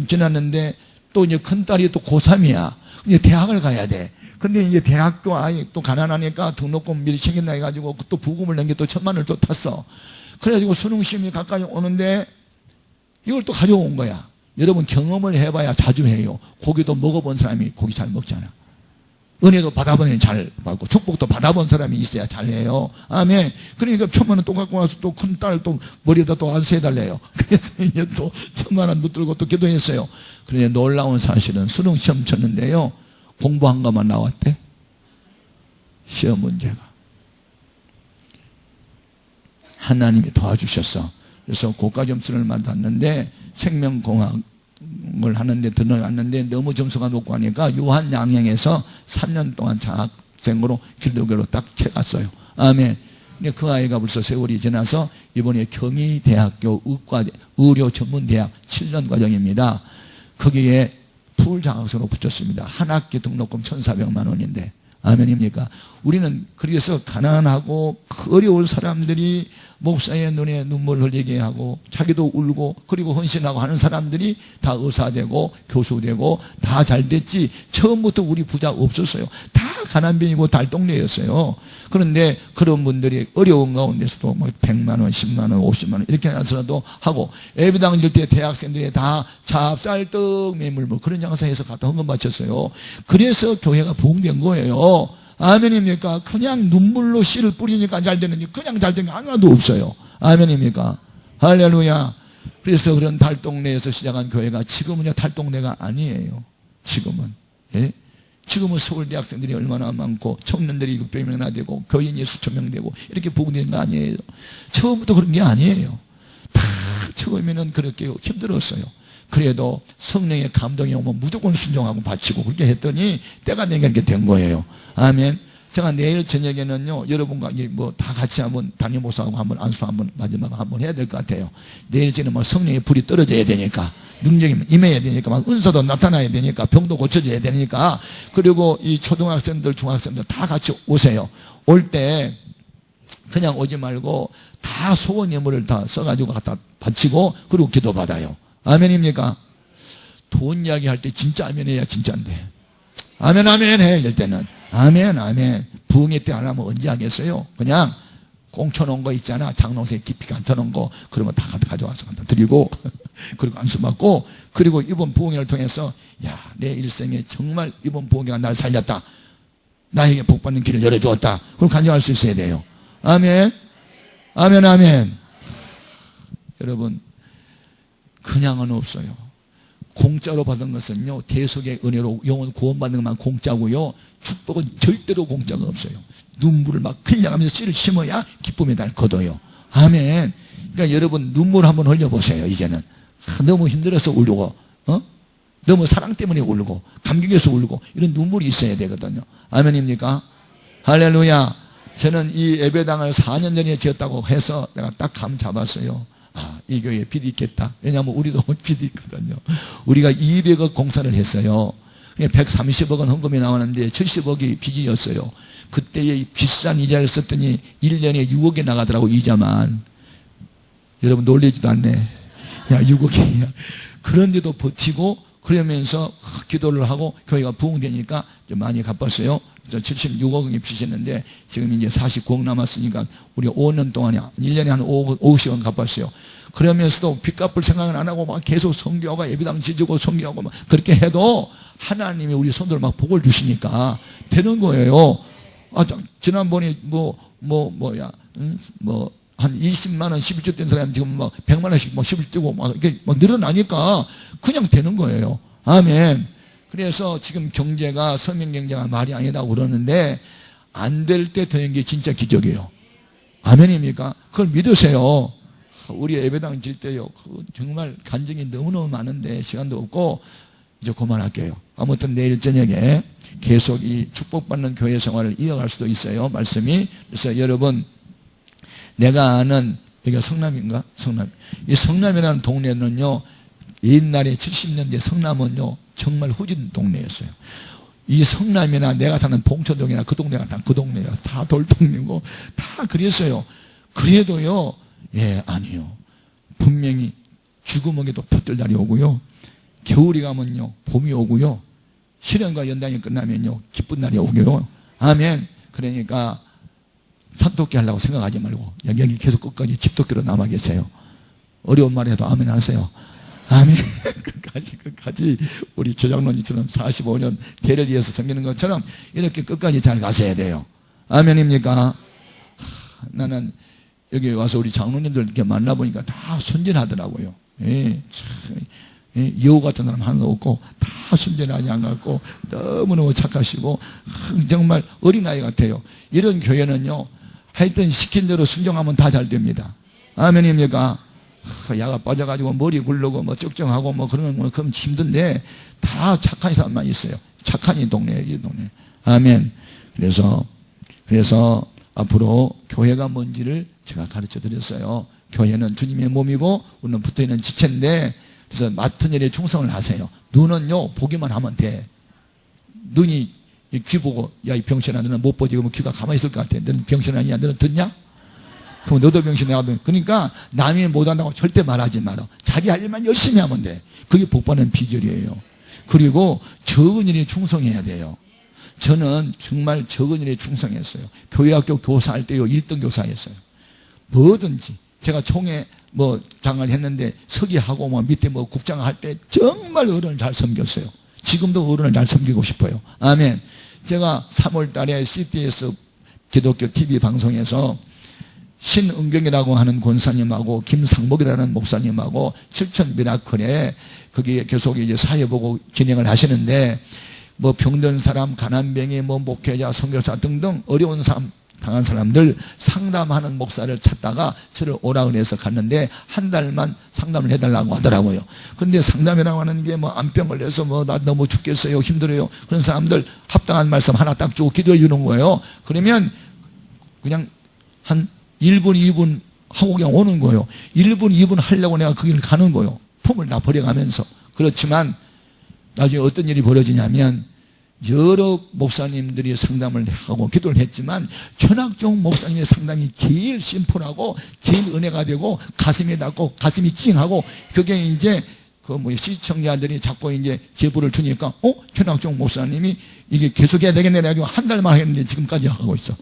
지났는데 또 이제 큰딸이 또 고3이야. 이제 대학을 가야 돼. 근데 이제 대학도 아이 또 가난하니까 등록금 미리 챙긴다 해가지고 또 부금을 낸 게 또 1,000만 원을 또 탔어. 그래가지고 수능시험이 가까이 오는데 이걸 또 가져온 거야. 여러분 경험을 해봐야 자주 해요. 고기도 먹어본 사람이 고기 잘 먹잖아. 은혜도 받아본 사람이 잘 받고 축복도 받아본 사람이 있어야 잘해요. 아멘. 그러니까 1,000만 원 또 갖고 와서 또 큰딸 또 머리에다 또 안수해달래요. 그래서 이제 또 1,000만 원 붙들고 또 기도했어요. 그런데 놀라운 사실은 수능 시험 쳤는데요. 공부한 것만 나왔대. 시험 문제가. 하나님이 도와주셨어. 그래서 고가 점수를 받았는데 생명공학을 하는데 들어갔는데 너무 점수가 높고 하니까 유한양행에서 3년 동안 장학생으로 기독교로 딱 채갔어요. 아멘. 근데 그 아이가 벌써 세월이 지나서 이번에 경희대학교 의료전문대학 7년 과정입니다. 거기에 풀장학생으로 붙였습니다. 한 학기 등록금 1,400만 원인데 아멘입니까? 우리는 그래서 가난하고 어려운 사람들이 목사의 눈에 눈물 흘리게 하고 자기도 울고 그리고 헌신하고 하는 사람들이 다 의사되고 교수되고 다 잘됐지 처음부터 우리 부자 없었어요. 다 가난뱅이고 달동네였어요. 그런데 그런 분들이 어려운 가운데서도 막 100만 원, 10만 원, 50만 원 이렇게 나서라도 하고 예배당 질 때 대학생들이 다 찹쌀떡 매물물 그런 장사해서 갖다 헌금 바쳤어요. 그래서 교회가 부흥된 거예요. 아멘입니까? 그냥 눈물로 씨를 뿌리니까 잘 되는지 그냥 잘 되는 게 하나도 없어요. 아멘입니까? 할렐루야. 그래서 그런 달동네에서 시작한 교회가 지금은요 달동네가 아니에요. 지금은. 예? 지금은 서울대 학생들이 얼마나 많고 청년들이 600명이나 되고 교인이 수천 명 되고 이렇게 부흥된 거 아니에요. 처음부터 그런 게 아니에요. 다 처음에는 그렇게 힘들었어요. 그래도 성령의 감동이 오면 무조건 순종하고 바치고 그렇게 했더니 때가 되니까 이렇게 된 거예요. 아멘. 제가 내일 저녁에는요 여러분과 뭐 다 같이 한번 담임 목사하고 한번 안수 한번 마지막 한번 해야 될 것 같아요. 내일 저는 뭐 성령의 불이 떨어져야 되니까 능력이 임해야 되니까 막 은사도 나타나야 되니까 병도 고쳐져야 되니까 그리고 이 초등학생들 중학생들 다 같이 오세요. 올 때 그냥 오지 말고 다 소원 예물을 다 써가지고 갖다 바치고 그리고 기도받아요. 아멘입니까? 돈 이야기 할 때 진짜 아멘해야 진짜인데 아멘 아멘 해 이럴 때는 아멘 아멘. 부흥회 때 안 하면 언제 하겠어요? 그냥 공쳐놓은 거 있잖아. 장롱에 깊이 감춰놓은 거 그러면 다 가져와서 갖다 드리고 그리고 안수 받고 그리고 이번 부흥회를 통해서 야, 내 일생에 정말 이번 부흥회가 날 살렸다. 나에게 복받는 길을 열어주었다. 그럼 간증할 수 있어야 돼요. 아멘 아멘 아멘. 여러분 그냥은 없어요. 공짜로 받은 것은요 대속의 은혜로 영혼 구원받는 것만 공짜고요 축복은 절대로 공짜가 없어요. 눈물을 막 흘려가면서 씨를 심어야 기쁨의 날 거둬요. 아멘. 그러니까 여러분 눈물 한번 흘려보세요. 이제는 너무 힘들어서 울고 너무 사랑 때문에 울고 감격해서 울고 이런 눈물이 있어야 되거든요. 아멘입니까? 할렐루야. 저는 이 예배당을 4년 전에 지었다고 해서 내가 딱 감 잡았어요. 아, 이 교회에 빚이 있겠다. 왜냐하면 우리도 빚이 있거든요. 우리가 200억 공사를 했어요. 130억은 헌금이 나왔는데 70억이 빚이었어요. 그때의 비싼 이자를 썼더니 1년에 6억이 나가더라고, 이자만. 여러분 놀리지도 않네. 야, 6억이야. 그런데도 버티고 그러면서 기도를 하고 교회가 부흥되니까 좀 많이 갚았어요. 76억이 빚이었는데 지금 이제 49억 남았으니까 우리 5년 동안에 1년에 한 5억씩은 갚았어요. 그러면서도 빚 갚을 생각은 안 하고 막 계속 성교하고 예배당 지지고 성교하고 막 그렇게 해도 하나님이 우리 손들을 막 복을 주시니까 되는 거예요. 아, 지난번에 한 20만 원 11조 된 사람 지금 막 100만 원씩 막 11조고 막 이렇게 막 늘어나니까 그냥 되는 거예요. 아멘. 그래서 지금 경제가 서민 경제가 말이 아니라고 그러는데 안 될 때 되는 게 진짜 기적이에요. 아멘입니까? 그걸 믿으세요. 우리 예배당 질 때요. 정말 간증이 너무너무 많은데 시간도 없고 이제 그만할게요. 아무튼 내일 저녁에 계속 이 축복받는 교회 생활을 이어갈 수도 있어요. 말씀이. 그래서 여러분, 내가 아는 여기가 성남인가? 성남. 이 성남이라는 동네는요, 옛날에 70년대 성남은요, 정말 후진 동네였어요. 이 성남이나 내가 사는 봉천동이나 그 동네가 다 그 동네예요. 다 돌동네고 다 그랬어요. 그래도요, 예, 아니요. 분명히 죽음에게도 볕들달이 오고요. 겨울이 가면요, 봄이 오고요. 실현과 연단이 끝나면요, 기쁜 날이 오고요. 아멘. 그러니까 산토끼 하려고 생각하지 말고 여기 계속 끝까지 집토끼로 남아 계세요. 어려운 말 해도 아멘 하세요. 아멘. 끝까지 우리 조장로님처럼 45년 대를 이어서 섬기는 것처럼 이렇게 끝까지 잘 가셔야 돼요. 아멘입니까? 나는 여기 와서 우리 장로님들 이렇게 만나보니까 다 순진하더라고요. 예, 참, 예, 여우 같은 사람 하나도 없고 다 순진하지 않고 너무너무 착하시고 정말 어린아이 같아요. 이런 교회는요, 하여튼 시킨 대로 순종하면 다 잘 됩니다. 아멘입니까? 야가 빠져가지고 머리 굴르고 뭐 걱정하고 뭐 그런 건 그럼 힘든데 다 착한 사람만 있어요. 착한 이 동네에, 이 동네. 아멘. 그래서 앞으로 교회가 뭔지를 제가 가르쳐 드렸어요. 교회는 주님의 몸이고 우리는 붙어있는 지체인데, 그래서 맡은 일에 충성을 하세요. 눈은요, 보기만 하면 돼. 눈이 귀 보고, 야, 이 병신아, 너는 못 보지. 그러면 귀가 가만히 있을 것 같아. 너는 병신 아니야? 너는 듣냐? 그럼 너도 병신이 나도. 그러니까 남이 못한다고 절대 말하지 마라. 자기 할 일만 열심히 하면 돼. 그게 복받는 비결이에요. 그리고 적은 일에 충성해야 돼요. 저는 정말 적은 일에 충성했어요. 교회학교 교사할 때요, 1등 교사였어요. 뭐든지. 제가 총회 장을 했는데 서기하고 밑에 국장 할 때 정말 어른을 잘 섬겼어요. 지금도 어른을 잘 섬기고 싶어요. 아멘. 제가 3월 달에 CTS 기독교 TV 방송에서 신은경이라고 하는 권사님하고 김상목이라는 목사님하고 7천 미라클에 거기에 계속 이제 사회보고 진행을 하시는데, 병든 사람, 가난뱅이, 목회자, 선교사 등등 어려운 사람, 당한 사람들 상담하는 목사를 찾다가 저를 오라고 해서 갔는데 한 달만 상담을 해달라고 하더라고요. 그런데 상담이라고 하는 게 암병 걸려서 나 너무 죽겠어요, 힘들어요, 그런 사람들 합당한 말씀 하나 딱 주고 기도해 주는 거예요. 그러면 그냥 한 1분, 2분 하고 그냥 오는 거예요. 1분, 2분 하려고 내가 거기를 가는 거예요. 품을 다 버려가면서. 그렇지만 나중에 어떤 일이 벌어지냐면, 여러 목사님들이 상담을 하고 기도를 했지만 천학종 목사님의 상담이 제일 심플하고 제일 은혜가 되고 가슴이 닿고 가슴이 찡하고, 그게 이제 시청자들이 자꾸 이제 제보를 주니까 천학종 목사님이 이게 계속해야 되겠네 해가지고 한 달만 했는데 지금까지 하고 있어.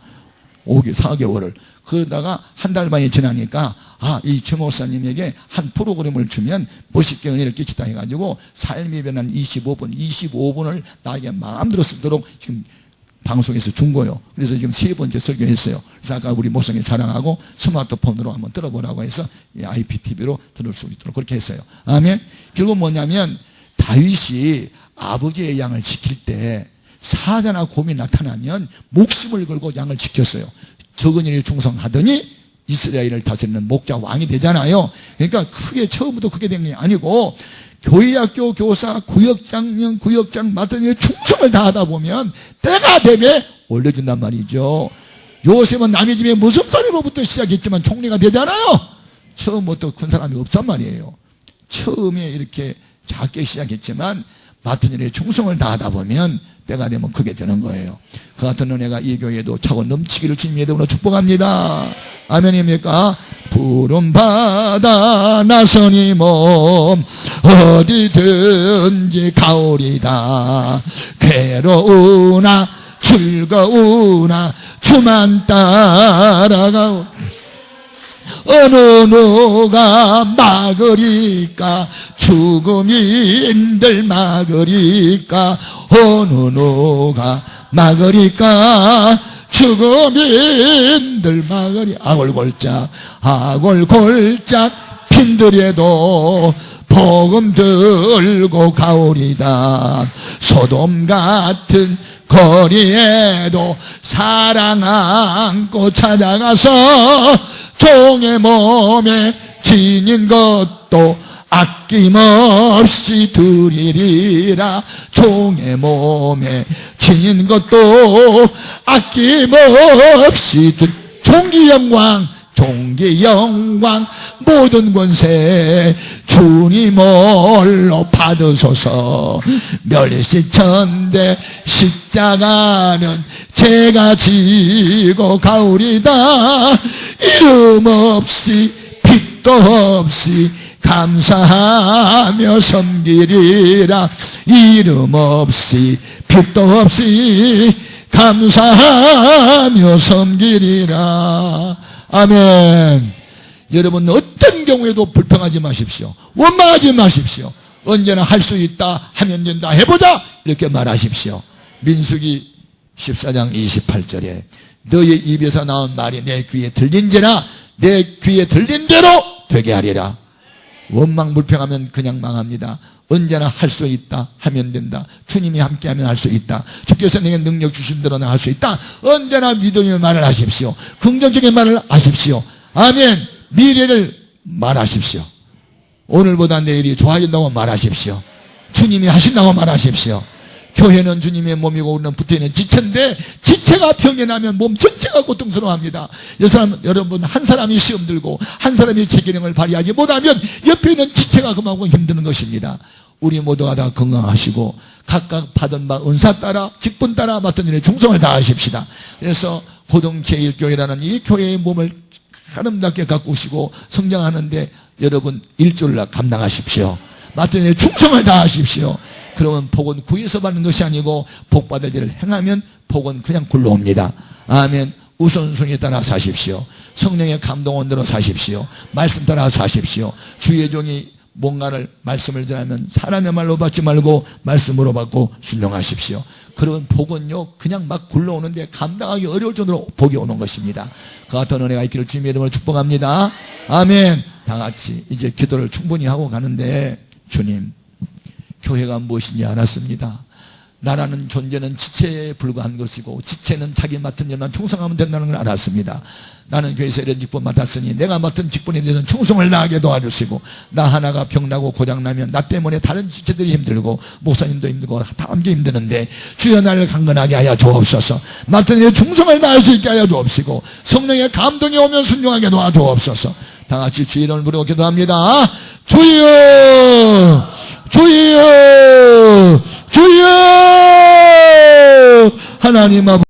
4개월을. 그러다가 한 달 반이 지나니까 이 최 목사님에게 한 프로그램을 주면 멋있게 은혜를 끼치다 해가지고 삶이 변한 25분을 나에게 마음대로 쓰도록 지금 방송에서 준 거예요. 그래서 지금 3번째 설교했어요. 그래서 아까 우리 목사님 자랑하고 스마트폰으로 한번 들어보라고 해서 IPTV로 들을 수 있도록 그렇게 했어요. 아멘. 결국 뭐냐면, 다윗이 아버지의 양을 지킬 때 사자나 곰이 나타나면 목숨을 걸고 양을 지켰어요. 적은 일에 충성하더니 이스라엘을 다스리는 목자 왕이 되잖아요. 그러니까 크게 처음부터 그게 된 게 아니고, 교회학교 교사, 구역장 맡은 일에 충성을 다하다 보면 때가 되면 올려준단 말이죠. 요셉은 남의 집에 무섭사리로부터 시작했지만 총리가 되잖아요. 처음부터 큰 사람이 없단 말이에요. 처음에 이렇게 작게 시작했지만 맡은 일에 충성을 다하다 보면 때가 되면 크게 되는 거예요. 그 같은 은혜가 이 교회에도 차고 넘치기를 주님의 이름으로 축복합니다. 아멘입니까? 푸른 바다 나선이 몸 어디든지 가오리다. 괴로우나 즐거우나 주만 따라가오. 어느 누가 막으리까 죽음인들 막으리까 어느 누가 막으리까 죽음인들 막으리. 아골골짝 핀들에도 복음 들고 가오리다. 소돔 같은 거리에도 사랑 안고 찾아가서 종의 몸에 지닌 것도 아낌없이 드리리라. 종의 몸에 지닌 것도 아낌없이 종기 영광 모든 권세 주님 홀로 받으소서. 멸시천대 십자가는 제가 지고 가오리다. 이름 없이 빛도 없이 감사하며 섬기리라. 이름 없이 빛도 없이 감사하며 섬기리라. 아멘. 여러분 어떤 경우에도 불평하지 마십시오. 원망하지 마십시오. 언제나 할 수 있다, 하면 된다, 해보자 이렇게 말하십시오. 민수기 14장 28절에 너의 입에서 나온 말이 내 귀에 들린지라 내 귀에 들린 대로 되게 하리라. 원망 불평하면 그냥 망합니다. 언제나 할 수 있다, 하면 된다. 주님이 함께하면 할 수 있다. 주께서 내게 능력 주신 대로 할 수 있다. 언제나 믿음의 말을 하십시오. 긍정적인 말을 하십시오. 아멘. 미래를 말하십시오. 오늘보다 내일이 좋아진다고 말하십시오. 주님이 하신다고 말하십시오. 교회는 주님의 몸이고 우리는 붙어있는 지체인데 지체가 병이 나면 몸 전체가 고통스러워합니다. 여러분 한 사람이 시험 들고 한 사람이 제 기능을 발휘하지 못하면 옆에 있는 지체가 그만큼 힘드는 것입니다. 우리 모두가 다 건강하시고 각각 받은 바 은사 따라 직분 따라 맡은 일에 충성을 다하십시다. 그래서 고등 제1교회라는 이 교회의 몸을 아름답게 가꾸시고 성장하는데 여러분 일조를 감당하십시오. 맡은 일에 충성을 다하십시오. 그러면 복은 구에서 받는 것이 아니고 복 받을 일을 행하면 복은 그냥 굴러옵니다. 아멘. 우선순위에 따라 사십시오. 성령의 감동원대로 사십시오. 말씀 따라 사십시오. 주의 종이 뭔가를 말씀을 전하면 사람의 말로 받지 말고 말씀으로 받고 순종하십시오. 그러면 복은요 그냥 막 굴러오는데 감당하기 어려울 정도로 복이 오는 것입니다. 그 같은 은혜가 있기를 주님의 이름으로 축복합니다. 아멘. 다 같이 이제 기도를 충분히 하고 가는데 주님 교회가 무엇인지 알았습니다. 나라는 존재는 지체에 불과한 것이고 지체는 자기 맡은 일만 충성하면 된다는 걸 알았습니다. 나는 교회에서 이런 직분 맡았으니 내가 맡은 직분에 대해서는 충성을 다하게 도와주시고 나 하나가 병나고 고장나면 나 때문에 다른 지체들이 힘들고 목사님도 힘들고 다 함께 힘드는데 주여 나를 강건하게 하여 주옵소서. 맡은 일에 충성을 다할 수 있게 하여 주옵시고 성령의 감동이 오면 순종하게 도와주옵소서. 다 같이 주의 이름을 부르고 기도합니다. 주여 주여 주여 하나님 아버지